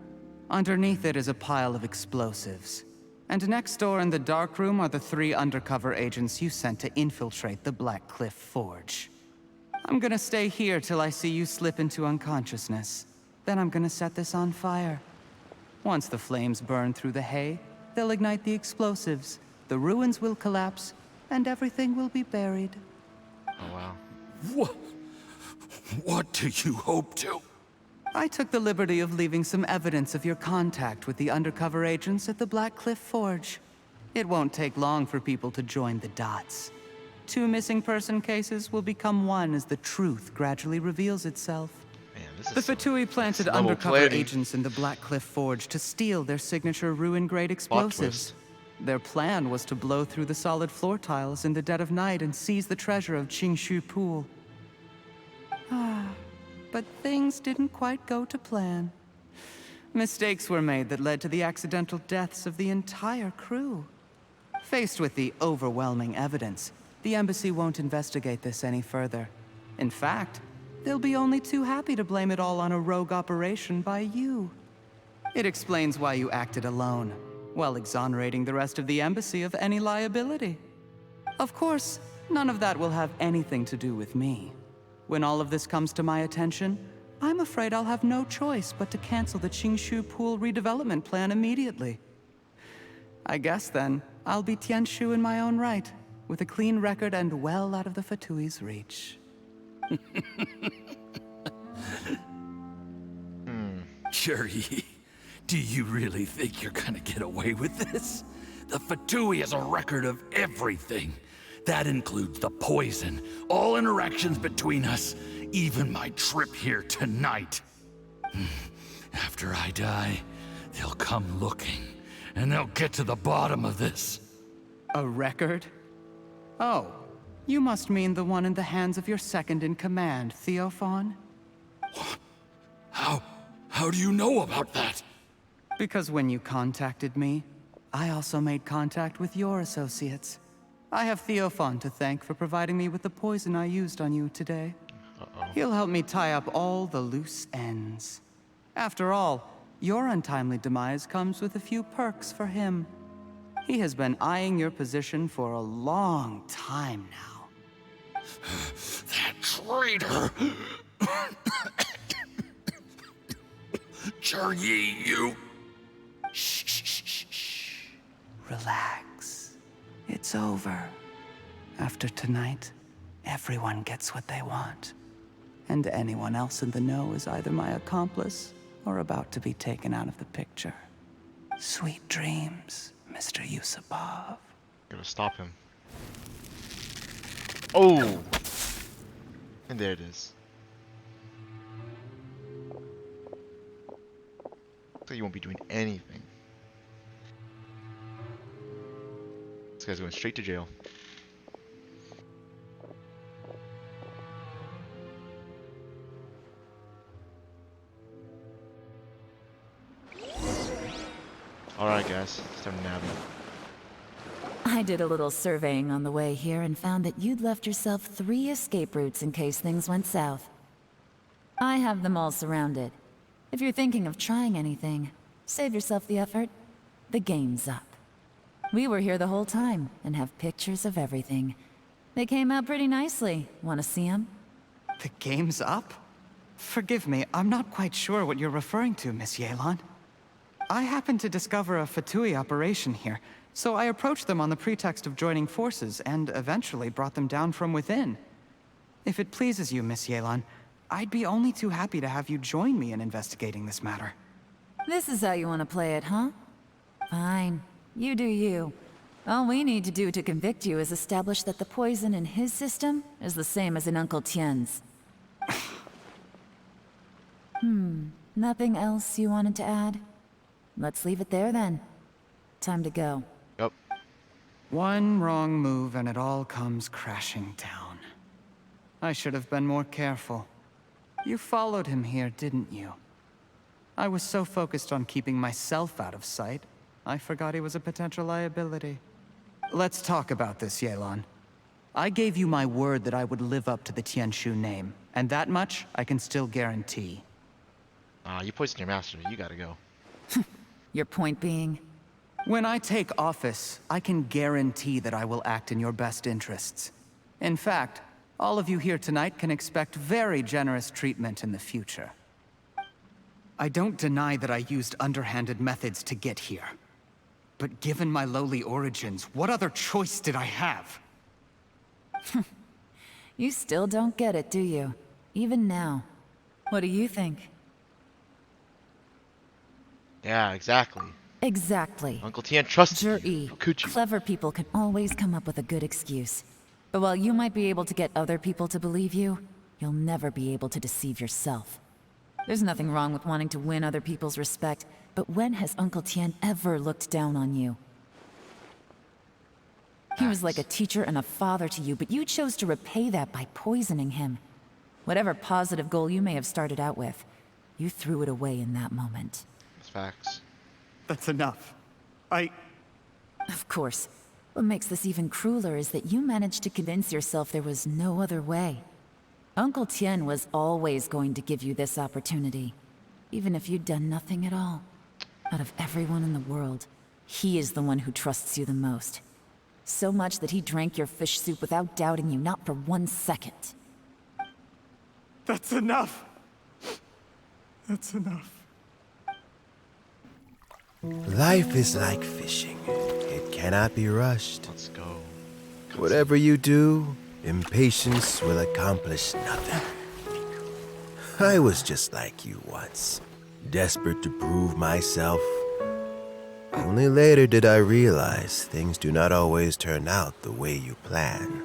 Speaker 8: Underneath it is a pile of explosives. And next door in the dark room are the 3 undercover agents you sent to infiltrate the Black Cliff Forge. I'm gonna stay here till I see you slip into unconsciousness. Then I'm gonna set this on fire. Once the flames burn through the hay, they'll ignite the explosives, the ruins will collapse, and everything will be buried.
Speaker 1: Oh, wow.
Speaker 17: What do you hope to?
Speaker 8: I took the liberty of leaving some evidence of your contact with the undercover agents at the Black Cliff Forge. It won't take long for people to join the dots. 2 missing person cases will become one as the truth gradually reveals itself.
Speaker 1: Man, this is
Speaker 8: The Fatui planted
Speaker 1: level
Speaker 8: undercover
Speaker 1: planning.
Speaker 8: agents in the Black Cliff Forge to steal their signature ruin-grade explosives. Their plan was to blow through the solid floor tiles in the dead of night and seize the treasure of Qingshu Pool. But things didn't quite go to plan. Mistakes were made that led to the accidental deaths of the entire crew. Faced with the overwhelming evidence, the embassy won't investigate this any further. In fact, they'll be only too happy to blame it all on a rogue operation by you. It explains why you acted alone, while exonerating the rest of the embassy of any liability. Of course, none of that will have anything to do with me. When all of this comes to my attention, I'm afraid I'll have no choice but to cancel the Qingshu Pool redevelopment plan immediately. I guess then, I'll be Tianshu in my own right, with a clean record and well out of the Fatui's reach.
Speaker 17: Cherry, do you really think you're gonna get away with this? The Fatui has a record of everything. That includes the poison, all interactions between us, even my trip here tonight. After I die, they'll come looking, and they'll get to the bottom of this.
Speaker 8: A record? Oh, you must mean the one in the hands of your second-in-command, Theophan?
Speaker 17: How do you know about that?
Speaker 8: Because when you contacted me, I also made contact with your associates. I have Theophan to thank for providing me with the poison I used on you today. He'll help me tie up all the loose ends. After all, your untimely demise comes with a few perks for him. He has been eyeing your position for a long time now.
Speaker 17: That traitor! Cherry, you...
Speaker 8: Shh. Relax. It's over. After tonight, everyone gets what they want. And anyone else in the know is either my accomplice or about to be taken out of the picture. Sweet dreams, Mr. Yusupov.
Speaker 1: Gotta stop him. Oh! And there it is. Looks like you won't be doing anything. This guy's going straight to jail. Alright guys, it's time to nab it.
Speaker 4: I did a little surveying on the way here and found that you'd left yourself 3 escape routes in case things went south. I have them all surrounded. If you're thinking of trying anything, save yourself the effort. The game's up. We were here the whole time and have pictures of everything. They came out pretty nicely. Want to see them?
Speaker 8: The game's up? Forgive me, I'm not quite sure what you're referring to, Miss Yelan. I happened to discover a Fatui operation here, so I approached them on the pretext of joining forces and eventually brought them down from within. If it pleases you, Miss Yelan, I'd be only too happy to have you join me in investigating this matter.
Speaker 4: This is how you want to play it, huh? Fine. You do you. All we need to do to convict you is establish that the poison in his system is the same as in Uncle Tien's. Nothing else you wanted to add? Let's leave it there then. Time to go.
Speaker 1: Yep.
Speaker 8: One wrong move and it all comes crashing down. I should have been more careful. You followed him here, didn't you? I was so focused on keeping myself out of sight, I forgot he was a potential liability. Let's talk about this, Yelan. I gave you my word that I would live up to the Tianshu name, and that much I can still guarantee.
Speaker 1: You poisoned your master. You gotta go.
Speaker 4: Your point being?
Speaker 8: When I take office, I can guarantee that I will act in your best interests. In fact, all of you here tonight can expect very generous treatment in the future. I don't deny that I used underhanded methods to get here. But given my lowly origins, what other choice did I have?
Speaker 4: You still don't get it, do you? Even now. What do you think?
Speaker 1: Yeah, exactly.
Speaker 4: Exactly.
Speaker 1: Uncle Tian trusts you.
Speaker 4: Jur-E,
Speaker 1: How could you?
Speaker 4: clever people can always come up with a good excuse. But while you might be able to get other people to believe you, you'll never be able to deceive yourself. There's nothing wrong with wanting to win other people's respect, but when has Uncle Tian ever looked down on you? He was like a teacher and a father to you, but you chose to repay that by poisoning him. Whatever positive goal you may have started out with, you threw it away in that moment.
Speaker 1: That's facts.
Speaker 8: That's enough.
Speaker 4: Of course. What makes this even crueler is that you managed to convince yourself there was no other way. Uncle Tian was always going to give you this opportunity, even if you'd done nothing at all. Out of everyone in the world, he is the one who trusts you the most. So much that he drank your fish soup without doubting you, not for 1 second.
Speaker 8: That's enough. That's enough.
Speaker 5: Life is like fishing. It cannot be rushed.
Speaker 1: Let's go.
Speaker 5: Whatever you do, impatience will accomplish nothing. I was just like you once, desperate to prove myself. Only later did I realize things do not always turn out the way you plan,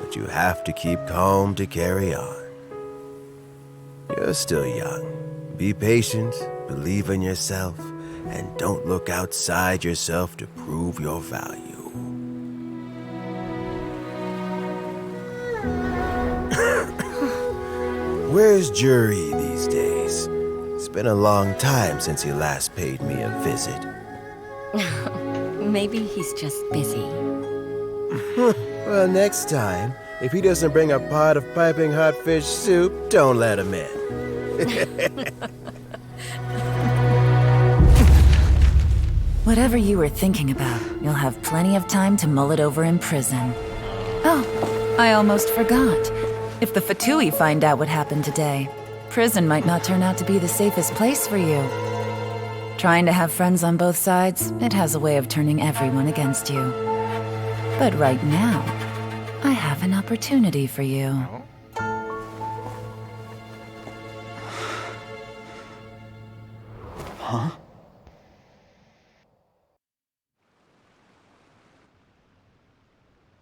Speaker 5: but you have to keep calm to carry on. You're still young. Be patient, believe in yourself, and don't look outside yourself to prove your value. Where's Jury these days? It's been a long time since he last paid me a visit.
Speaker 16: Maybe he's just busy.
Speaker 5: Well, next time, if he doesn't bring a pot of piping hot fish soup, don't let him in.
Speaker 4: Whatever you were thinking about, you'll have plenty of time to mull it over in prison. Oh, I almost forgot. If the Fatui find out what happened today, prison might not turn out to be the safest place for you. Trying to have friends on both sides, it has a way of turning everyone against you. But right now, I have an opportunity for you.
Speaker 8: Huh?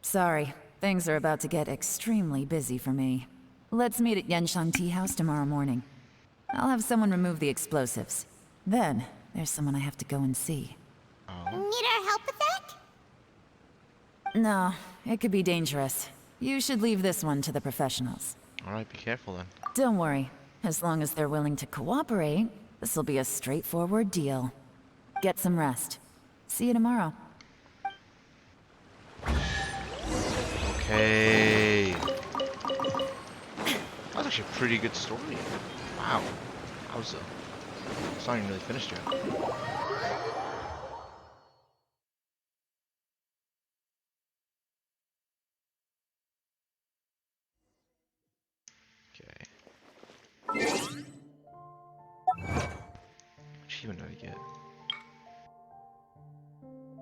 Speaker 4: Sorry, things are about to get extremely busy for me. Let's meet at Yenshang Tea House tomorrow morning. I'll have someone remove the explosives. Then, there's someone I have to go and see.
Speaker 3: Need our help with that?
Speaker 4: No, it could be dangerous. You should leave this one to the professionals.
Speaker 1: Alright, be careful then.
Speaker 4: Don't worry. As long as they're willing to cooperate, this'll be a straightforward deal. Get some rest. See you tomorrow.
Speaker 1: Okay. That's actually a pretty good story. Wow. It's not even really finished yet. Okay. What achievement did I get?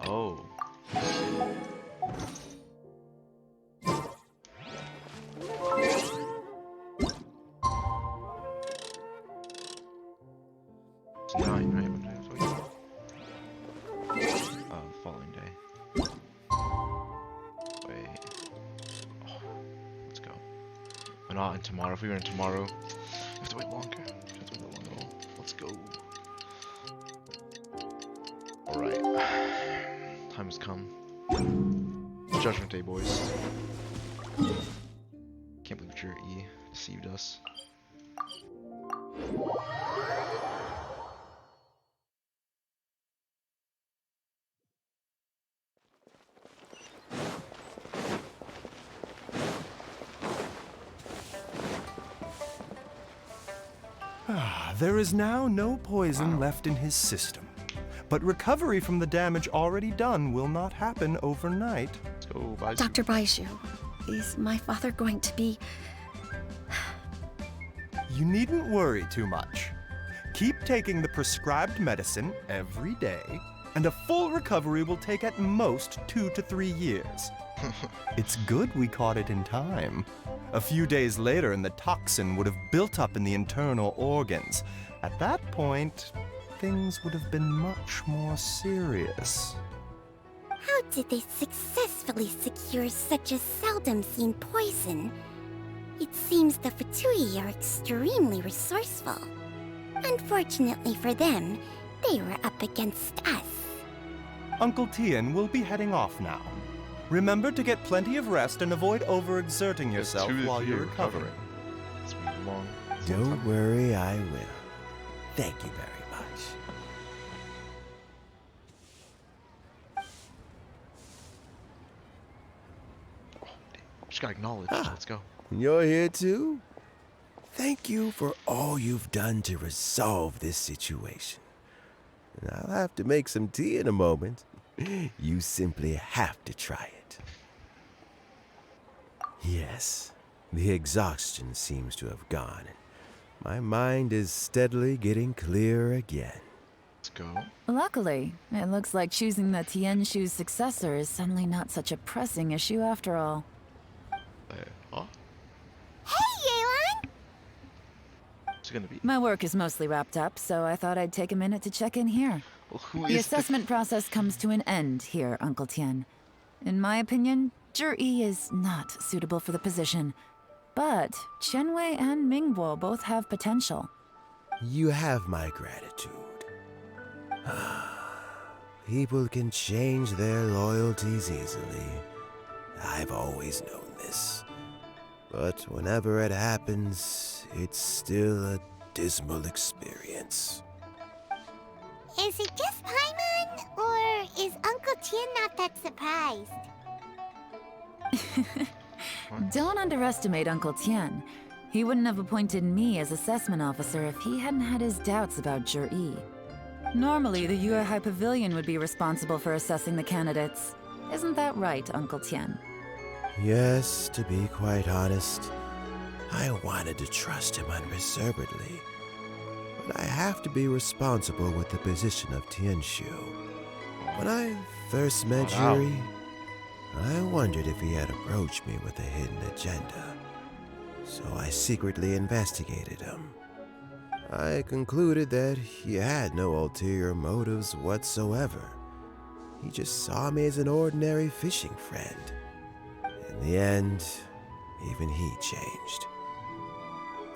Speaker 1: Oh. It's 9, right? What day is it? Following day. Wait. Oh, let's go. We're not in tomorrow. If we were in tomorrow, we have to wait longer. Let's go. Alright. Time has come. It's Judgment Day, boys. Can't believe Jur-E deceived us.
Speaker 18: There is now no poison left in his system. But recovery from the damage already done will not happen overnight.
Speaker 16: Dr. Baiju, is my father going to be...
Speaker 18: You needn't worry too much. Keep taking the prescribed medicine every day, and a full recovery will take at most 2 to 3 years. It's good we caught it in time. A few days later, and the toxin would have built up in the internal organs. At that point, things would have been much more serious.
Speaker 3: How did they successfully secure such a seldom-seen poison? It seems the Fatui are extremely resourceful. Unfortunately for them, they were up against us.
Speaker 18: Uncle Tian will be heading off now. Remember to get plenty of rest and avoid overexerting yourself while you're recovering.
Speaker 5: Don't worry, I will. Thank you very much.
Speaker 1: Just got acknowledged. Let's go.
Speaker 5: You're here too? Thank you for all you've done to resolve this situation. And I'll have to make some tea in a moment. You simply have to try it. Yes, the exhaustion seems to have gone. My mind is steadily getting clearer again.
Speaker 1: Let's go.
Speaker 4: Luckily, it looks like choosing the Tianshu's successor is suddenly not such a pressing issue after all.
Speaker 3: Hey, Yelan!
Speaker 1: What's it gonna be?
Speaker 4: My work is mostly wrapped up, so I thought I'd take a minute to check in here.
Speaker 1: Well, who
Speaker 4: The
Speaker 1: is
Speaker 4: assessment process comes to an end here, Uncle Tian. In my opinion, Zhi is not suitable for the position. But Qianwei and Mingbo both have potential.
Speaker 5: You have my gratitude. People can change their loyalties easily. I've always known this. But whenever it happens, it's still a dismal experience.
Speaker 3: Is it just Paimon, or is Uncle Tian not that surprised?
Speaker 4: Don't underestimate Uncle Tian. He wouldn't have appointed me as assessment officer if he hadn't had his doubts about Zhi. Normally, the Yue High Pavilion would be responsible for assessing the candidates. Isn't that right, Uncle Tian?
Speaker 5: Yes, to be quite honest, I wanted to trust him unreservedly. But I have to be responsible with the position of Tianshu. When I first met Zhi, I wondered if he had approached me with a hidden agenda. So I secretly investigated him. I concluded that he had no ulterior motives whatsoever. He just saw me as an ordinary fishing friend. In the end, even he changed.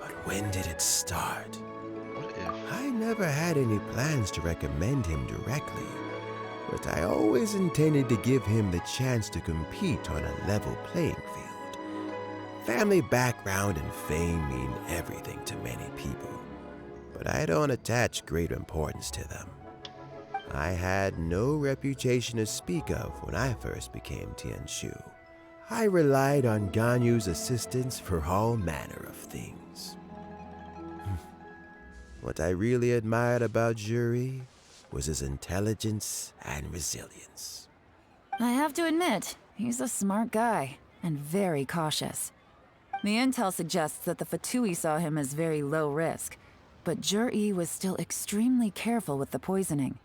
Speaker 5: But when did it start?
Speaker 1: What if?
Speaker 5: I never had any plans to recommend him directly, but I always intended to give him the chance to compete on a level playing field. Family background and fame mean everything to many people, but I don't attach great importance to them. I had no reputation to speak of when I first became Tianshu. I relied on Ganyu's assistance for all manner of things. What I really admired about Zhi was his intelligence and resilience.
Speaker 4: I have to admit, he's a smart guy, and very cautious. The intel suggests that the Fatui saw him as very low risk, but Zhi was still extremely careful with the poisoning.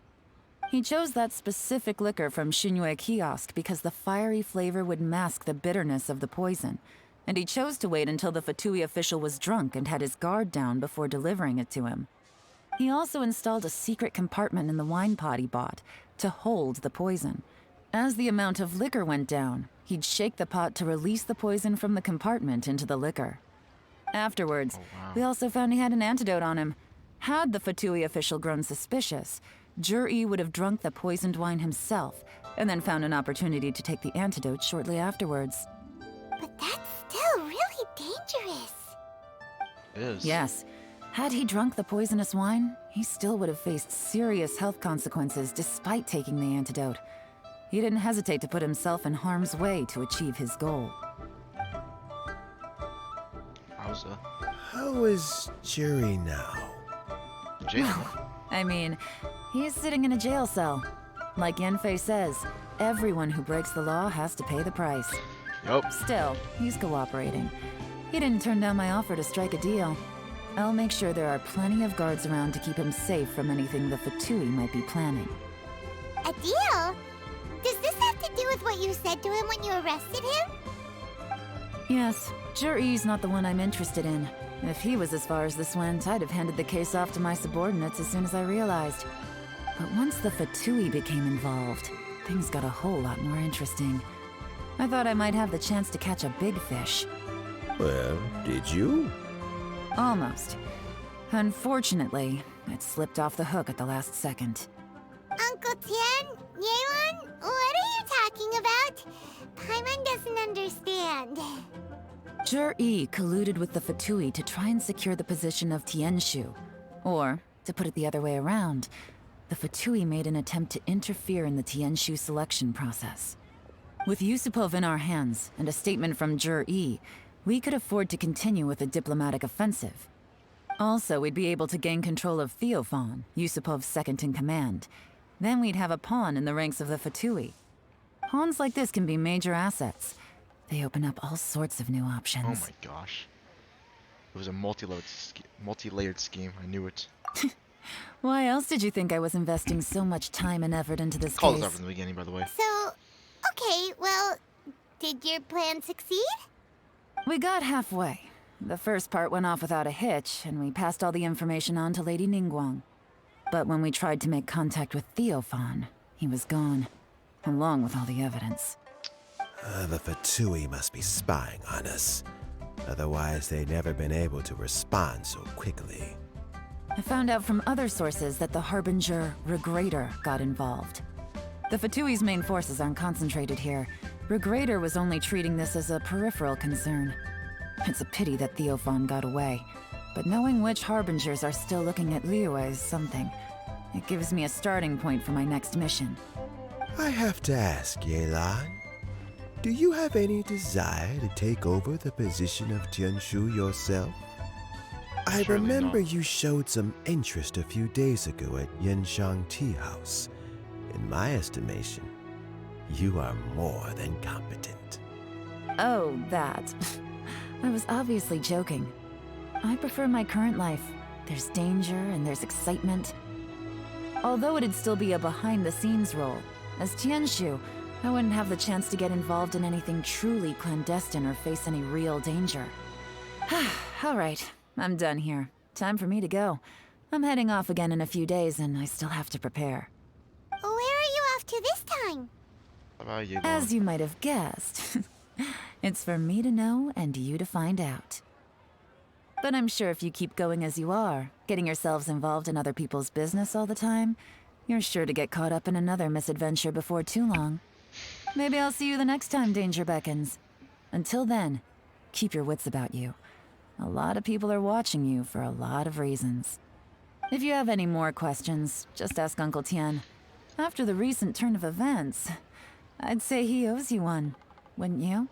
Speaker 4: He chose that specific liquor from Xinyue Kiosk because the fiery flavor would mask the bitterness of the poison, and he chose to wait until the Fatui official was drunk and had his guard down before delivering it to him. He also installed a secret compartment in the wine pot he bought to hold the poison. As the amount of liquor went down, he'd shake the pot to release the poison from the compartment into the liquor. Afterwards, we also found he had an antidote on him. Had the Fatui official grown suspicious, Zhi would have drunk the poisoned wine himself, and then found an opportunity to take the antidote shortly afterwards.
Speaker 3: But that's still really dangerous.
Speaker 1: It is.
Speaker 4: Yes. Had he drunk the poisonous wine, he still would have faced serious health consequences despite taking the antidote. He didn't hesitate to put himself in harm's way to achieve his goal.
Speaker 1: Wowza.
Speaker 5: How is Jury now?
Speaker 1: Jail?
Speaker 4: I mean, he's sitting in a jail cell. Like Yenfei says, everyone who breaks the law has to pay the price.
Speaker 1: Yup.
Speaker 4: Still, he's cooperating. He didn't turn down my offer to strike a deal. I'll make sure there are plenty of guards around to keep him safe from anything the Fatui might be planning.
Speaker 3: A deal? Does this have to do with what you said to him when you arrested him?
Speaker 4: Yes, Juri's not the one I'm interested in. If he was as far as this went, I'd have handed the case off to my subordinates as soon as I realized. But once the Fatui became involved, things got a whole lot more interesting. I thought I might have the chance to catch a big fish.
Speaker 5: Well, did you?
Speaker 4: Almost. Unfortunately, it slipped off the hook at the last second.
Speaker 3: Uncle Tian? Yelan? What are you talking about? Paimon doesn't understand.
Speaker 4: Jur-E colluded with the Fatui to try and secure the position of Tianshu. Or, to put it the other way around, the Fatui made an attempt to interfere in the Tianshu selection process. With Yusupov in our hands, and a statement from Jur-E, we could afford to continue with a diplomatic offensive. Also, we'd be able to gain control of Theophan, Yusupov's second-in-command. Then we'd have a pawn in the ranks of the Fatui. Pawns like this can be major assets. They open up all sorts of new options.
Speaker 1: Oh my gosh. It was a multi-layered scheme. I knew it.
Speaker 4: Why else did you think I was investing so much time and effort into this
Speaker 1: Call
Speaker 4: case?
Speaker 1: this out from the beginning, by the way.
Speaker 3: So, okay, well, did your plan succeed?
Speaker 4: We got halfway. The first part went off without a hitch, and we passed all the information on to Lady Ningguang. But when we tried to make contact with Theophan, he was gone, along with all the evidence.
Speaker 5: The Fatui must be spying on us. Otherwise, they'd never been able to respond so quickly.
Speaker 4: I found out from other sources that the Harbinger Regrator got involved. The Fatui's main forces aren't concentrated here. Regrator was only treating this as a peripheral concern. It's a pity that Theophan got away, but knowing which Harbingers are still looking at Liyue is something. It gives me a starting point for my next mission.
Speaker 5: I have to ask, Yelan, do you have any desire to take over the position of Tianshu yourself? I remember you showed some interest a few days ago at Yenshang Tea House. In my estimation, you are more than competent.
Speaker 4: Oh, that. I was obviously joking. I prefer my current life. There's danger and there's excitement. Although it'd still be a behind-the-scenes role, as Tianshu, I wouldn't have the chance to get involved in anything truly clandestine or face any real danger. All right, I'm done here. Time for me to go. I'm heading off again in a few days, and I still have to prepare.
Speaker 3: Where are you off to this time?
Speaker 1: How about you?
Speaker 4: As you might have guessed, it's for me to know and you to find out. But I'm sure if you keep going as you are, getting yourselves involved in other people's business all the time, you're sure to get caught up in another misadventure before too long. Maybe I'll see you the next time danger beckons. Until then, keep your wits about you. A lot of people are watching you for a lot of reasons. If you have any more questions, just ask Uncle Tian. After the recent turn of events, I'd say he owes you one, wouldn't you?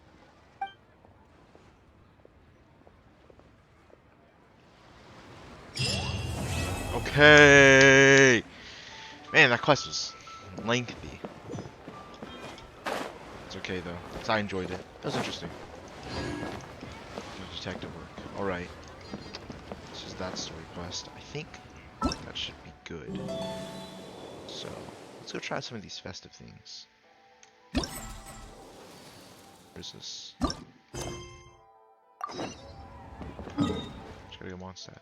Speaker 1: Okay. Man, that quest was lengthy. It's okay though, 'cause I enjoyed it. That was interesting. Detective work. Alright. This is that story quest. I think that should be good. So, let's go try some of these festive things. What is this? Just gotta get Mondstadt.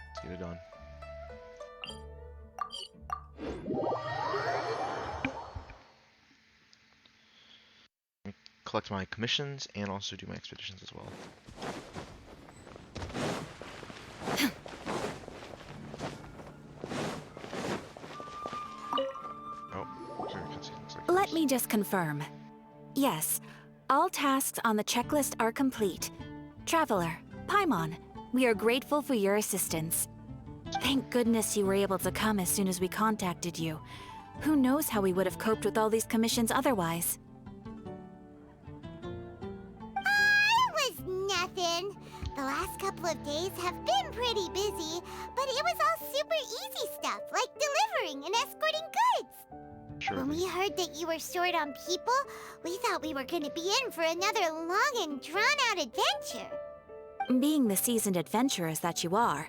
Speaker 1: Let's get it done. Collect my commissions and also do my expeditions as well.
Speaker 16: Let me just confirm. Yes, all tasks on the checklist are complete. Traveler, Paimon,
Speaker 19: We are grateful for your assistance. Thank goodness you were able to come as soon as we contacted you. Who knows how we would have coped with all these commissions otherwise?
Speaker 3: It was nothing. The last couple of days have been pretty busy, but it was all super easy stuff, like delivering and escorting goods.
Speaker 1: Sure.
Speaker 3: When we heard that you were short on people, we thought we were going to be in for another long and drawn-out adventure.
Speaker 19: Being the seasoned adventurers that you are,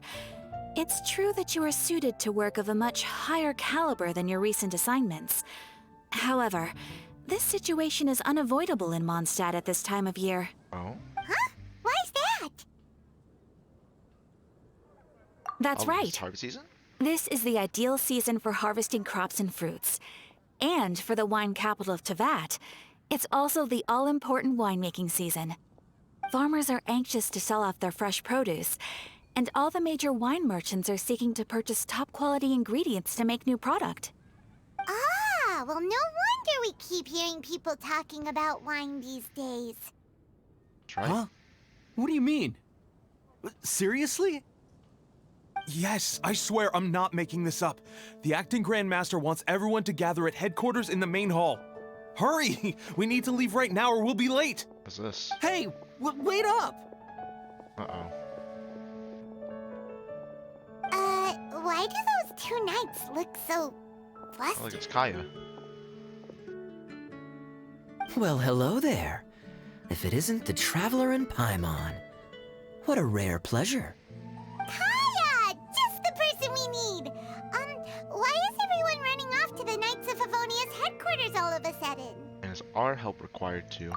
Speaker 19: it's true that you are suited to work of a much higher caliber than your recent assignments. However, this situation is unavoidable in Mondstadt at this time of year.
Speaker 1: Oh?
Speaker 3: Huh? Why's that?
Speaker 19: That's right.
Speaker 1: It's harvest season?
Speaker 19: This is the ideal season for harvesting crops and fruits. And for the wine capital of Teyvat, it's also the all-important winemaking season. Farmers are anxious to sell off their fresh produce, and all the major wine merchants are seeking to purchase top-quality ingredients to make new product.
Speaker 3: Ah, well, no wonder we keep hearing people talking about wine these days.
Speaker 1: Try.
Speaker 6: Huh? What do you mean? Seriously?
Speaker 18: Yes, I swear I'm not making this up. The acting Grand Master wants everyone to gather at headquarters in the main hall. Hurry! We need to leave right now or we'll be late.
Speaker 1: What's this?
Speaker 6: Hey, wait up!
Speaker 1: Uh-oh.
Speaker 3: Why do those two knights look so flustered?
Speaker 1: Oh, look, it's Kaya.
Speaker 20: Well, hello there. If it isn't the Traveler and Paimon. What a rare pleasure.
Speaker 3: Kaya! Just the person we need! Why is everyone running off to the Knights of Favonia's headquarters all of a sudden?
Speaker 1: And is our help required too?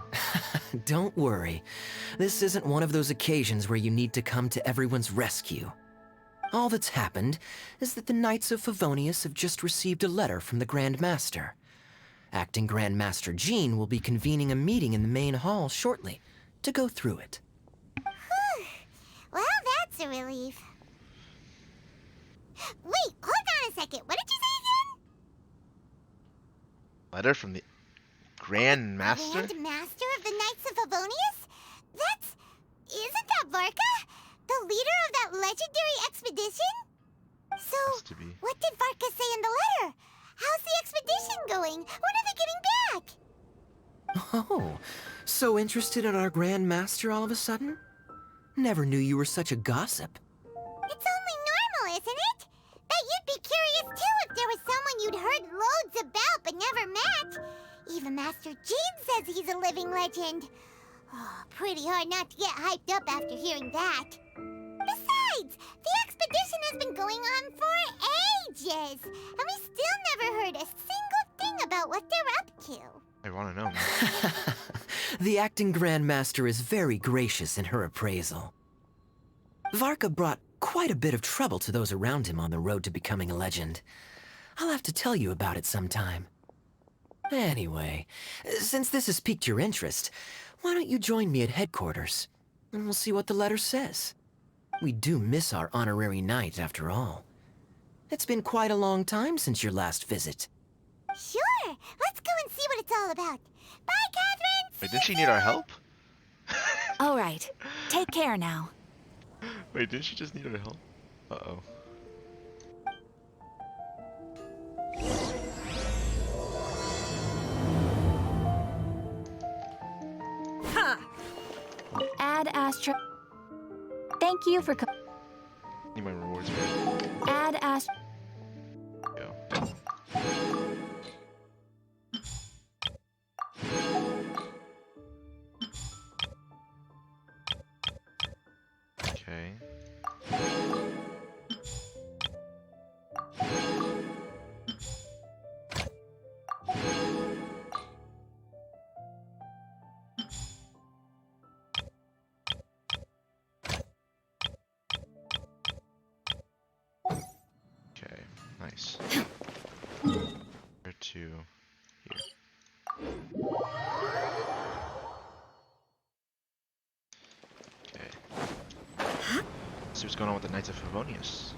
Speaker 20: Don't worry. This isn't one of those occasions where you need to come to everyone's rescue. All that's happened is that the Knights of Favonius have just received a letter from the Grand Master. Acting Grand Master Jean will be convening a meeting in the main hall shortly to go through it.
Speaker 3: Well, that's a relief. Wait, hold on a second. What did you say again?
Speaker 1: Letter from the Grand Master?
Speaker 3: Grand Master of the Knights of Favonius? Isn't that Varka? The leader of that legendary expedition? So,
Speaker 1: Has to be.
Speaker 3: what did Varka say in the letter? How's the expedition going? When are they getting back?
Speaker 20: Oh, so interested in our Grand Master all of a sudden? Never knew you were such a gossip.
Speaker 3: It's only normal, isn't it? Bet you'd be curious too if there was someone you'd heard loads about but never met. Even Master Jean says he's a living legend. Oh, pretty hard not to get hyped up after hearing that. Besides, the expedition has been going on for ages, and we still never heard a single thing about what they're up to.
Speaker 1: I want to know, man.
Speaker 20: The acting Grand Master is very gracious in her appraisal. Varka brought quite a bit of trouble to those around him on the road to becoming a legend. I'll have to tell you about it sometime. Anyway, since this has piqued your interest, why don't you join me at headquarters, and we'll see what the letter says. We do miss our honorary knight, after all. It's been quite a long time since your last visit.
Speaker 3: Sure, let's go and see what it's all about. Bye, Catherine!
Speaker 1: Wait, didn't she need our help?
Speaker 19: All right, take care now.
Speaker 1: Wait, didn't she just need our help? Uh-oh.
Speaker 16: Ha!
Speaker 19: Add Astra. Thank you for
Speaker 1: Need my rewards.
Speaker 19: Add Astra.
Speaker 1: Go. Okay. Okay, nice. Where to here? Okay. See what's going on with the Knights of Favonius.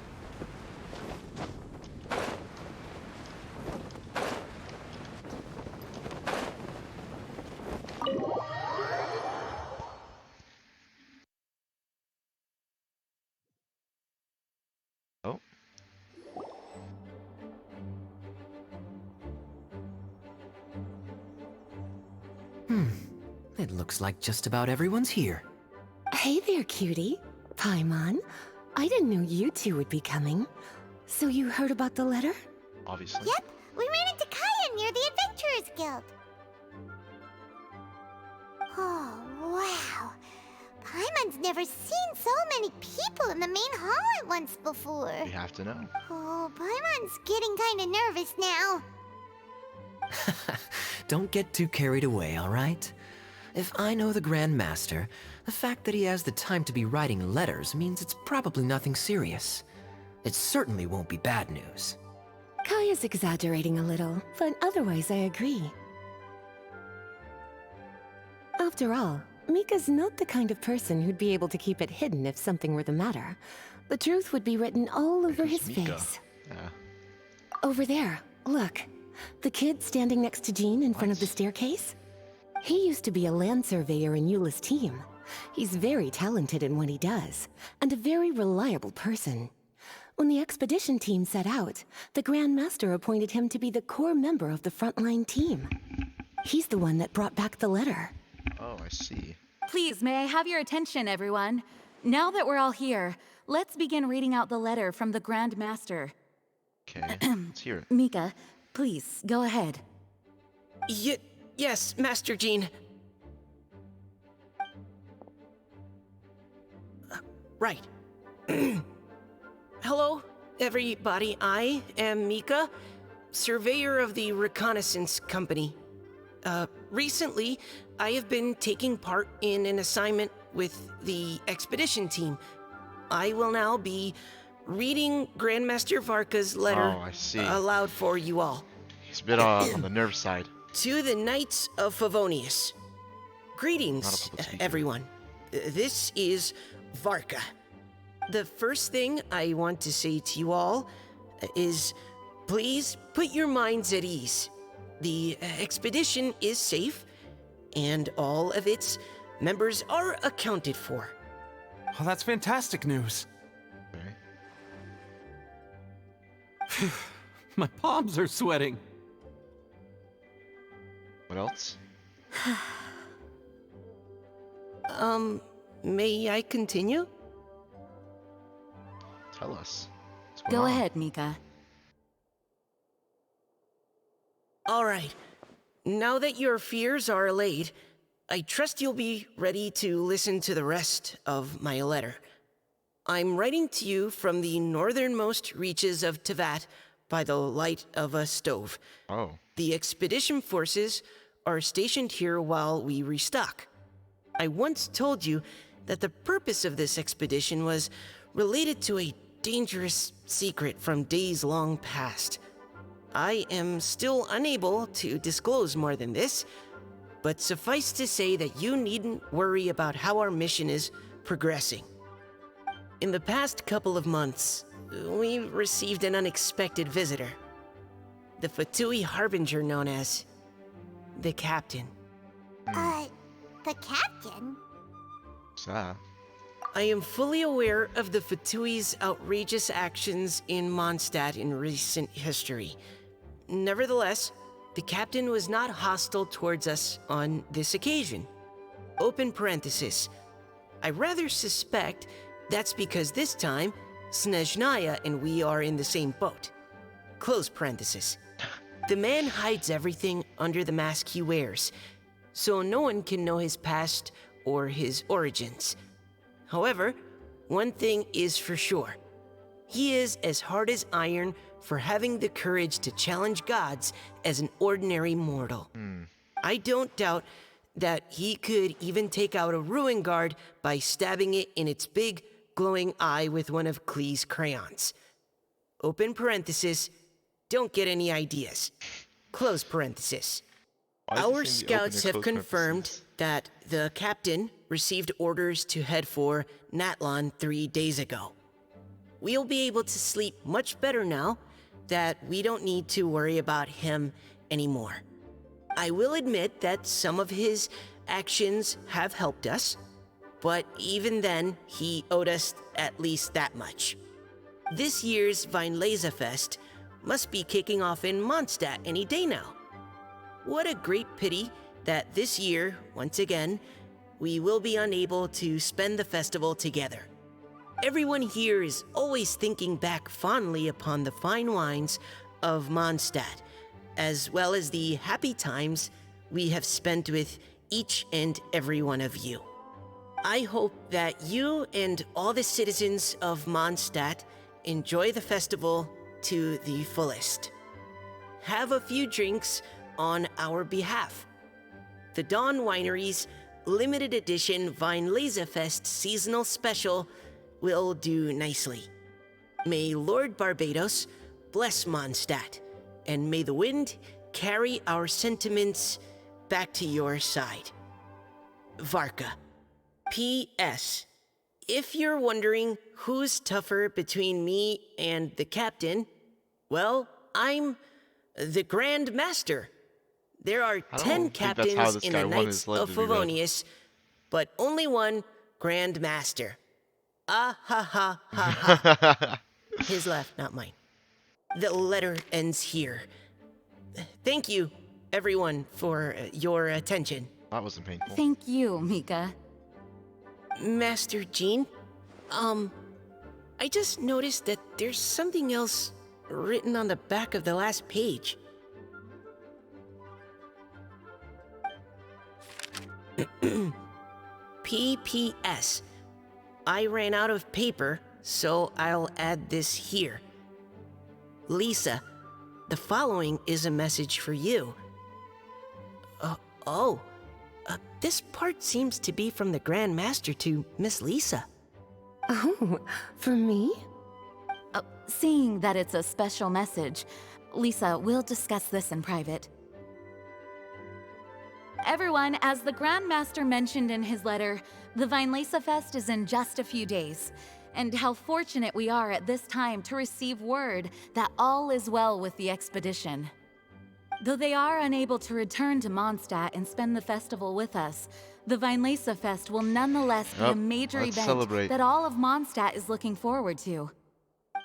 Speaker 20: It looks like just about everyone's here.
Speaker 21: Hey there, cutie. Paimon. I didn't know you two would be coming. So you heard about the letter?
Speaker 1: Obviously.
Speaker 3: Yep, we ran into Kaya near the Adventurers Guild. Oh, wow. Paimon's never seen so many people in the main hall at once before.
Speaker 1: You have to know.
Speaker 3: Oh, Paimon's getting kind of nervous now.
Speaker 20: Don't get too carried away, all right? If I know the Grand Master, the fact that he has the time to be writing letters means it's probably nothing serious. It certainly won't be bad news.
Speaker 21: Kaya's exaggerating a little, but otherwise I agree. After all, Mika's not the kind of person who'd be able to keep it hidden if something were the matter. The truth would be written all over his face.
Speaker 1: Yeah.
Speaker 21: Over there, look. The kid standing next to Jean in front of the staircase? He used to be a land surveyor in Eula's team. He's very talented in what he does, and a very reliable person. When the expedition team set out, the Grand Master appointed him to be the core member of the frontline team. He's the one that brought back the letter.
Speaker 1: Oh, I see.
Speaker 4: Please, may I have your attention, everyone? Now that we're all here, let's begin reading out the letter from the Grand Master.
Speaker 1: Okay, let's hear it.
Speaker 4: Mika, please, go ahead.
Speaker 20: Yes, Master Jean. Right. Hello, everybody. I am Mika, surveyor of the Reconnaissance Company. Recently, I have been taking part in an assignment with the expedition team. I will now be reading Grandmaster Varka's letter aloud for you all.
Speaker 1: It's a bit on the nerve side.
Speaker 20: To the Knights of Favonius. Greetings, everyone. This is Varka. The first thing I want to say to you all is please put your minds at ease. The expedition is safe, and all of its members are accounted for.
Speaker 8: Oh, that's fantastic news.
Speaker 1: Okay.
Speaker 8: My palms are sweating.
Speaker 1: What else?
Speaker 20: May I continue?
Speaker 1: Tell us.
Speaker 4: Go ahead, Mika.
Speaker 20: All right. Now that your fears are allayed, I trust you'll be ready to listen to the rest of my letter. I'm writing to you from the northernmost reaches of Tevat by the light of a stove.
Speaker 1: Oh.
Speaker 20: The expedition forces are stationed here while we restock. I once told you that the purpose of this expedition was related to a dangerous secret from days long past. I am still unable to disclose more than this, but suffice to say that you needn't worry about how our mission is progressing. In the past couple of months, we received an unexpected visitor. The Fatui Harbinger known as the Captain.
Speaker 3: The Captain?
Speaker 1: What's that?
Speaker 20: I am fully aware of the Fatui's outrageous actions in Mondstadt in recent history. Nevertheless, the Captain was not hostile towards us on this occasion. Open parenthesis. I rather suspect that's because this time, Snezhnaya and we are in the same boat. Close parenthesis. The man hides everything under the mask he wears, so no one can know his past or his origins. However, one thing is for sure. He is as hard as iron for having the courage to challenge gods as an ordinary mortal. I don't doubt that he could even take out a ruin guard by stabbing it in its big, glowing eye with one of Klee's crayons. Open parenthesis, don't get any ideas. Close parenthesis. Our scouts have confirmed that the captain received orders to head for Natlon 3 days ago. We'll be able to sleep much better now that we don't need to worry about him anymore. I will admit that some of his actions have helped us, but even then, he owed us at least that much. This year's Weinlesefest must be kicking off in Mondstadt any day now. What a great pity
Speaker 10: that this year, once again, we will be unable to spend the festival together. Everyone here is always thinking back fondly upon the fine wines of Mondstadt, as well as the happy times we have spent with each and every one of you. I hope that you and all the citizens of Mondstadt enjoy the festival to the fullest. Have a few drinks on our behalf. The Dawn Winery's limited edition Weinlesefest seasonal special will do nicely. May Lord Barbados bless Mondstadt, and may the wind carry our sentiments back to your side. Varka. P.S. If you're wondering who's tougher between me and the captain, well, I'm the Grand Master. There are 10 captains in the Knights of Favonius, but only one Grand Master. Ah ha ha ha ha. His laugh, not mine. The letter ends here. Thank you, everyone, for your attention.
Speaker 1: That wasn't painful.
Speaker 4: Thank you, Mika.
Speaker 10: Master Jean, I just noticed that there's something else written on the back of the last page. P.P.S. I ran out of paper, so I'll add this here. Lisa, the following is a message for you. This part seems to be from the Grand Master to Miss Lisa.
Speaker 21: Oh, for me?
Speaker 4: Seeing that it's a special message, Lisa, we'll discuss this in private. Everyone, as the Grand Master mentioned in his letter, the Weinlesefest is in just a few days. And how fortunate we are at this time to receive word that all is well with the expedition. Though they are unable to return to Mondstadt and spend the festival with us, the Weinlesefest will nonetheless be a major event that all of Mondstadt is looking forward to.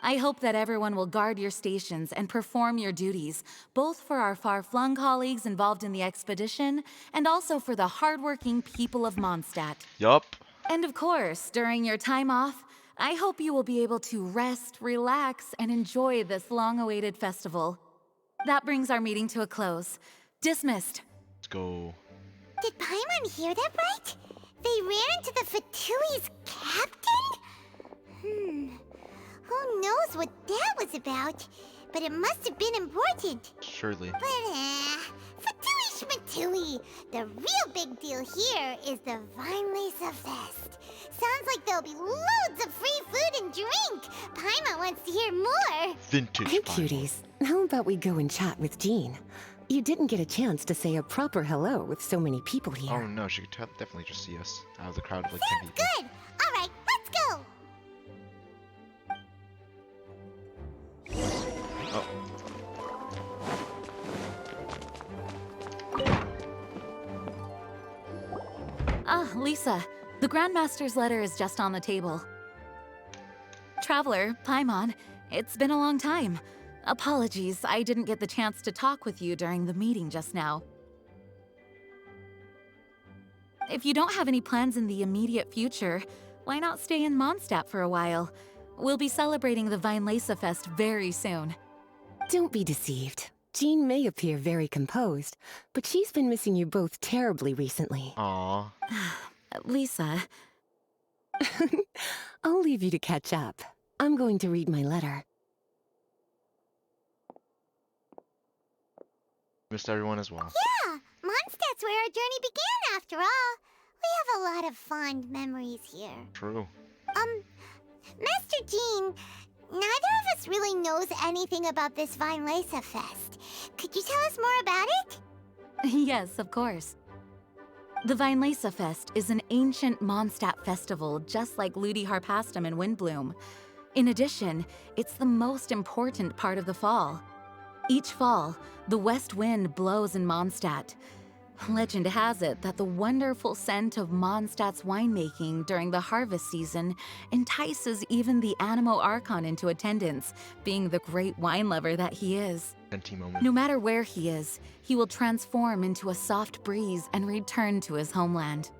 Speaker 4: I hope that everyone will guard your stations and perform your duties, both for our far-flung colleagues involved in the expedition, and also for the hardworking people of Mondstadt.
Speaker 1: Yup.
Speaker 4: And of course, during your time off, I hope you will be able to rest, relax, and enjoy this long-awaited festival. That brings our meeting to a close. Dismissed.
Speaker 1: Let's go.
Speaker 3: Did Paimon hear that right? They ran into the Fatui's captain? Who knows what that was about? But it must have been important.
Speaker 1: Surely.
Speaker 3: But, Fatui Schmatui. The real big deal here is the Weinlesefest. Sounds like there'll be loads of free food and drink. Paimon wants to hear more.
Speaker 1: Vintage
Speaker 21: Hey, cuties. How about we go and chat with Jean? You didn't get a chance to say a proper hello with so many people here.
Speaker 1: Oh no, she could definitely just see us out of the crowd of like 10 people.
Speaker 3: Good. All right, let's go.
Speaker 4: Lisa, the Grandmaster's letter is just on the table. Traveler, Paimon, it's been a long time. Apologies, I didn't get the chance to talk with you during the meeting just now. If you don't have any plans in the immediate future, why not stay in Mondstadt for a while? We'll be celebrating the Weinlesefest very soon.
Speaker 21: Don't be deceived. Jean may appear very composed, but she's been missing you both terribly recently.
Speaker 1: Aww.
Speaker 4: Lisa.
Speaker 21: I'll leave you to catch up. I'm going to read my letter.
Speaker 1: Missed everyone as well.
Speaker 3: Yeah, Mondstadt's where our journey began after all. We have a lot of fond memories here.
Speaker 1: True.
Speaker 3: Master Jean, neither of us really knows anything about this Weinlesefest. Could you tell us more about it?
Speaker 4: Yes, of course. The Weinlesefest is an ancient Mondstadt festival just like Ludi Harpastum and Windbloom. In addition, it's the most important part of the fall. Each fall, the west wind blows in Mondstadt. Legend has it that the wonderful scent of Mondstadt's winemaking during the harvest season entices even the Animo Archon into attendance, being the great wine lover that he is.
Speaker 1: NT moment.
Speaker 4: No matter where he is, he will transform into a soft breeze and return to his homeland.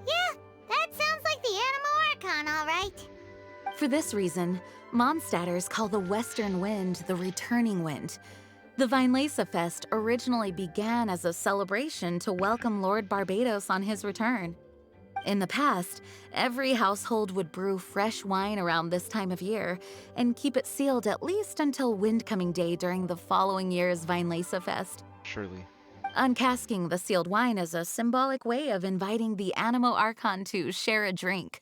Speaker 3: Yeah, that sounds like the Animal Archon, all right.
Speaker 4: For this reason, Mondstadters call the Western Wind the Returning Wind. The Vinelesa Fest originally began as a celebration to welcome Lord Barbados on his return. In the past, every household would brew fresh wine around this time of year and keep it sealed at least until Windcoming Day during the following year's Vinelesa Fest.
Speaker 1: Surely.
Speaker 4: Uncasking the sealed wine is a symbolic way of inviting the Animo Archon to share a drink.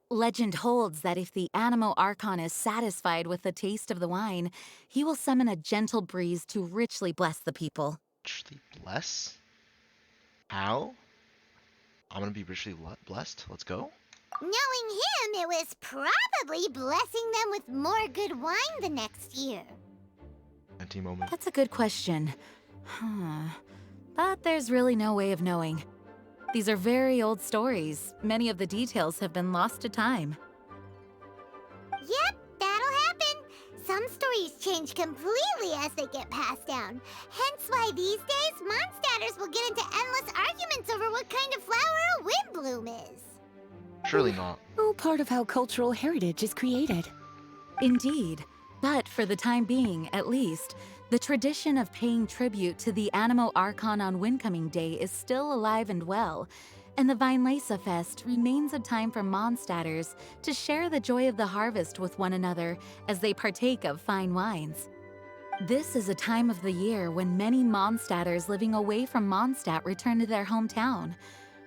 Speaker 4: Legend holds that if the Animo Archon is satisfied with the taste of the wine, he will summon a gentle breeze to richly bless the people.
Speaker 1: Richly bless? How? I'm gonna be richly blessed. Let's go.
Speaker 3: Knowing him, it was probably blessing them with more good wine the next year.
Speaker 1: NT moment.
Speaker 4: That's a good question. But there's really no way of knowing. These are very old stories. Many of the details have been lost to time.
Speaker 3: Yep, that'll happen. Some stories change completely as they get passed down. Hence why these days, Mondstadters will get into endless arguments over what kind of flower a windbloom is.
Speaker 1: Surely not.
Speaker 21: All part of how cultural heritage is created.
Speaker 4: Indeed. But for the time being, at least, the tradition of paying tribute to the Animo Archon on Windcoming Day is still alive and well, and the Vinelesa Fest remains a time for Mondstadters to share the joy of the harvest with one another as they partake of fine wines. This is a time of the year when many Mondstadters living away from Mondstadt return to their hometown.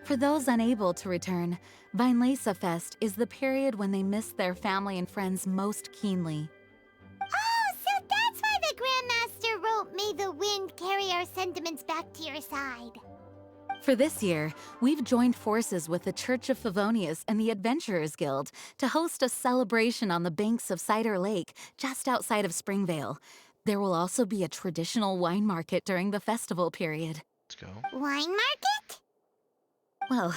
Speaker 4: For those unable to return, Vinelesa Fest is the period when they miss their family and friends most keenly.
Speaker 3: Oh, so that's why the Grandmaster wrote, "May the wind carry our sentiments back to your side."
Speaker 4: For this year, we've joined forces with the Church of Favonius and the Adventurers Guild to host a celebration on the banks of Cider Lake, just outside of Springvale. There will also be a traditional wine market during the festival period.
Speaker 1: Let's go.
Speaker 3: Wine market?
Speaker 4: Well,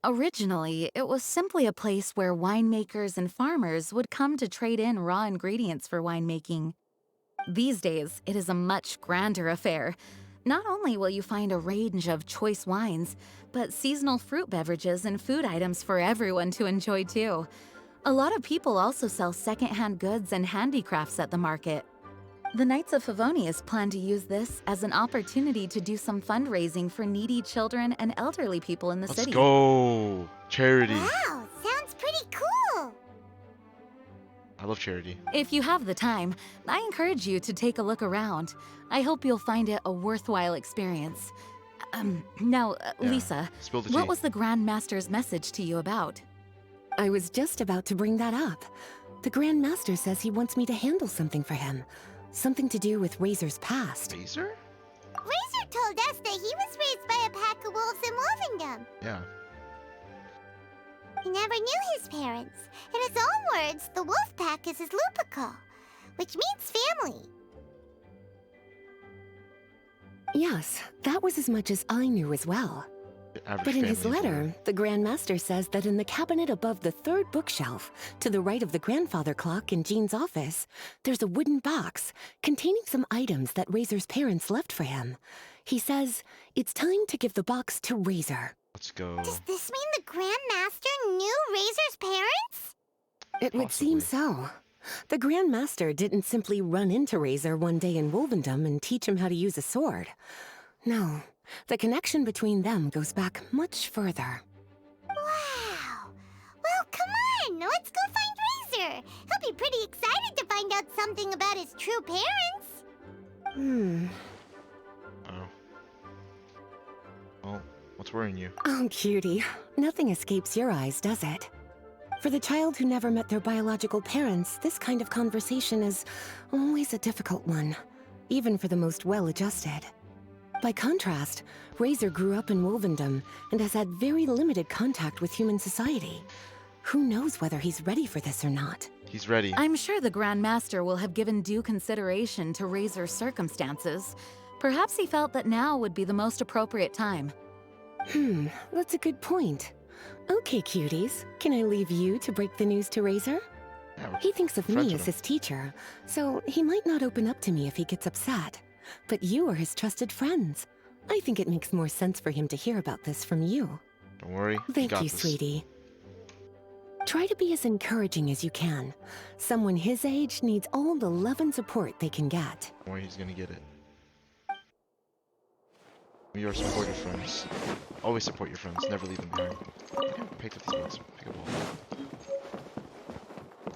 Speaker 4: originally, it was simply a place where winemakers and farmers would come to trade in raw ingredients for winemaking. These days, it is a much grander affair. Not only will you find a range of choice wines, but seasonal fruit beverages and food items for everyone to enjoy too. A lot of people also sell secondhand goods and handicrafts at the market. The Knights of Favonius plan to use this as an opportunity to do some fundraising for needy children and elderly people in the city.
Speaker 1: Let's go! Charity.
Speaker 3: Wow, sounds pretty cool.
Speaker 1: I love charity.
Speaker 4: If you have the time, I encourage you to take a look around. I hope you'll find it a worthwhile experience. Now, Lisa,
Speaker 1: Spill the
Speaker 4: what
Speaker 1: tea.
Speaker 4: was the Grand Master's message to you about?
Speaker 21: I was just about to bring that up. The Grand Master says he wants me to handle something for him. Something to do with Razor's past.
Speaker 1: Razor?
Speaker 3: Razor told us that he was raised by a pack of wolves in Wolvendom.
Speaker 1: Yeah.
Speaker 3: He never knew his parents. In his own words, the wolf pack is his lupical, which means family.
Speaker 21: Yes, that was as much as I knew as well. But in his letter, the Grand Master says that in the cabinet above the third bookshelf, to the right of the grandfather clock in Jean's office, there's a wooden box containing some items that Razor's parents left for him. He says it's time to give the box to Razor.
Speaker 1: Let's go.
Speaker 3: Does this mean the Grand Master knew Razor's parents?
Speaker 21: It would seem so. The Grand Master didn't simply run into Razor one day in Wolvendom and teach him how to use a sword. No, the connection between them goes back much further.
Speaker 3: Wow. Well, come on, let's go find Razor. He'll be pretty excited to find out something about his true parents.
Speaker 1: Oh. Well, what's worrying you?
Speaker 21: Oh, cutie. Nothing escapes your eyes, does it? For the child who never met their biological parents, this kind of conversation is always a difficult one, even for the most well-adjusted. By contrast, Razor grew up in Wolvendom and has had very limited contact with human society. Who knows whether he's ready for this or not?
Speaker 1: He's ready.
Speaker 4: I'm sure the Grand Master will have given due consideration to Razor's circumstances. Perhaps he felt that now would be the most appropriate time.
Speaker 21: That's a good point. Okay, cuties, can I leave you to break the news to Razor? He thinks of
Speaker 1: friends
Speaker 21: me
Speaker 1: with
Speaker 21: as
Speaker 1: him.
Speaker 21: his teacher, so he might not open up to me if he gets upset. But you are his trusted friends. I think it makes more sense for him to hear about this from you.
Speaker 1: Don't worry.
Speaker 21: Thank
Speaker 1: got
Speaker 21: you,
Speaker 1: this.
Speaker 21: sweetie. Try to be as encouraging as you can. Someone his age needs all the love and support they can get.
Speaker 1: Don't worry, he's gonna get it. We are support your friends. Always support your friends. Never leave them behind. Okay, pick up these bugs. Pick a ball.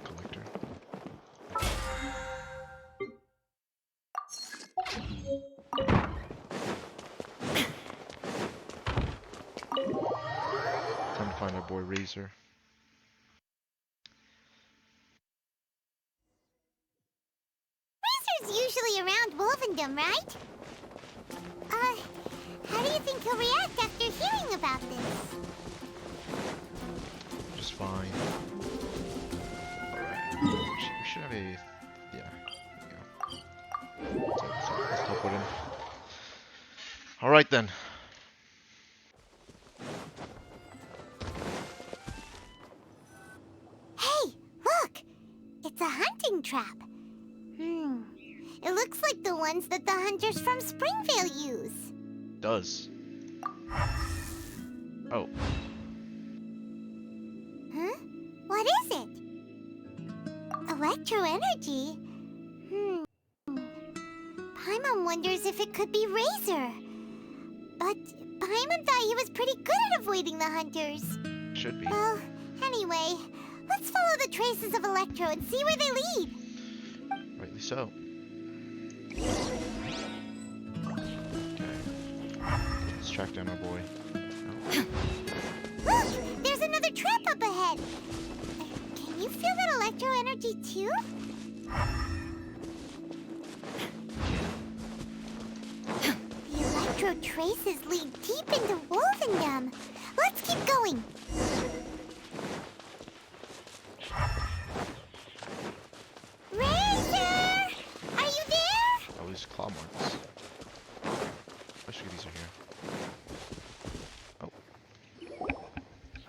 Speaker 1: Collector. Time to find our boy Razor.
Speaker 3: Razor's usually around Wolvendom, right? How do you think he'll react after hearing about this?
Speaker 1: Just fine. Alright. We should have a... Yeah. There we go. Let's teleport in. Alright then.
Speaker 3: Hey, look! It's a hunting trap. It looks like the ones that the hunters from Springvale use.
Speaker 1: Does. Oh.
Speaker 3: Huh? What is it? Electro energy? Paimon wonders if it could be Razor. But Paimon thought he was pretty good at avoiding the hunters.
Speaker 1: Should be.
Speaker 3: Well, anyway, let's follow the traces of Electro and see where they lead.
Speaker 1: Rightly so. Let's track down our boy.
Speaker 3: Look! There's another trap up ahead! Can you feel that electro energy too? The electro traces lead deep into Wolvendom. Let's keep going! Razor! Are you there?
Speaker 1: Oh, these claw marks. Especially these are here.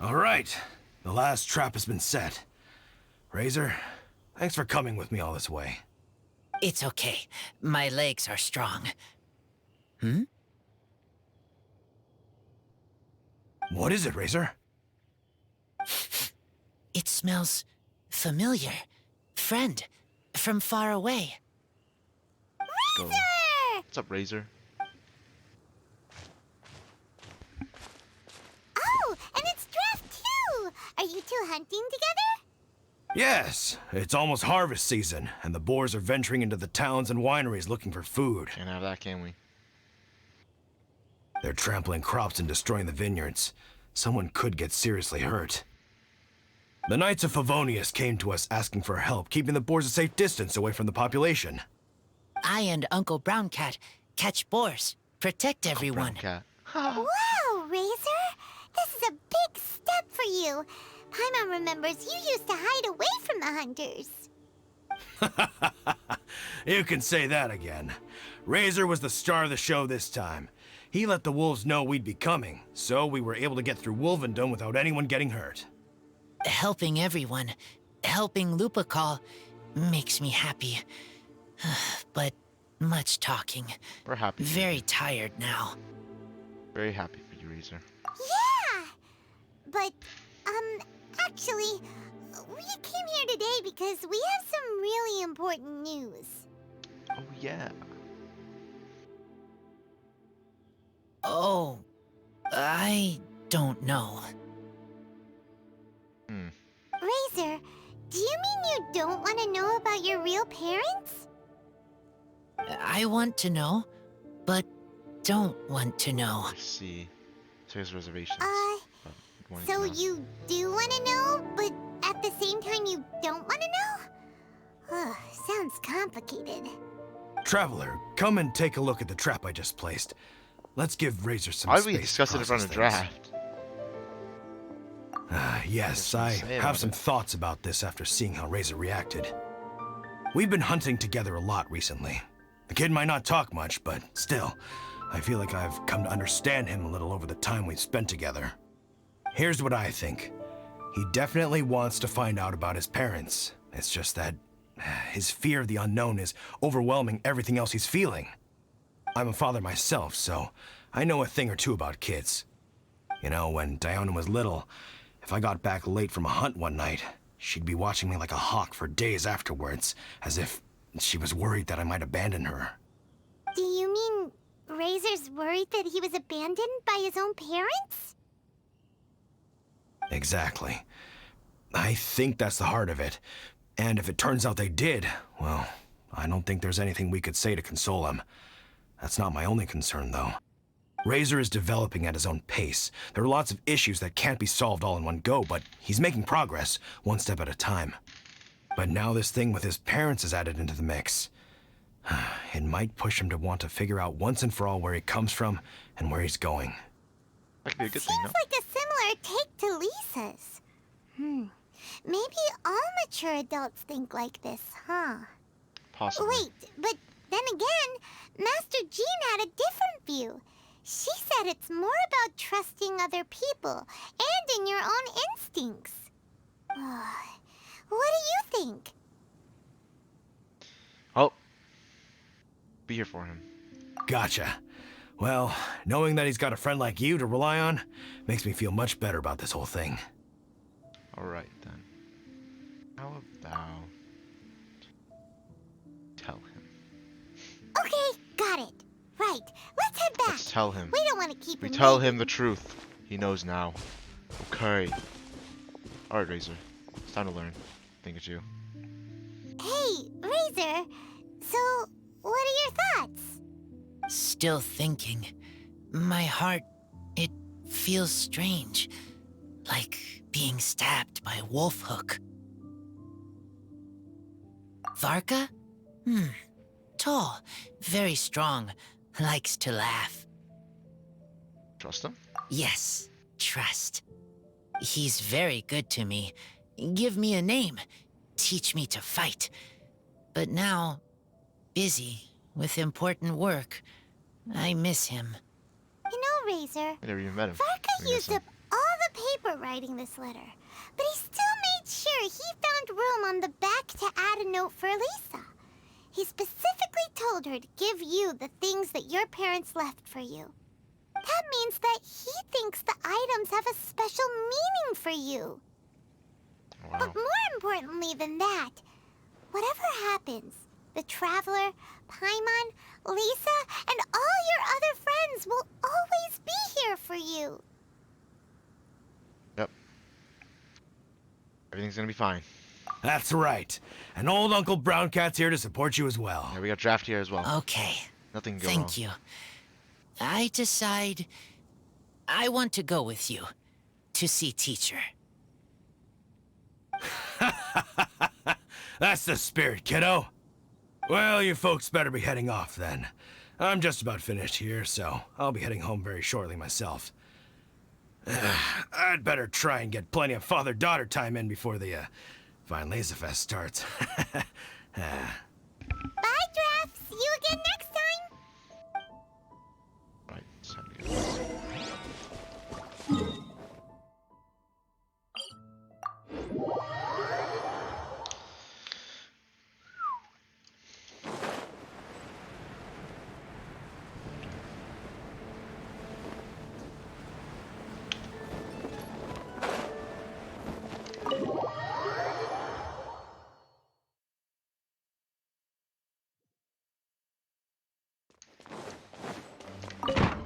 Speaker 6: All right. The last trap has been set. Razor, thanks for coming with me all this way.
Speaker 10: It's okay. My legs are strong.
Speaker 6: What is it, Razor?
Speaker 10: It smells familiar. Friend, from far away.
Speaker 1: Go. What's up, Razor?
Speaker 3: Oh, and it's Draft too! Are you two hunting together?
Speaker 6: Yes, it's almost harvest season, and the boars are venturing into the towns and wineries looking for food.
Speaker 1: Can't have that, can we?
Speaker 6: They're trampling crops and destroying the vineyards. Someone could get seriously hurt. The Knights of Favonius came to us asking for help, keeping the boars a safe distance away from the population.
Speaker 10: I and Uncle Brown Cat catch boars, protect everyone.
Speaker 1: Cat.
Speaker 3: Wow, Razor! This is a big step for you. Paimon remembers you used to hide away from the hunters.
Speaker 6: You can say that again. Razor was the star of the show this time. He let the wolves know we'd be coming, so we were able to get through Wolvendom without anyone getting hurt.
Speaker 10: Helping everyone, helping Lupical, makes me happy. But much talking.
Speaker 1: We're happy.
Speaker 10: Very tired now.
Speaker 1: Very happy for you, Razor.
Speaker 3: Yeah! But, actually, we came here today because we have some really important news.
Speaker 1: Oh, yeah.
Speaker 10: Oh, I don't know.
Speaker 3: Razor, do you mean you don't want to know about your real parents?
Speaker 10: I want to know, but don't want to know.
Speaker 1: I see. So he has reservations.
Speaker 3: So you do want to know, but at the same time you don't want to know? Ugh, sounds complicated.
Speaker 6: Traveler, come and take a look at the trap I just placed. Let's give Razor some
Speaker 1: Why
Speaker 6: space.
Speaker 1: would we discuss it in front of Draft?
Speaker 6: Yes, I have some thoughts about this after seeing how Razor reacted. We've been hunting together a lot recently. The kid might not talk much, but still, I feel like I've come to understand him a little over the time we've spent together. Here's what I think. He definitely wants to find out about his parents, It's just that his fear of the unknown is overwhelming everything else he's feeling. I'm a father myself, so I know a thing or two about kids. You know, when Diana was little, if I got back late from a hunt one night, she'd be watching me like a hawk for days afterwards, as if she was worried that I might abandon her.
Speaker 3: Do you mean Razor's worried that he was abandoned by his own parents?
Speaker 6: Exactly. I think that's the heart of it. And if it turns out they did, well, I don't think there's anything we could say to console him. That's not my only concern, though. Razor is developing at his own pace. There are lots of issues that can't be solved all in one go, but he's making progress, one step at a time. But now this thing with his parents is added into the mix. It might push him to want to figure out once and for all where he comes from and where he's going.
Speaker 1: That could be a good thing,
Speaker 3: Seems like a similar take to Lisa's. Maybe all mature adults think like this, huh?
Speaker 1: Possibly.
Speaker 3: Wait, but then again, Master Jean had a different view. She said it's more about trusting other people and in your own instincts. What do you think?
Speaker 1: Oh. Be here for him.
Speaker 6: Gotcha. Well, knowing that he's got a friend like you to rely on makes me feel much better about this whole thing.
Speaker 1: Alright, then. How about... tell him.
Speaker 3: Okay, got it. Right, let's head back.
Speaker 1: Let's tell him.
Speaker 3: We don't want to keep
Speaker 1: We
Speaker 3: him
Speaker 1: tell
Speaker 3: waiting.
Speaker 1: him the truth. He knows now. Okay. Alright, Razor. It's time to learn. Think it's you.
Speaker 3: Hey, Razor. So, what are your thoughts?
Speaker 12: Still thinking. My heart, it feels strange. Like being stabbed by a wolf hook. Varka? Tall, very strong, likes to laugh.
Speaker 1: Trust him?
Speaker 12: Yes, trust. He's very good to me. Give me a name. Teach me to fight. But now, busy with important work. I miss him.
Speaker 3: You know, Razor,
Speaker 1: I never even met him.
Speaker 3: Varka used up all the paper writing this letter, but he still made sure he found room on the back to add a note for Lisa. He specifically told her to give you the things that your parents left for you. That means that he thinks the items have a special meaning for you.
Speaker 1: Wow.
Speaker 3: But more importantly than that, whatever happens, the Traveler, Paimon, Lisa, and all your other friends will always be here for you.
Speaker 1: Yep. Everything's gonna be fine.
Speaker 6: That's right. And old Uncle Brown Cat's here to support you as well.
Speaker 1: Yeah, we got Draft here as well.
Speaker 12: Okay.
Speaker 1: Nothing can go wrong.
Speaker 12: Thank you. I decide I want to go with you to see teacher.
Speaker 6: That's the spirit, kiddo. Well, you folks better be heading off then. I'm just about finished here, so I'll be heading home very shortly myself. I'd better try and get plenty of father-daughter time in before the Vine Laser Fest starts.
Speaker 3: Bye, Draft. See you again next time.
Speaker 1: Right, it's time to go.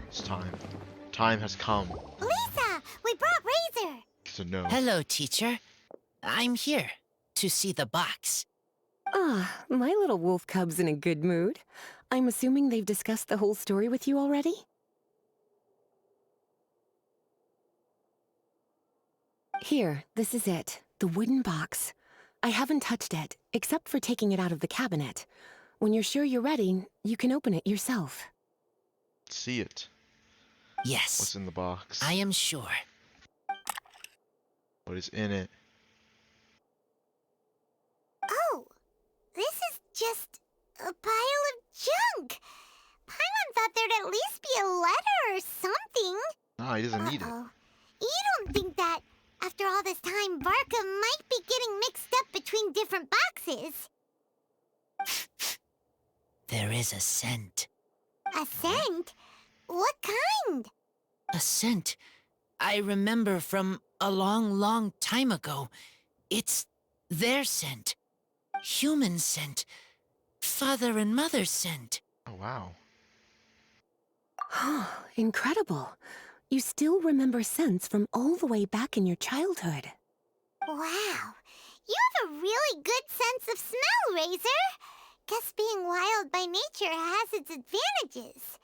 Speaker 1: It's time. Time has come.
Speaker 3: Lisa, we brought Razor.
Speaker 1: So no.
Speaker 12: Hello, teacher. I'm here to see the box.
Speaker 21: Ah, my little wolf cub's in a good mood. I'm assuming they've discussed the whole story with you already? Here, this is it. The wooden box. I haven't touched it, except for taking it out of the cabinet. When you're sure you're ready, you can open it yourself.
Speaker 1: See it.
Speaker 12: Yes.
Speaker 1: What's in the box?
Speaker 12: I am sure.
Speaker 1: What is in it?
Speaker 3: Oh, this is just a pile of junk. Paimon thought there'd at least be a letter or something.
Speaker 1: No, he doesn't need it.
Speaker 3: You don't think that, after all this time, time Varka might be getting mixed up between different boxes.
Speaker 12: There is a scent.
Speaker 3: A scent? What kind?
Speaker 12: A scent I remember from a long, long time ago. It's their scent. Human scent. Father and mother scent.
Speaker 1: Oh, wow.
Speaker 21: Incredible. You still remember scents from all the way back in your childhood.
Speaker 3: Wow. You have a really good sense of smell, Razor. Guess being wild by nature has its advantages.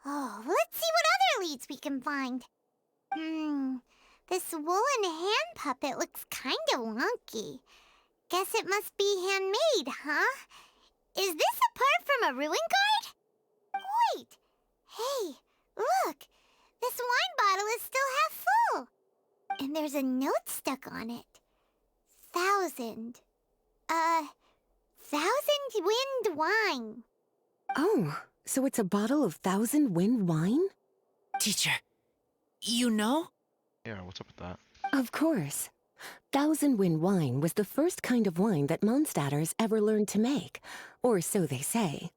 Speaker 3: Oh, let's see what other leads we can find. This woolen hand puppet looks kinda wonky. Guess it must be handmade, huh? Is this a part from a ruin guard? Wait! Hey, look! This wine bottle is still half full. And there's a note stuck on it. 1,000. 1,000 wind wine.
Speaker 21: Oh, so it's a bottle of 1,000 wind wine?
Speaker 12: Teacher, you know?
Speaker 1: Yeah, what's up with that?
Speaker 21: Of course. 1,000 wind wine was the first kind of wine that Mondstadters ever learned to make, or so they say.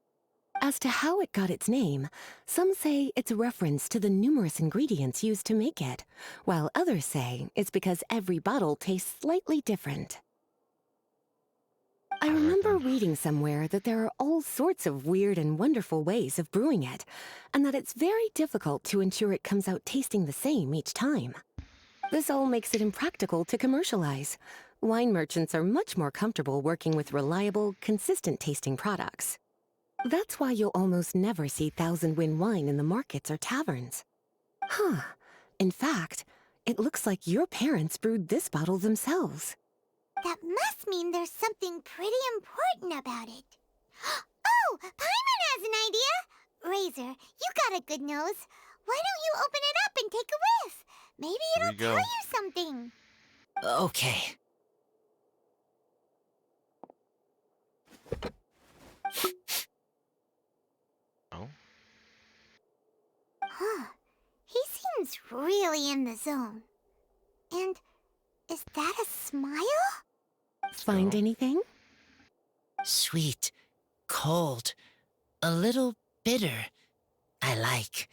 Speaker 21: As to how it got its name, some say it's a reference to the numerous ingredients used to make it, while others say it's because every bottle tastes slightly different. I remember reading somewhere that there are all sorts of weird and wonderful ways of brewing it, and that it's very difficult to ensure it comes out tasting the same each time. This all makes it impractical to commercialize. Wine merchants are much more comfortable working with reliable, consistent tasting products. That's why you'll almost never see 1,000 wind wine in the markets or taverns. Huh. In fact, it looks like your parents brewed this bottle themselves.
Speaker 3: That must mean there's something pretty important about it. Oh, Paimon has an idea! Razor, you got a good nose. Why don't you open it up and take a whiff? Maybe
Speaker 1: Here we
Speaker 3: it'll tell
Speaker 1: go.
Speaker 3: you something.
Speaker 12: Okay.
Speaker 1: Oh?
Speaker 3: Huh. He seems really in the zone. And is that a smile?
Speaker 21: Find anything?
Speaker 12: Sweet, cold, a little bitter. I like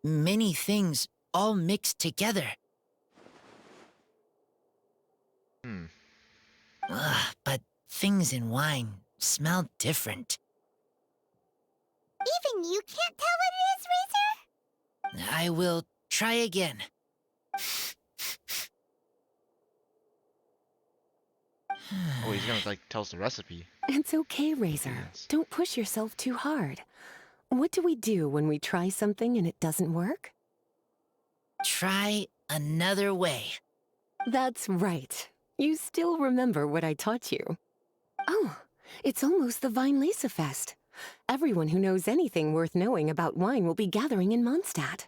Speaker 12: many things all mixed together. But things in wine smell different.
Speaker 3: Even you can't tell what it is, Razor?
Speaker 12: I will try again.
Speaker 1: Oh, he's gonna, like, tell us the recipe.
Speaker 21: It's okay, Razor. Don't push yourself too hard. What do we do when we try something and it doesn't work?
Speaker 12: Try another way.
Speaker 21: That's right. You still remember what I taught you. Oh, it's almost the Weinlese Fest. Everyone who knows anything worth knowing about wine will be gathering in Mondstadt.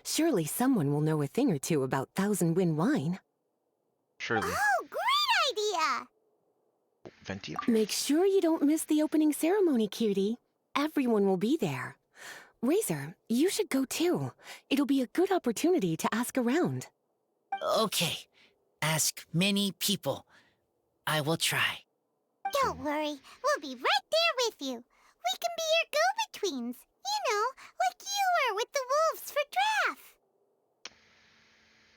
Speaker 21: Surely someone will know a thing or two about 1,000 wind wine.
Speaker 1: Surely.
Speaker 3: Oh, great idea!
Speaker 1: Venti
Speaker 21: Make sure you don't miss the opening ceremony, cutie. Everyone will be there. Razor, you should go too. It'll be a good opportunity to ask around.
Speaker 12: Okay. Ask many people. I will try.
Speaker 3: Don't worry, we'll be right there with you. We can be your go-betweens. You know, like you were with the wolves for Draff.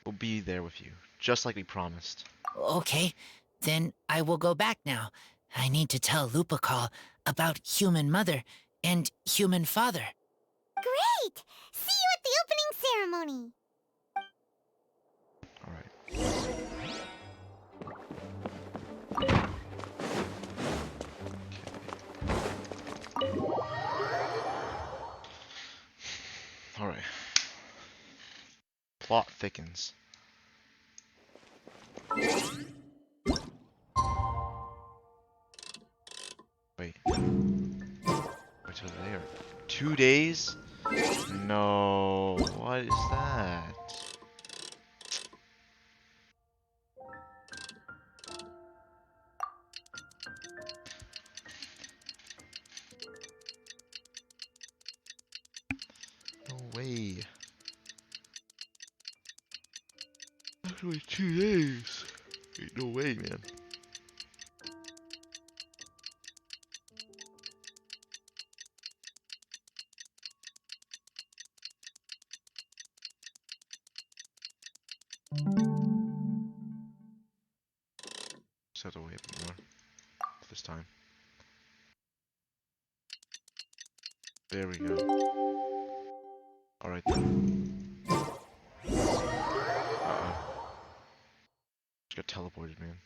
Speaker 1: We'll be there with you, just like we promised.
Speaker 12: Okay, then I will go back now. I need to tell Lupacall about human mother and human father.
Speaker 3: Great! See you at the opening ceremony.
Speaker 1: Alright. Plot thickens. Wait. Wait till there. 2 days? No. What is that? No way. Actually 2 days. Ain't no way, man. Just have to wait more this time. There we go. Alright then. Uh-oh. Just got teleported, man.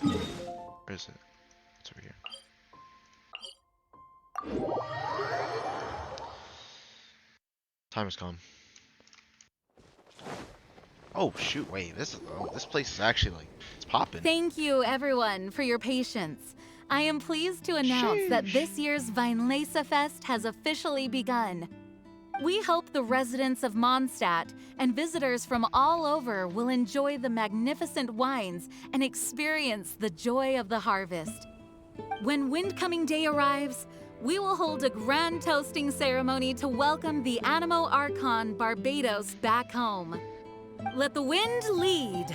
Speaker 1: Where is it? It's over here. Time has come. Oh shoot, wait, this place is actually like, it's popping.
Speaker 4: Thank you, everyone, for your patience. I am pleased to announce that this year's Weinlese Fest has officially begun. We hope the residents of Mondstadt and visitors from all over will enjoy the magnificent wines and experience the joy of the harvest. When Windcoming Day arrives, we will hold a grand toasting ceremony to welcome the Animo Archon Barbados back home. Let the wind lead.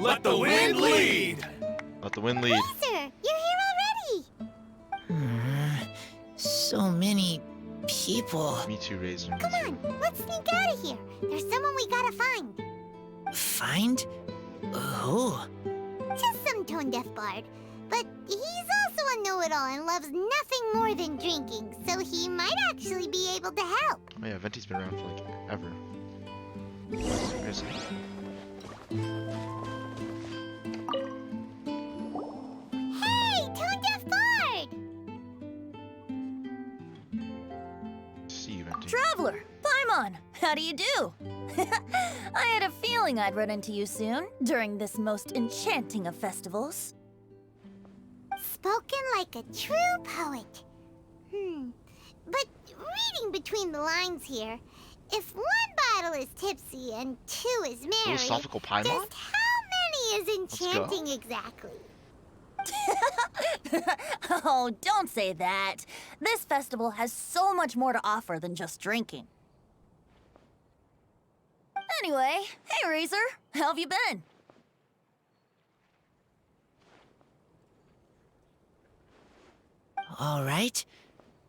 Speaker 2: Let the wind lead!
Speaker 1: Let the wind lead.
Speaker 3: Razor, you're here already!
Speaker 12: So many people.
Speaker 1: Me too, Razor.
Speaker 3: Come on, let's sneak out of here. There's someone we gotta find.
Speaker 12: Find? Who?
Speaker 3: Just some tone-deaf bard. But he's also a know-it-all and loves nothing more than drinking, so he might actually be able to help.
Speaker 1: Oh yeah, Venti's been around for like ever. Where is it?
Speaker 3: Hey, tone-deaf bard!
Speaker 1: See you, Venti.
Speaker 13: Traveler, Paimon, how do you do? I had a feeling I'd run into you soon, during this most enchanting of festivals.
Speaker 3: Spoken like a true poet. But reading between the lines here, if one bottle is tipsy and two is merry,
Speaker 1: Philosophical Paimon?
Speaker 3: just how many is enchanting exactly?
Speaker 13: Oh, don't say that. This festival has so much more to offer than just drinking. Anyway, hey Razor, how have you been?
Speaker 12: All right.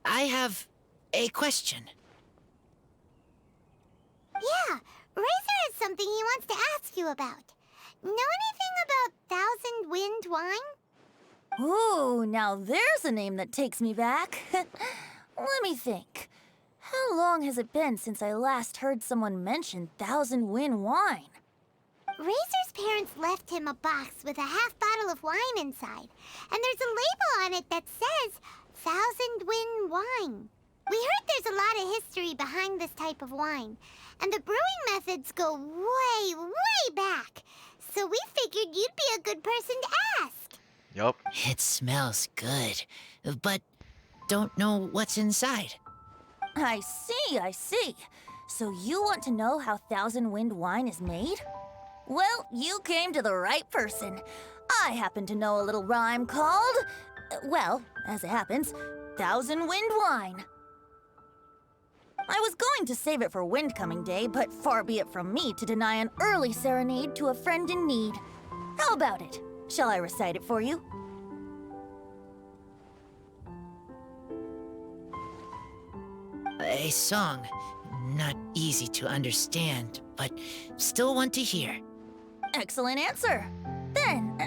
Speaker 12: I have a question.
Speaker 3: Yeah, Razor has something he wants to ask you about. Know anything about Thousand Wind wine?
Speaker 13: Ooh, now there's a name that takes me back. Let me think. How long has it been since I last heard someone mention Thousand Wind wine?
Speaker 3: Razor's parents left him a box with a half bottle of wine inside, and there's a label on it that says Thousand Wind wine. We heard there's a lot of history behind this type of wine, and the brewing methods go way, way back. So we figured you'd be a good person to ask.
Speaker 1: Yup.
Speaker 12: It smells good, but don't know what's inside.
Speaker 13: I see. So you want to know how Thousand Wind wine is made? Well, you came to the right person. I happen to know a little rhyme called, well, as it happens, Thousand Wind wine. I was going to save it for Windcoming Day, but far be it from me to deny an early serenade to a friend in need. How about it? Shall I recite it for you?
Speaker 12: A song. Not easy to understand, but still want to hear.
Speaker 13: Excellent answer. Then,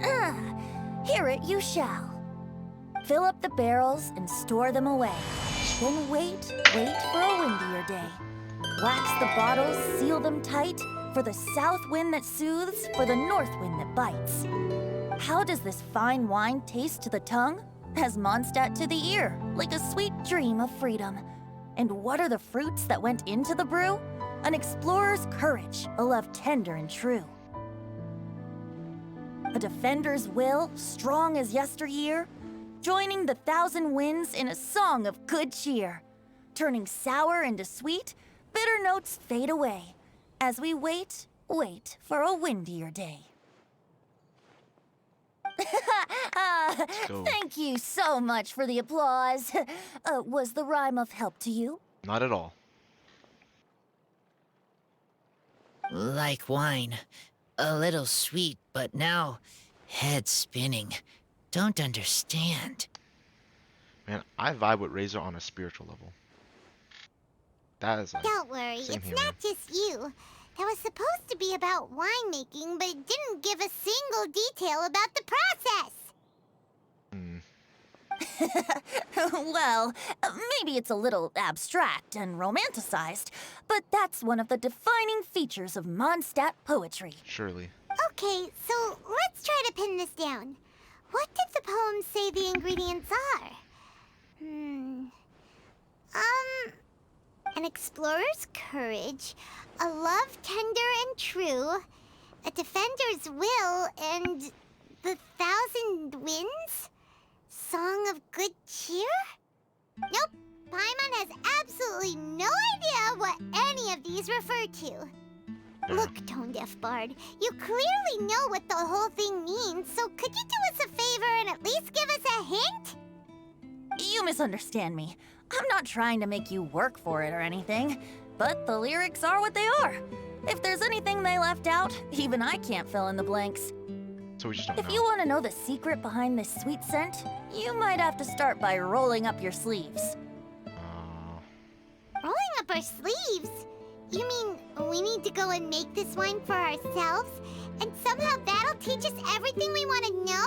Speaker 13: hear it you shall. Fill up the barrels and store them away. Then wait for a windier day. Wax the bottles, seal them tight, for the south wind that soothes, for the north wind that bites. How does this fine wine taste to the tongue? As Mondstadt to the ear, like a sweet dream of freedom. And what are the fruits that went into the brew? An explorer's courage, a love tender and true. A defender's will, strong as yesteryear, joining the thousand winds in a song of good cheer. Turning sour into sweet, bitter notes fade away, as we wait for a windier day. Thank you so much for the applause. Was the rhyme of help to you?
Speaker 1: Not at all.
Speaker 12: Like wine. A little sweet, but now head spinning. Don't understand.
Speaker 1: Man, I vibe with Razor on a spiritual level. That is like.
Speaker 3: Don't worry,
Speaker 1: same
Speaker 3: it's
Speaker 1: here,
Speaker 3: not just you. That was supposed to be about winemaking, but it didn't give a single detail about the process.
Speaker 13: Well, maybe it's a little abstract and romanticized, but that's one of the defining features of Mondstadt poetry.
Speaker 1: Surely.
Speaker 3: Okay, so let's try to pin this down. What did the poem say the ingredients are? An explorer's courage, a love tender and true, a defender's will, and the 1,000 winds? Song of good cheer? Nope, Paimon has absolutely no idea what any of these refer to. Look, Tone Deaf Bard, you clearly know what the whole thing means, so could you do us a favor and at least give us a hint?
Speaker 13: You misunderstand me. I'm not trying to make you work for it or anything, but the lyrics are what they are. If there's anything they left out, even I can't fill in the blanks.
Speaker 1: So we just don't
Speaker 13: If
Speaker 1: know.
Speaker 13: you want to know the secret behind this sweet scent, you might have to start by rolling up your sleeves.
Speaker 3: Rolling up our sleeves? You mean we need to go and make this wine for ourselves, and somehow that'll teach us everything we want to know?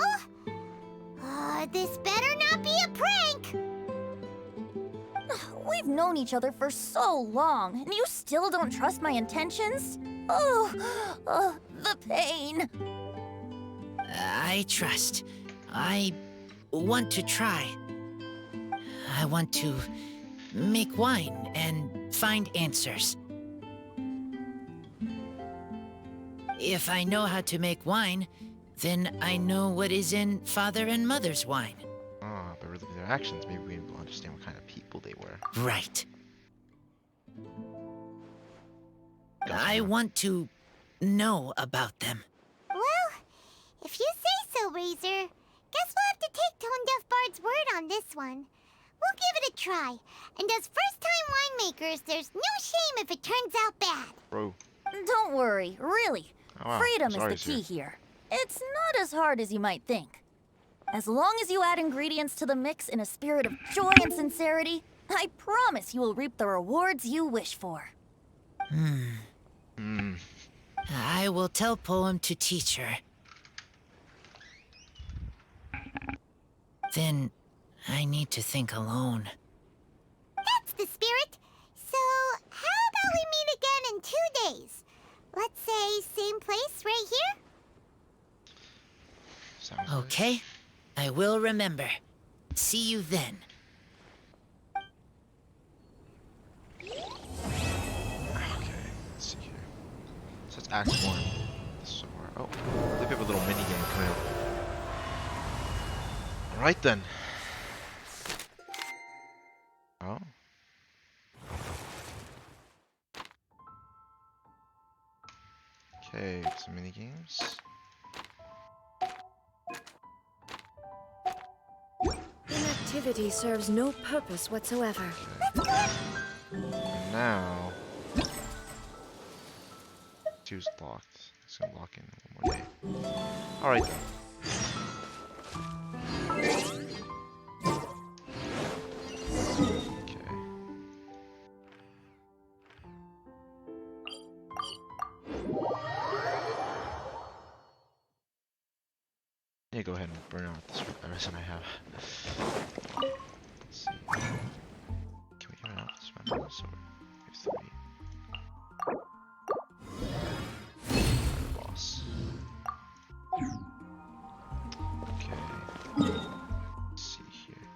Speaker 3: This better not be a prank!
Speaker 13: We've known each other for so long, and you still don't trust my intentions? Oh, the pain.
Speaker 12: I trust. I want to try. I want to make wine and find answers. If I know how to make wine, then I know what is in Father and Mother's wine.
Speaker 1: Ah, but really their actions, maybe we will understand what kind of people they were.
Speaker 12: Right. I want to know about them.
Speaker 3: Well, if you say so, Razor, guess we'll have to take Tone Deaf Bard's word on this one. We'll give it a try, and as first-time winemakers, there's no shame if it turns out bad.
Speaker 1: Bro.
Speaker 13: Don't worry, really.
Speaker 1: Oh, wow.
Speaker 13: Freedom
Speaker 1: Sorry,
Speaker 13: is the key
Speaker 1: sir.
Speaker 13: here. It's not as hard as you might think. As long as you add ingredients to the mix in a spirit of joy and sincerity, I promise you will reap the rewards you wish for.
Speaker 12: I will tell Poem to teach her. Then I need to think alone.
Speaker 3: That's the spirit. So, how about we meet again in 2 days? Let's say same place right here?
Speaker 12: Okay, I will remember. See you then.
Speaker 1: Okay, let's see here. So it's Act 1. So oh, I think we have a little mini game coming up. Alright then. Oh. Okay, some mini games.
Speaker 16: Inactivity serves no purpose whatsoever.
Speaker 1: And now, two's locked. It's gonna lock in one more day. Alright then. Okay. Yeah, go ahead and burn out this medicine I have. Let's see. Can we get out this medicine? So we have 3. Boss. Okay. Let's see here.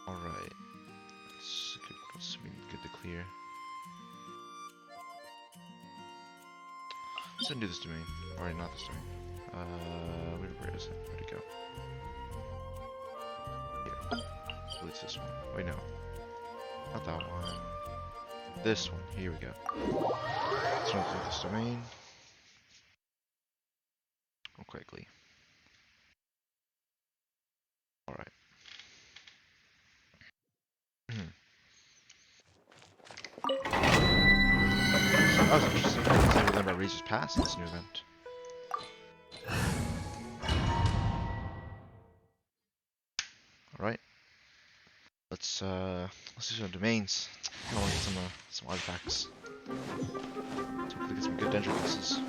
Speaker 1: Alright. It's good to clear. Let's undo this domain. Alright, not this domain. Where is it? Where'd it go? Here. I believe it's this one. Wait, no. Not that one. This one. Here we go. Let's run through this domain. Real quickly. Alright. That was interesting. I can tell you about Razor's Pass in this new event. Alright. Let's do some domains. I want to get some artifacts. Let's hopefully get some good dendro pieces.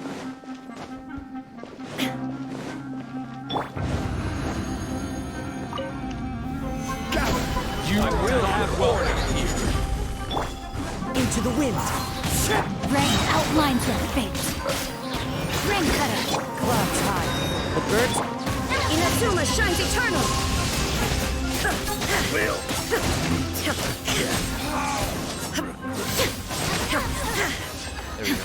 Speaker 2: You will have order here.
Speaker 10: Into the wind.
Speaker 13: Rain outlines your fate. Rain cutter.
Speaker 10: Clouds high. The birds.
Speaker 16: Inazuma shines eternal.
Speaker 2: Will.
Speaker 1: There we go.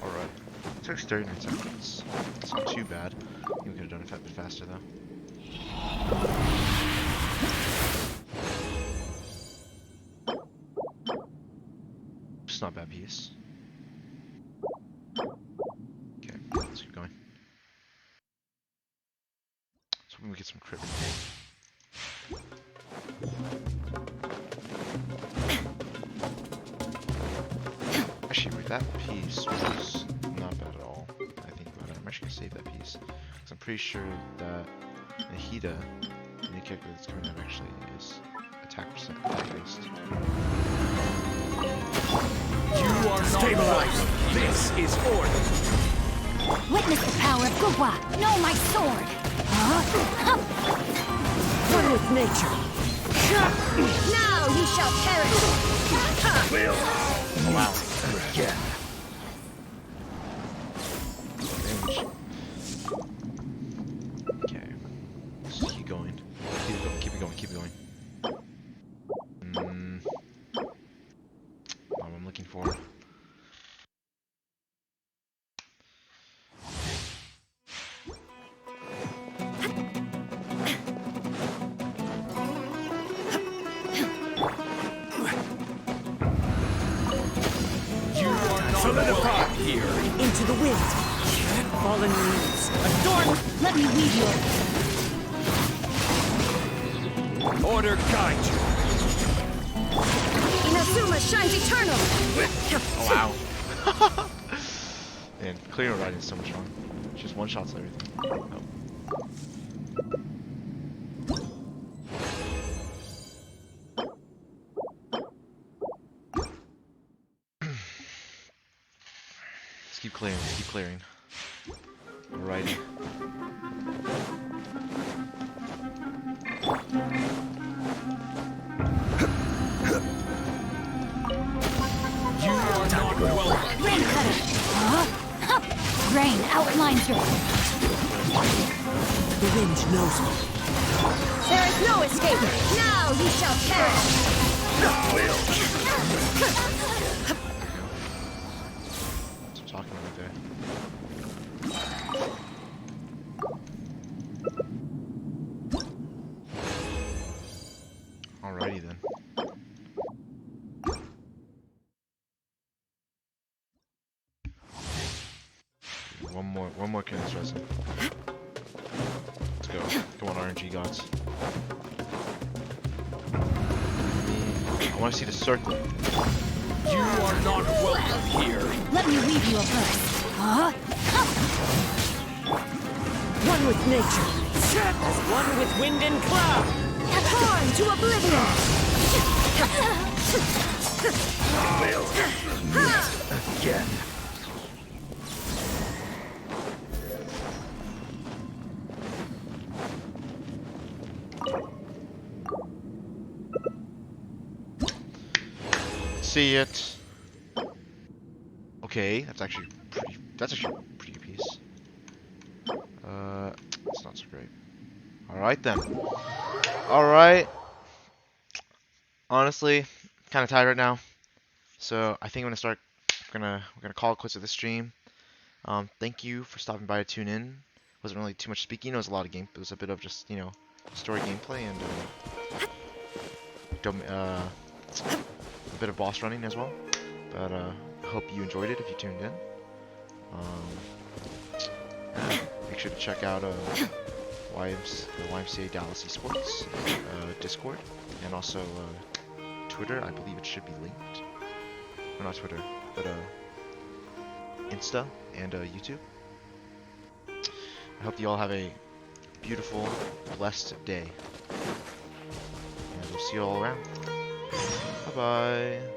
Speaker 1: Alright. It took 39 seconds. It's not too bad. We could have done it a bit faster though. It's not a bad piece. Okay, let's keep going. So we can get some crit rate. Actually, that piece was not bad at all. I think about it. I'm actually gonna save that piece because I'm pretty sure that Nahida, the new character that's coming out, actually is attack based.
Speaker 2: You are not stabilized. This is order.
Speaker 13: Witness the power of Gugwa. Know my sword.
Speaker 10: One with nature.
Speaker 16: Now you shall perish.
Speaker 2: Will.
Speaker 1: Wow.
Speaker 2: Again.
Speaker 1: Damage. Okay. Let's just keep going. Keep it going. Keep it going. Keep it going. What I'm looking for.
Speaker 2: Solidify here.
Speaker 10: Into the wind. Fallen leaves. Adorn.
Speaker 13: Let me lead you.
Speaker 2: Order guide you.
Speaker 16: Inazuma shines eternal.
Speaker 1: Oh, wow. Man, clear riding is so much fun. Just one shots everything. Oh. Let's keep clearing, let's keep clearing. Alrighty.
Speaker 2: You are not welcome.
Speaker 13: Rain cutter. Rain outlines your.
Speaker 10: The wind knows me.
Speaker 16: There is no escape. Now you shall perish.
Speaker 2: Will.
Speaker 1: Some talking right there. Alrighty then. One more Kenneth resin. Let's go. Come on, RNG gods. I want to see the circle.
Speaker 2: You are not welcome here.
Speaker 13: Let me leave you a verse.
Speaker 10: One with nature.
Speaker 11: As one with wind and cloud.
Speaker 16: Torn to oblivion.
Speaker 2: Will. Again.
Speaker 1: See it. Okay, that's actually a pretty good piece. It's not so great. Alright then. Alright. Honestly, kinda tired right now. So I think I'm gonna we're gonna call it quits with this stream. Thank you for stopping by to tune in. Wasn't really too much speaking, it was a lot of game, it was a bit of just, you know, story gameplay and a bit of boss running as well. But I hope you enjoyed it if you tuned in. Make sure to check out the YMCA Dallas Esports Discord and also Twitter. I believe it should be linked. or not Twitter, but Insta and YouTube. I hope you all have a beautiful, blessed day. And we'll see you all around. Bye-bye.